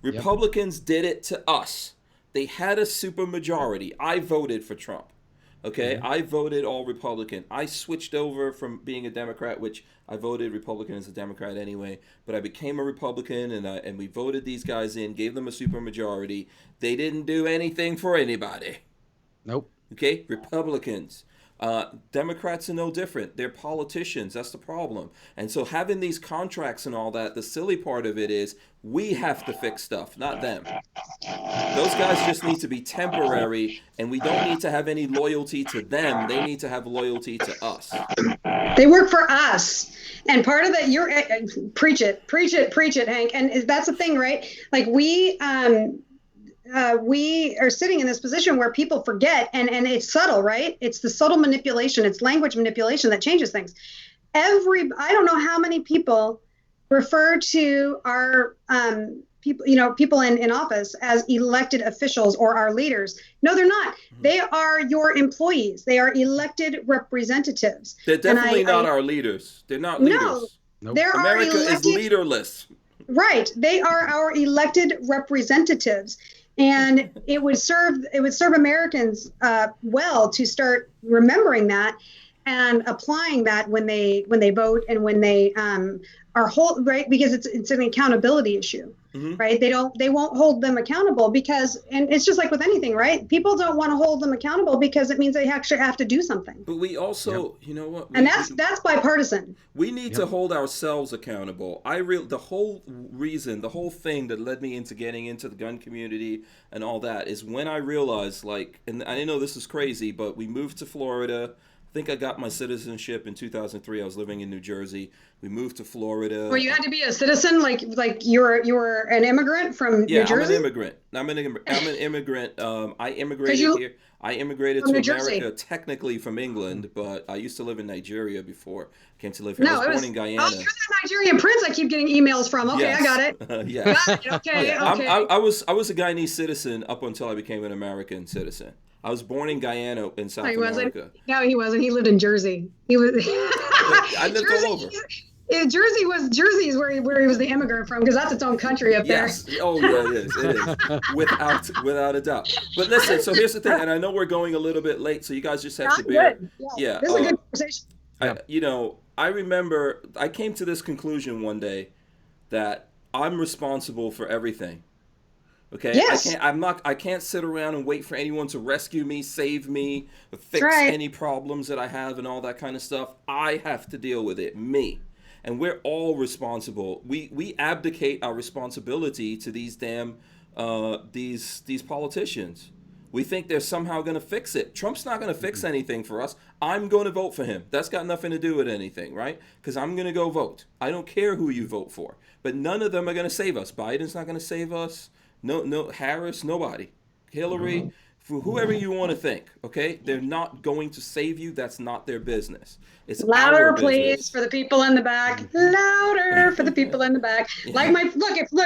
Republicans did it to us. They had a supermajority. I voted for Trump. Okay, I voted all Republican. I switched over from being a Democrat, which I voted Republican as a Democrat anyway, but I became a Republican, and we voted these guys in, gave them a supermajority. They didn't do anything for anybody. Nope. Okay, Republicans. Democrats are no different. They're politicians. That's the problem. And so having these contracts and all that, the silly part of it is we have to fix stuff, not them. Those guys just need to be temporary, and we don't need to have any loyalty to them. They need to have loyalty to us. They work for us. And part of that, preach it, Hank. And that's the thing, right? Like we are sitting in this position where people forget, and it's subtle, right? It's the subtle manipulation, it's language manipulation that changes things. I don't know how many people refer to our people in office as elected officials or our leaders. No, they're not. They are your employees. They are elected representatives. They're definitely not our leaders. They're not leaders. No, nope. They're America is leaderless. Right. They are our elected representatives. And it would serve Americans well to start remembering that and applying that when they vote and when they are right, because it's an accountability issue, right? They won't hold them accountable because, and it's just like with anything, right? People don't want to hold them accountable because it means they actually have to do something. But we also, you know what? And that's bipartisan. We need to hold ourselves accountable. The whole thing that led me into getting into the gun community and all that is when I realized, and I didn't know this was crazy, but we moved to Florida think I got my citizenship in 2003. I was living in New Jersey. We moved to Florida. Well, you had to be a citizen, like you were an immigrant from New Jersey? Yeah, I'm an immigrant. I'm an immigrant. I immigrated here. I immigrated to America technically from England, but I used to live in Nigeria before I came to live here. I was born in Guyana. Oh, you're the Nigerian prince I keep getting emails from. Okay, yes. I got it. Yeah. Got it. Okay, yeah. okay. I was a Guyanese citizen up until I became an American citizen. I was born in Guyana in South America. No, he wasn't. He lived in Jersey. He was. I lived all over. Jersey is where he was the immigrant from, because that's its own country up there. Yes. Oh yeah, it is. Without a doubt. But listen, so here's the thing, and I know we're going a little bit late, so you guys just have to bear. Yeah. This is a good conversation. I remember I came to this conclusion one day that I'm responsible for everything. Okay. Yes. I can't sit around and wait for anyone to rescue me, save me, fix any problems that I have and all that kind of stuff. I have to deal with it. Me. And we're all responsible. We abdicate our responsibility to these damn these politicians. We think they're somehow going to fix it. Trump's not going to fix anything for us. I'm going to vote for him. That's got nothing to do with anything, right? Because I'm going to go vote. I don't care who you vote for. But none of them are going to save us. Biden's not going to save us. No, Harris, nobody. Hillary, for whoever you want to think, okay? They're not going to save you. That's not their business. It's louder, please, for the people in the back. Louder for the people in the back. Yeah. Like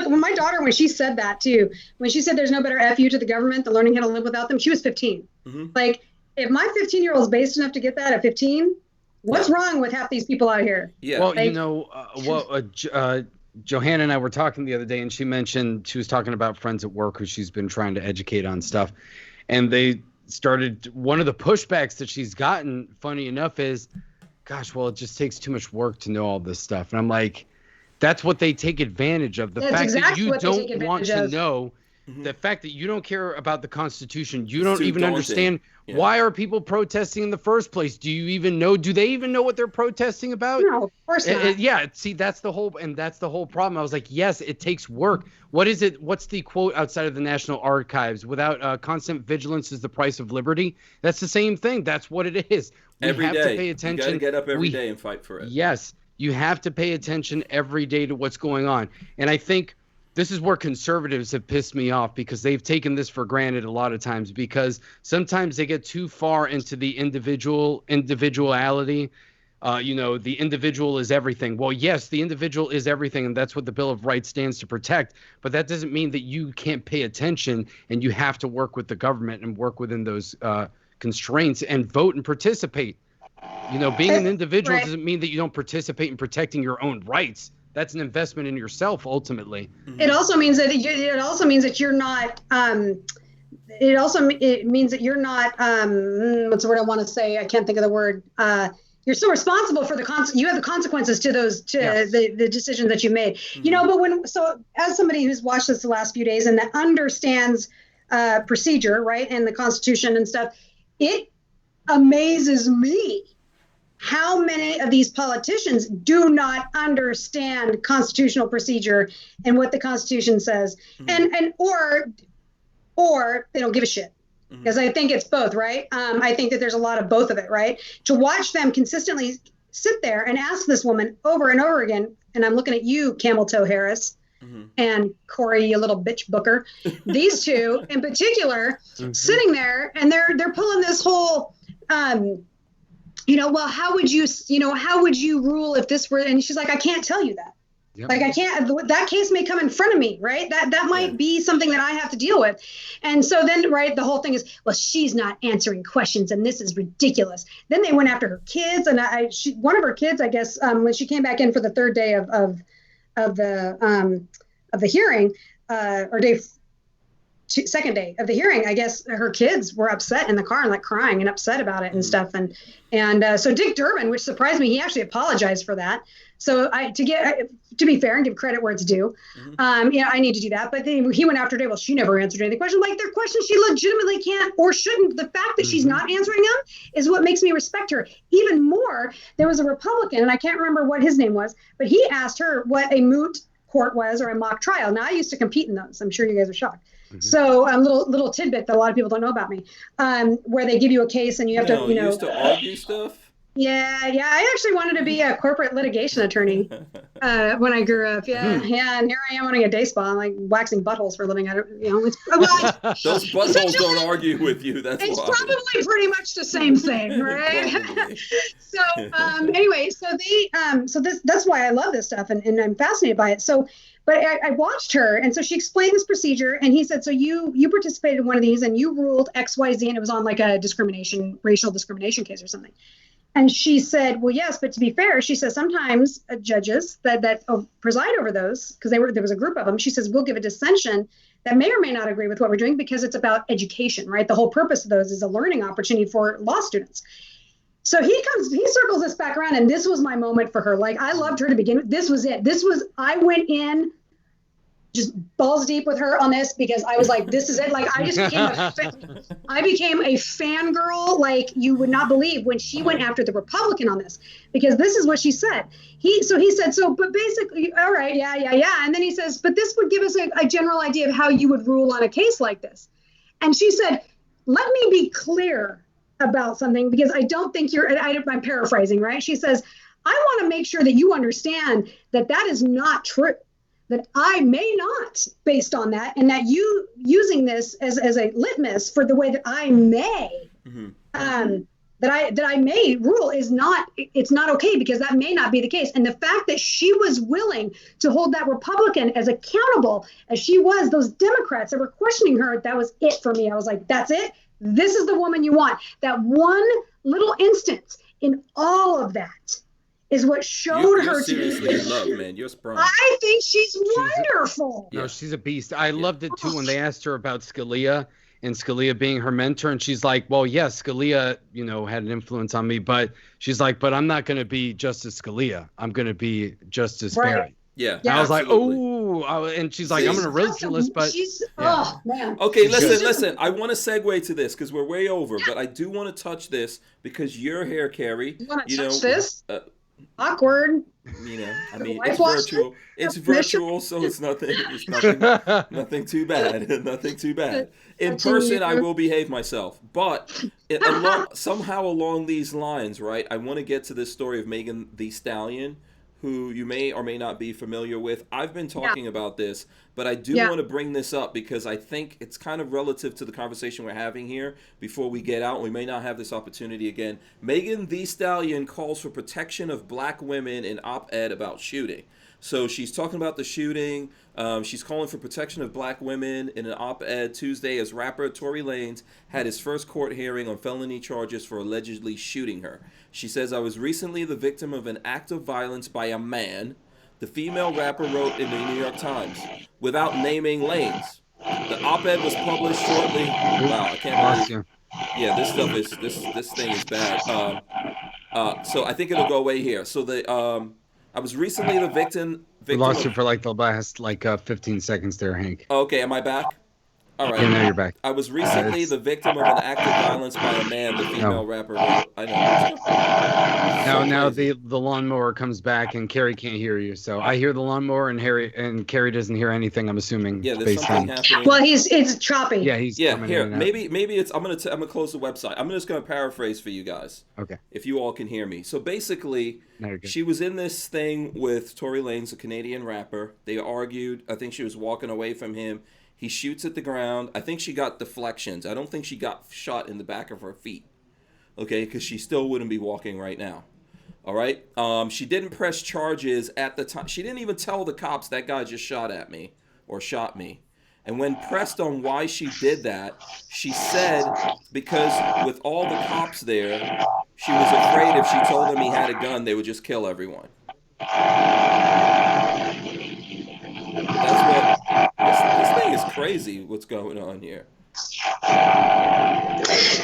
when my daughter, when she said that too, when she said there's no better FU to the government than learning how to live without them, she was 15. Mm-hmm. Like, if my 15-year-old's based enough to get that at 15, what's wrong with half these people out here? Yeah. Well, Johanna and I were talking the other day, and she was talking about friends at work who she's been trying to educate on stuff. And they started, one of the pushbacks that she's gotten, funny enough, is, gosh, well, it just takes too much work to know all this stuff. And I'm like, that's what they take advantage of. The fact that you don't want to know, the fact that you don't care about the Constitution, you don't even understand why are people protesting in the first place. Do they even know what they're protesting about? No, of course not. See, that's the whole problem. I was like, yes, it takes work. What is it? What's the quote outside of the National Archives? Without constant vigilance is the price of liberty. That's the same thing. That's what it is. We have to pay attention. You got to get up every day and fight for it. Yes, you have to pay attention every day to what's going on. And I think this is where conservatives have pissed me off, because they've taken this for granted a lot of times, because sometimes they get too far into the individuality. The individual is everything. Well, yes, the individual is everything, and that's what the Bill of Rights stands to protect. But that doesn't mean that you can't pay attention, and you have to work with the government and work within those constraints and vote and participate. Being an individual doesn't mean that you don't participate in protecting your own rights. That's an investment in yourself, ultimately. It also means that you're not. It means that you're not. What's the word I want to say? I can't think of the word. You're still responsible for you have the consequences to those the decisions that you made. Mm-hmm. But as somebody who's watched this the last few days and that understands procedure, right, and the Constitution and stuff, it amazes me how many of these politicians do not understand constitutional procedure and what the Constitution says, mm-hmm. or they don't give a shit. Because I think it's both, right? I think that there's a lot of both of it, right? To watch them consistently sit there and ask this woman over and over again, and I'm looking at you, Camel Toe Harris, mm-hmm. and Corey, you little bitch booker. These two in particular, mm-hmm. sitting there, and they're pulling this whole, well, how would you rule if this were? And she's like, I can't tell you that. Yep. Like, I can't, that case may come in front of me, right? That might be something that I have to deal with. And so then, right, the whole thing is, well, she's not answering questions and this is ridiculous. Then they went after her kids, and one of her kids, I guess, when she came back in for the third day of the hearing, second day of the hearing, I guess her kids were upset in the car and like crying and upset about it and stuff. And so Dick Durbin, which surprised me, he actually apologized for that. So to be fair and give credit where it's due, mm-hmm. I need to do that. But then he went after her. Well, she never answered any questions. Like, they're questions she legitimately can't or shouldn't. The fact that mm-hmm. she's not answering them is what makes me respect her even more. There was a Republican, and I can't remember what his name was, but he asked her what a moot court was or a mock trial. Now, I used to compete in those. I'm sure you guys are shocked. So little tidbit that a lot of people don't know about me, where they give you a case and you have to, You used to argue stuff? Yeah. I actually wanted to be a corporate litigation attorney when I grew up. Yeah. And here I am owning a day spa, like waxing buttholes for a living. I don't, it's, well, those buttholes don't argue with you. It's probably pretty much the same thing, right? So anyway, that's why I love this stuff and I'm fascinated by it. So, but I watched her, and so she explained this procedure, and he said, so you participated in one of these and you ruled XYZ, and it was on like a racial discrimination case or something. And she said, well, yes, but to be fair, she says sometimes judges that preside over those, because there was a group of them, she says, we'll give a dissension that may or may not agree with what we're doing because it's about education, right? The whole purpose of those is a learning opportunity for law students. So he circles this back around, and this was my moment for her. Like, I loved her to begin with. This was it. I went in just balls deep with her on this because I was like, this is it. Like, I became a fangirl like you would not believe when she went after the Republican on this, because this is what she said. He said, but basically, all right, yeah. And then he says, but this would give us a general idea of how you would rule on a case like this. And she said, let me be clear about something, because I don't think I'm paraphrasing, right? She says, I want to make sure that you understand that is not true. That I may not, based on that, and that you using this as a litmus for the way that I may, that I may rule it's not okay, because that may not be the case. And the fact that she was willing to hold that Republican as accountable as she was, those Democrats that were questioning her, that was it for me. I was like, that's it. This is the woman you want. That one little instance in all of that is what showed her seriously in love, man. You're sprung. I think she's wonderful. No, she's a beast. I loved it too when they asked her about Scalia and Scalia being her mentor, and she's like, well, yes, Scalia, had an influence on me, but she's like, but I'm not going to be Justice Scalia. I'm going to be Justice Barry. Yeah. And I was like, and she's like, I'm going to roast your list, but oh man. Okay, listen. I want to segue to this because we're way over, but I do want to touch this because your hair, Kerry. You want to touch this? Awkward. I mean, it's virtual. It's virtual, so it's nothing. It's nothing too bad. Nothing too bad. In person, I will behave myself. But somehow along these lines, right? I want to get to this story of Megan Thee Stallion, who you may or may not be familiar with. I've been talking about this, but I do want to bring this up because I think it's kind of relative to the conversation we're having here before we get out. We may not have this opportunity again. Megan Thee Stallion calls for protection of black women in op-ed about shooting. So she's talking about the shooting. She's calling for protection of black women in an op-ed Tuesday as rapper Tory Lanez had his first court hearing on felony charges for allegedly shooting her. She says, I was recently the victim of an act of violence by a man, the female rapper wrote in the New York Times, without naming Lanez. The op-ed was published shortly. Wow, I can't believe. Yeah, this stuff is this thing is bad. So I think it'll go away here. So I was recently the victim. We lost you for like the last 15 seconds there, Hank. Okay, am I back? All right. Yeah, now you're back. I was recently the victim of an act of violence by a man, the female rapper wrote. I know. Now the lawnmower comes back and Kerry can't hear you. So I hear the lawnmower and Kerry doesn't hear anything. I'm assuming. Yeah, there's something happening. Well, it's choppy. Yeah, he's here. Maybe it's. I'm gonna close the website. I'm just gonna paraphrase for you guys. Okay. If you all can hear me. So basically, she was in this thing with Tory Lanez, a Canadian rapper. They argued. I think she was walking away from him. He shoots at the ground. I think she got deflections. I don't think she got shot in the back of her feet. Okay, because she still wouldn't be walking right now. All right. She didn't press charges at the time. She didn't even tell the cops that guy just shot at me or shot me. And when pressed on why she did that, she said because with all the cops there, she was afraid if she told them he had a gun, they would just kill everyone. That's what this thing is crazy. What's going on here?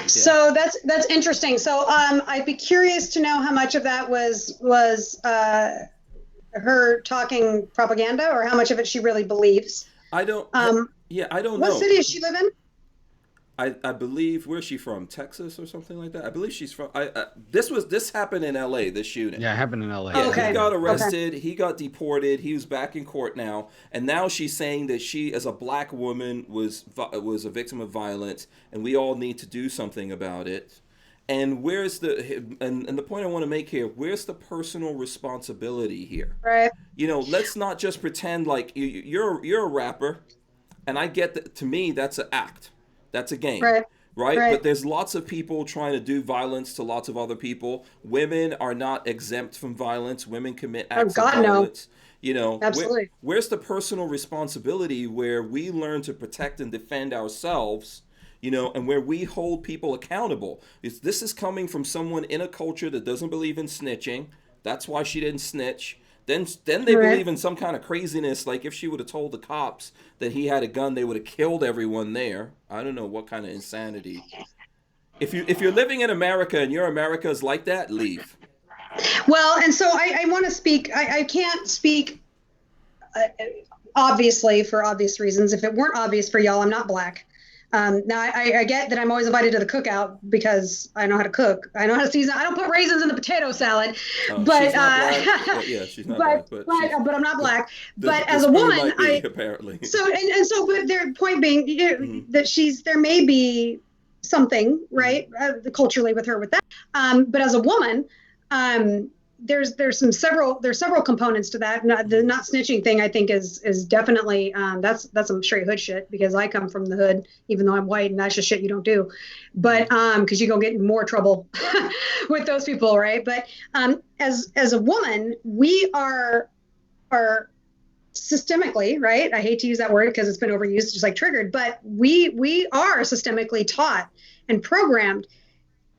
So that's interesting. So I'd be curious to know how much of that was her talking propaganda, or how much of it she really believes. I don't know. What city does she live in? I believe, where's she from? Texas or something like that. I believe she's from. This happened in L.A. This shooting. Yeah, it happened in LA. Yeah, Okay. he got arrested. He got deported. He was back in court now, and now she's saying that she, as a black woman, was a victim of violence, and we all need to do something about it. And where's and the point I want to make here? Where's the personal responsibility here? Right. You know, let's not just pretend like you're a rapper, and I get that. To me, that's an act. That's a game. Right? But there's lots of people trying to do violence to lots of other people. Women are not exempt from violence. Women commit acts of violence. No. You know, absolutely. Where's the personal responsibility where we learn to protect and defend ourselves, you know, and where we hold people accountable? This is coming from someone in a culture that doesn't believe in snitching. That's why she didn't snitch. Then they believe in some kind of craziness, like if she would have told the cops that he had a gun, they would have killed everyone there. I don't know what kind of insanity. If you're living in America and your America is like that, leave. Well, and so I want to speak. I can't speak, obviously, for obvious reasons. If it weren't obvious for y'all, I'm not black. Now I get that I'm always invited to the cookout because I know how to cook. I know how to season. I don't put raisins in the potato salad, but she's not black. Yeah, she's not black, but I'm not black. But as a woman, apparently. But their point being that there may be something right culturally with her with that. But as a woman, there's several components to that. The not snitching thing, I think, is definitely that's some straight hood shit, because I come from the hood, even though I'm white, and that's just shit you don't do. But because you go get in more trouble with those people, right? But as a woman, we are systemically, right? I hate to use that word because it's been overused, just like triggered, but we are systemically taught and programmed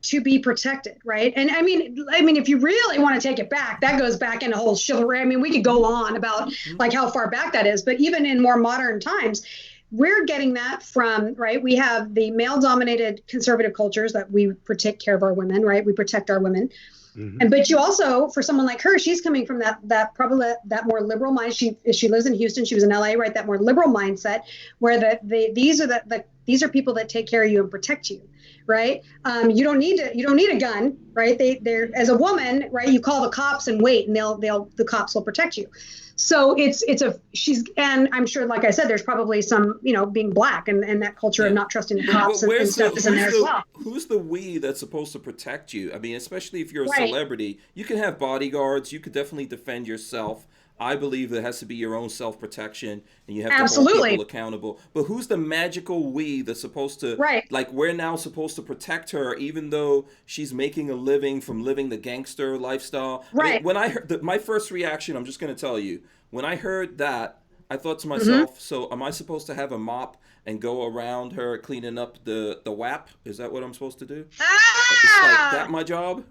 to be protected, right? And I mean, if you really want to take it back, that goes back in a whole chivalry. I mean, we could go on about like how far back that is, but even in more modern times, we're getting that from, right? We have the male-dominated conservative cultures that we take care of our women, right? We protect our women. Mm-hmm. But you also, for someone like her, she's coming from that probably that more liberal mind. She lives in Houston. She was in LA, right? That more liberal mindset, where these are people that take care of you and protect you, right? You don't need a gun, right? They're as a woman, right? You call the cops and wait, and the cops will protect you. So and I'm sure, like I said, there's probably some, being black and that culture of not trusting the cops and stuff is in there as well. Who's the we that's supposed to protect you? I mean, especially if you're a celebrity, you can have bodyguards. You could definitely defend yourself. I believe there has to be your own self-protection, and you have to hold people accountable. But who's the magical we that's supposed to, like, we're now supposed to protect her, even though she's making a living from living the gangster lifestyle? Right. I mean, when I heard my first reaction, I'm just going to tell you, when I heard that, I thought to myself, so am I supposed to have a mop and go around her cleaning up the WAP? Is that what I'm supposed to do? Is like that my job?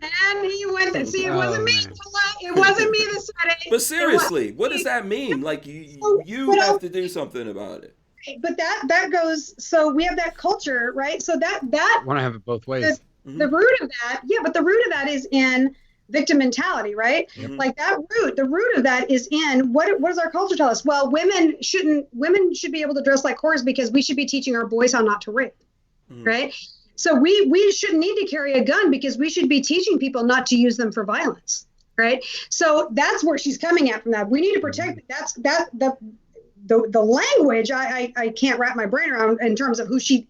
And he went and see, it wasn't me. It wasn't me that said it. But seriously, what does that mean? Like you have to do something about it. But that goes. So we have that culture, right? So that want to have it both ways. The root of that, but the root of that is in victim mentality, right? Mm-hmm. Like the root of that is in what does our culture tell us? Well, women should be able to dress like whores because we should be teaching our boys how not to rape, right? So we shouldn't need to carry a gun because we should be teaching people not to use them for violence, right? So that's where she's coming at from that. We need to protect. The language I can't wrap my brain around in terms of who she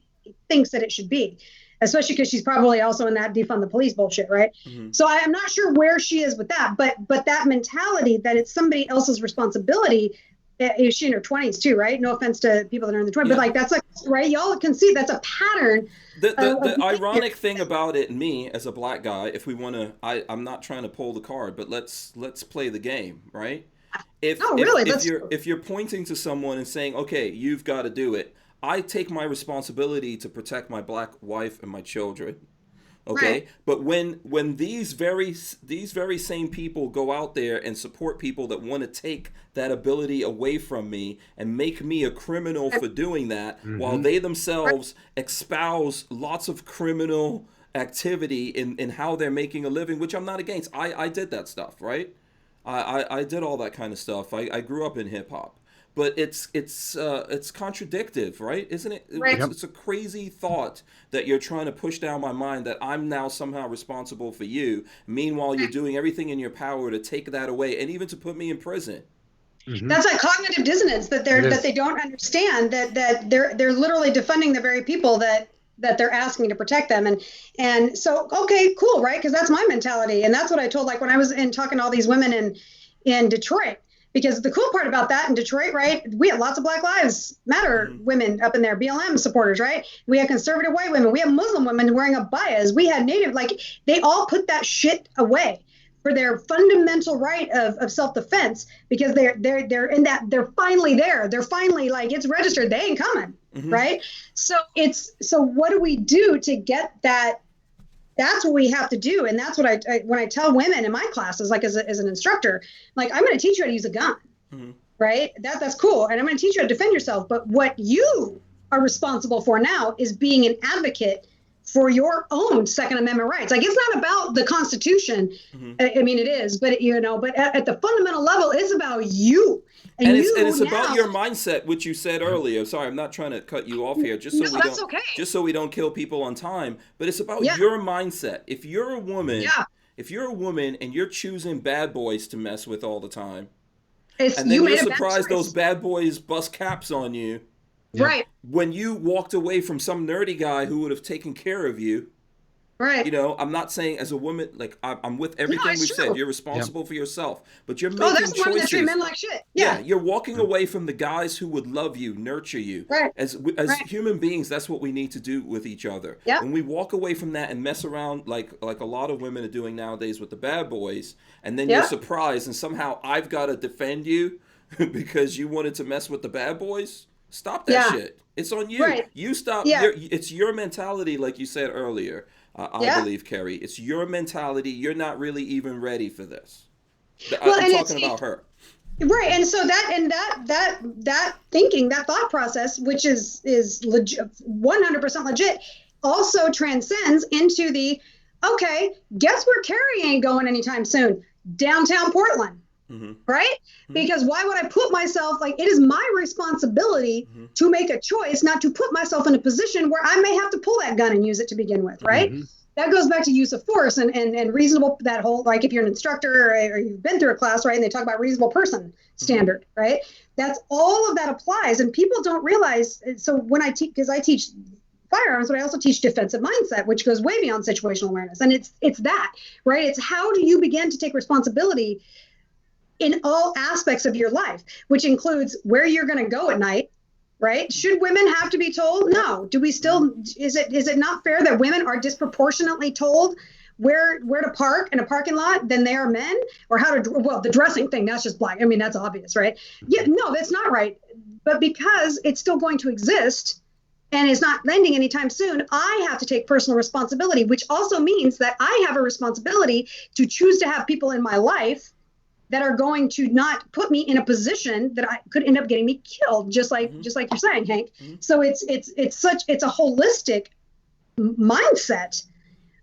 thinks that it should be, especially because she's probably also in that defund the police bullshit, right? Mm-hmm. So I'm not sure where she is with that, but that mentality that it's somebody else's responsibility. Is she in her 20s too, right? No offense to people that are in the 20s, but like that's like, right? Y'all can see that's a pattern. The ironic thing about it, me as a black guy, if we want to, I'm not trying to pull the card, but let's play the game, right? If you're pointing to someone and saying, okay, you've got to do it, I take my responsibility to protect my black wife and my children. Okay, right. But when these very same people go out there and support people that want to take that ability away from me and make me a criminal for doing that, while they themselves espouse lots of criminal activity in how they're making a living, which I'm not against. I did that stuff, right? I did all that kind of stuff. I grew up in hip hop. but it's contradictive, right? Isn't it? Right. It's a crazy thought that you're trying to push down my mind that I'm now somehow responsible for you. Meanwhile, you're doing everything in your power to take that away and even to put me in prison. Mm-hmm. That's like cognitive dissonance that they don't understand that they're literally defunding the very people that they're asking to protect them. And so, okay, cool, right? Because that's my mentality. And that's what I told, like when I was talking to all these women in Detroit, because the cool part about that in Detroit, right? We have lots of Black Lives Matter women up in there, BLM supporters, right? We have conservative white women. We have Muslim women wearing abayas. We had Native, like they all put that shit away for their fundamental right of self-defense, because they're in that, they're finally there. They're finally like, it's registered, they ain't coming, right? So what do we do to get that? That's what we have to do. And that's what I when I tell women in my classes, like as an instructor, like, I'm going to teach you how to use a gun, right? That's cool. And I'm going to teach you how to defend yourself. But what you are responsible for now is being an advocate for your own Second Amendment rights. Like, it's not about the Constitution. I mean, it is, but but at the fundamental level, it's about you. And it's about your mindset, which you said earlier. Sorry, I'm not trying to cut you off here. Just so we don't kill people on time. But it's about your mindset. If you're a woman, and you're choosing bad boys to mess with all the time, and then you're surprised those bad boys bust caps on you. Right. When you walked away from some nerdy guy who would have taken care of you. Right. I'm not saying as a woman, like, I'm with everything we've said. You're responsible for yourself, but you're making that's choices. One that treat men like shit. Yeah, you're walking away from the guys who would love you, nurture you. Right. As human beings, that's what we need to do with each other. Yep. When we walk away from that and mess around like a lot of women are doing nowadays with the bad boys, and then you're surprised and somehow I've got to defend you because you wanted to mess with the bad boys. Stop that shit. It's on you. Right. You stop. Yeah. It's your mentality, like you said earlier. I believe, Kerry. It's your mentality. You're not really even ready for this. I'm talking about her. Right. And so that thinking, that thought process, which is legit, 100% legit, also transcends into the, okay, guess where Kerry ain't going anytime soon? Downtown Portland. Right? Because why would I put myself, like, it is my responsibility to make a choice, not to put myself in a position where I may have to pull that gun and use it to begin with, right? That goes back to use of force and reasonable, that whole, like, if you're an instructor or you've been through a class, right, and they talk about reasonable person standard, right? That's all of that applies, and people don't realize. So when I teach, because I teach firearms, but I also teach defensive mindset, which goes way beyond situational awareness, and it's that, right? It's how do you begin to take responsibility in all aspects of your life, which includes where you're going to go at night, right? Should women have to be told? No. Do we still, is it not fair that women are disproportionately told where to park in a parking lot than they are men? Or how to, well, the dressing thing, that's just black. I mean, that's obvious, right? Yeah, no, that's not right. But because it's still going to exist and is not ending anytime soon, I have to take personal responsibility, which also means that I have a responsibility to choose to have people in my life that are going to not put me in a position that I could end up getting me killed, just like you're saying, Hank. So it's a holistic mindset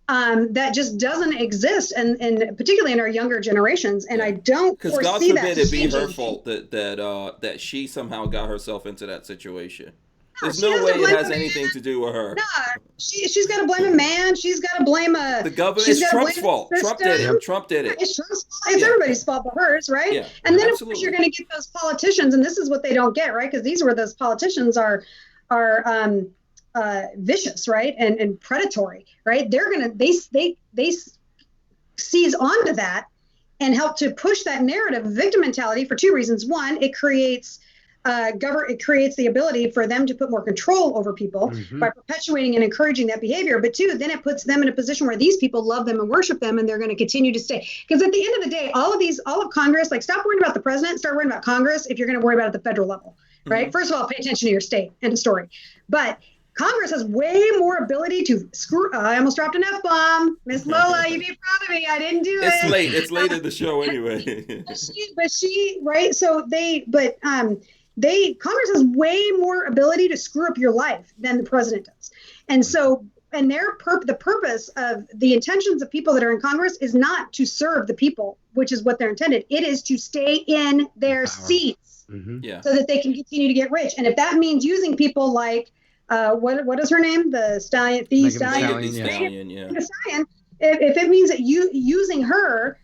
that just doesn't exist, and particularly in our younger generations. And I don't foresee that. Because God forbid it be her fault that she somehow got herself into that situation. There's no way it has anything to do with her. No, she's got to blame a man. She's got to blame the government. It's Trump's fault. Trump did it. Trump did it. It's Trump's fault. It's everybody's fault but hers, right? Yeah, and then of course you're going to get those politicians, and this is what they don't get, right? Because these are where those politicians are vicious, right, and predatory, right? They're gonna they seize onto that and help to push that narrative of victim mentality for two reasons. One, it creates the ability for them to put more control over people by perpetuating and encouraging that behavior. But two, then it puts them in a position where these people love them and worship them, and they're going to continue to stay. Because at the end of the day, all of Congress, like, stop worrying about the president, start worrying about Congress if you're going to worry about it at the federal level, right? First of all, pay attention to your state. End of story. But Congress has way more ability to screw. I almost dropped an F-bomb. Miss Lola, you'd be proud of me. I didn't do it. It's late. It's late in the show anyway. but she, right? So Congress has way more ability to screw up your life than the president does. And so and the purpose of the intentions of people that are in Congress is not to serve the people, which is what they're intended. It is to stay in their seats so that they can continue to get rich. And if that means using people like, what is her name? The Stallion, the Stallion. Yeah. If it means that using her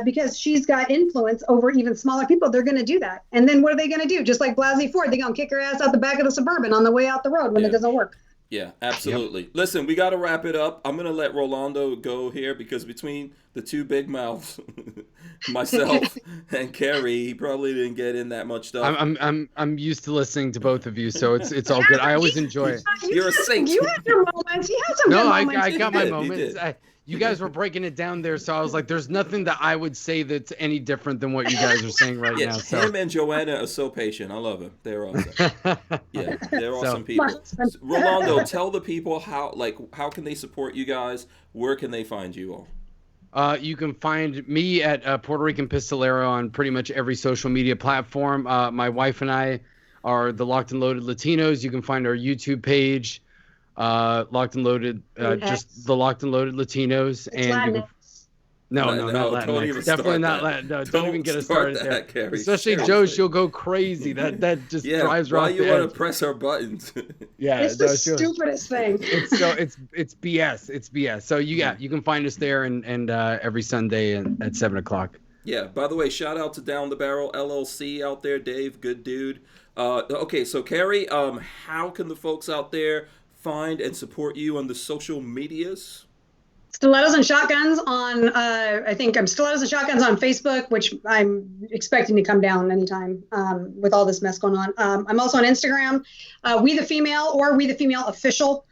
because she's got influence over even smaller people, they're going to do that. And then what are they going to do? Just like Blasey Ford, they're going to kick her ass out the back of the Suburban on the way out the road when it doesn't work. Yeah, absolutely. Yep. Listen, we got to wrap it up. I'm going to let Rolando go here because between the two big mouths, myself and Kerry, he probably didn't get in that much stuff. I'm used to listening to both of you, so it's all good. I always enjoy it. You're a saint. You had your moments. He had some good moments. I got my moments. You guys were breaking it down there, so I was like, there's nothing that I would say that's any different than what you guys are saying right now. So. Him and Joanna are so patient. I love them. They're awesome. Yeah, they're awesome people. Rolando, tell the people how can they support you guys? Where can they find you all? You can find me at Puerto Rican Pistolero on pretty much every social media platform. My wife and I are the Locked and Loaded Latinos. You can find our YouTube page. Locked and Loaded, just the Locked and Loaded Latinos, it's and you can, not Latinx. Definitely not Latin. No, don't even get us started there. Kerry. Especially Joe, she'll go crazy. That just drives her off the edge. Why you want to press her buttons? It's the stupidest thing. It's BS. It's BS. So you can find us there and every Sunday at 7:00. Yeah. By the way, shout out to Down the Barrel LLC out there, Dave. Good dude. Okay, so Kerry, how can the folks out there find and support you on the social medias? Stilettos and Shotguns on, I think I'm Stilettos and Shotguns on Facebook, which I'm expecting to come down anytime with all this mess going on. I'm also on Instagram, We the Female or We the Female Official,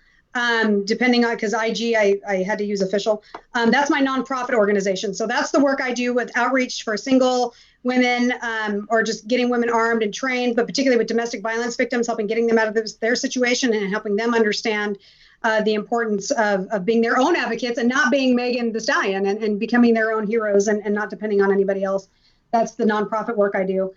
depending on, because IG, I had to use official. That's my nonprofit organization. So that's the work I do with outreach for single women or just getting women armed and trained, but particularly with domestic violence victims, helping getting them out of their situation and helping them understand the importance of being their own advocates and not being Megan Thee Stallion and becoming their own heroes and not depending on anybody else. That's the nonprofit work I do.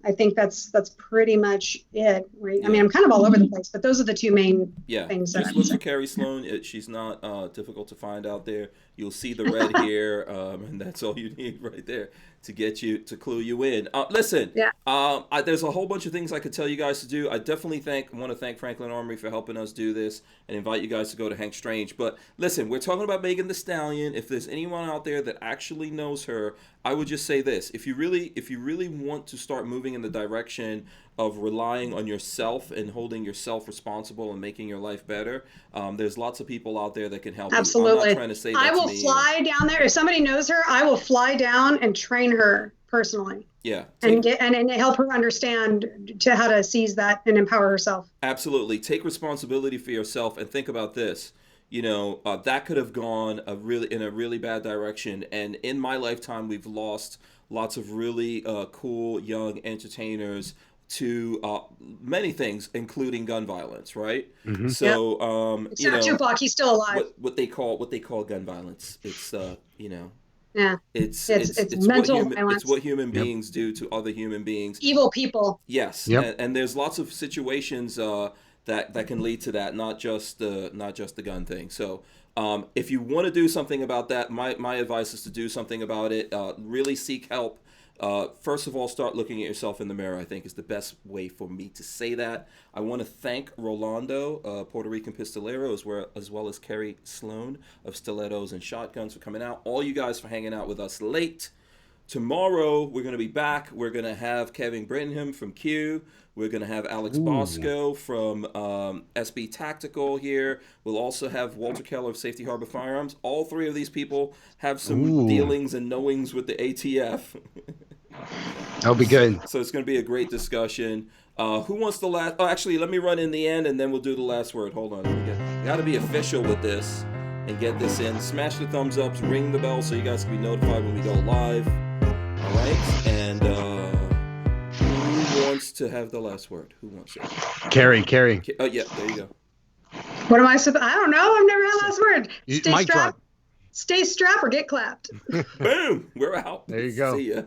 I think that's pretty much it. Right? I mean, I'm kind of all over the place, but those are the two main things. Just look for Kerry Slone. She's not difficult to find out there. You'll see the red hair, and that's all you need right there to get you to clue you in. Listen, there's a whole bunch of things I could tell you guys to do. I definitely want to thank Franklin Armory for helping us do this and invite you guys to go to Hank Strange. But listen, we're talking about Megan Thee Stallion. If there's anyone out there that actually knows her, I would just say this: if you really want to start moving in the direction of relying on yourself and holding yourself responsible and making your life better, there's lots of people out there that can help you. Absolutely. I'm not trying to say that I will fly down there. If somebody knows her, I will fly down and train her personally. Yeah. And help her understand how to seize that and empower herself. Absolutely. Take responsibility for yourself and think about this. That could have gone in a really bad direction. And in my lifetime, we've lost lots of really cool young entertainers to many things, including gun violence, right? Mm-hmm. So, it's not Tupac; he's still alive. What they call gun violence. It's it's mental violence. It's what human beings do to other human beings. Evil people. Yes, and there's lots of situations that can lead to that, not just the gun thing. So if you want to do something about that, my advice is to do something about it. Really seek help. First of all, start looking at yourself in the mirror, I think, is the best way for me to say that. I want to thank Rolando, Puerto Rican Pistolero, as well as Kerry Slone of Stilettos and Shotguns for coming out. All you guys for hanging out with us late. Tomorrow, we're going to be back. We're going to have Kevin Brittenham from Q. We're going to have Alex Bosco from SB Tactical here. We'll also have Walter Keller of Safety Harbor Firearms. All three of these people have some dealings and knowings with the ATF. That'll be good. So it's going to be a great discussion. Who wants the last? Oh, actually, let me run in the end, and then we'll do the last word. Hold on. Got to be official with this and get this in. Smash the thumbs ups, ring the bell so you guys can be notified when we go live. All right? And who wants to have the last word? Who wants it? Kerry. Oh, yeah, there you go. What am I supposed? I don't know. I've never had last word. Stay strapped. Stay strapped or get clapped. Boom. We're out. There you go. See ya.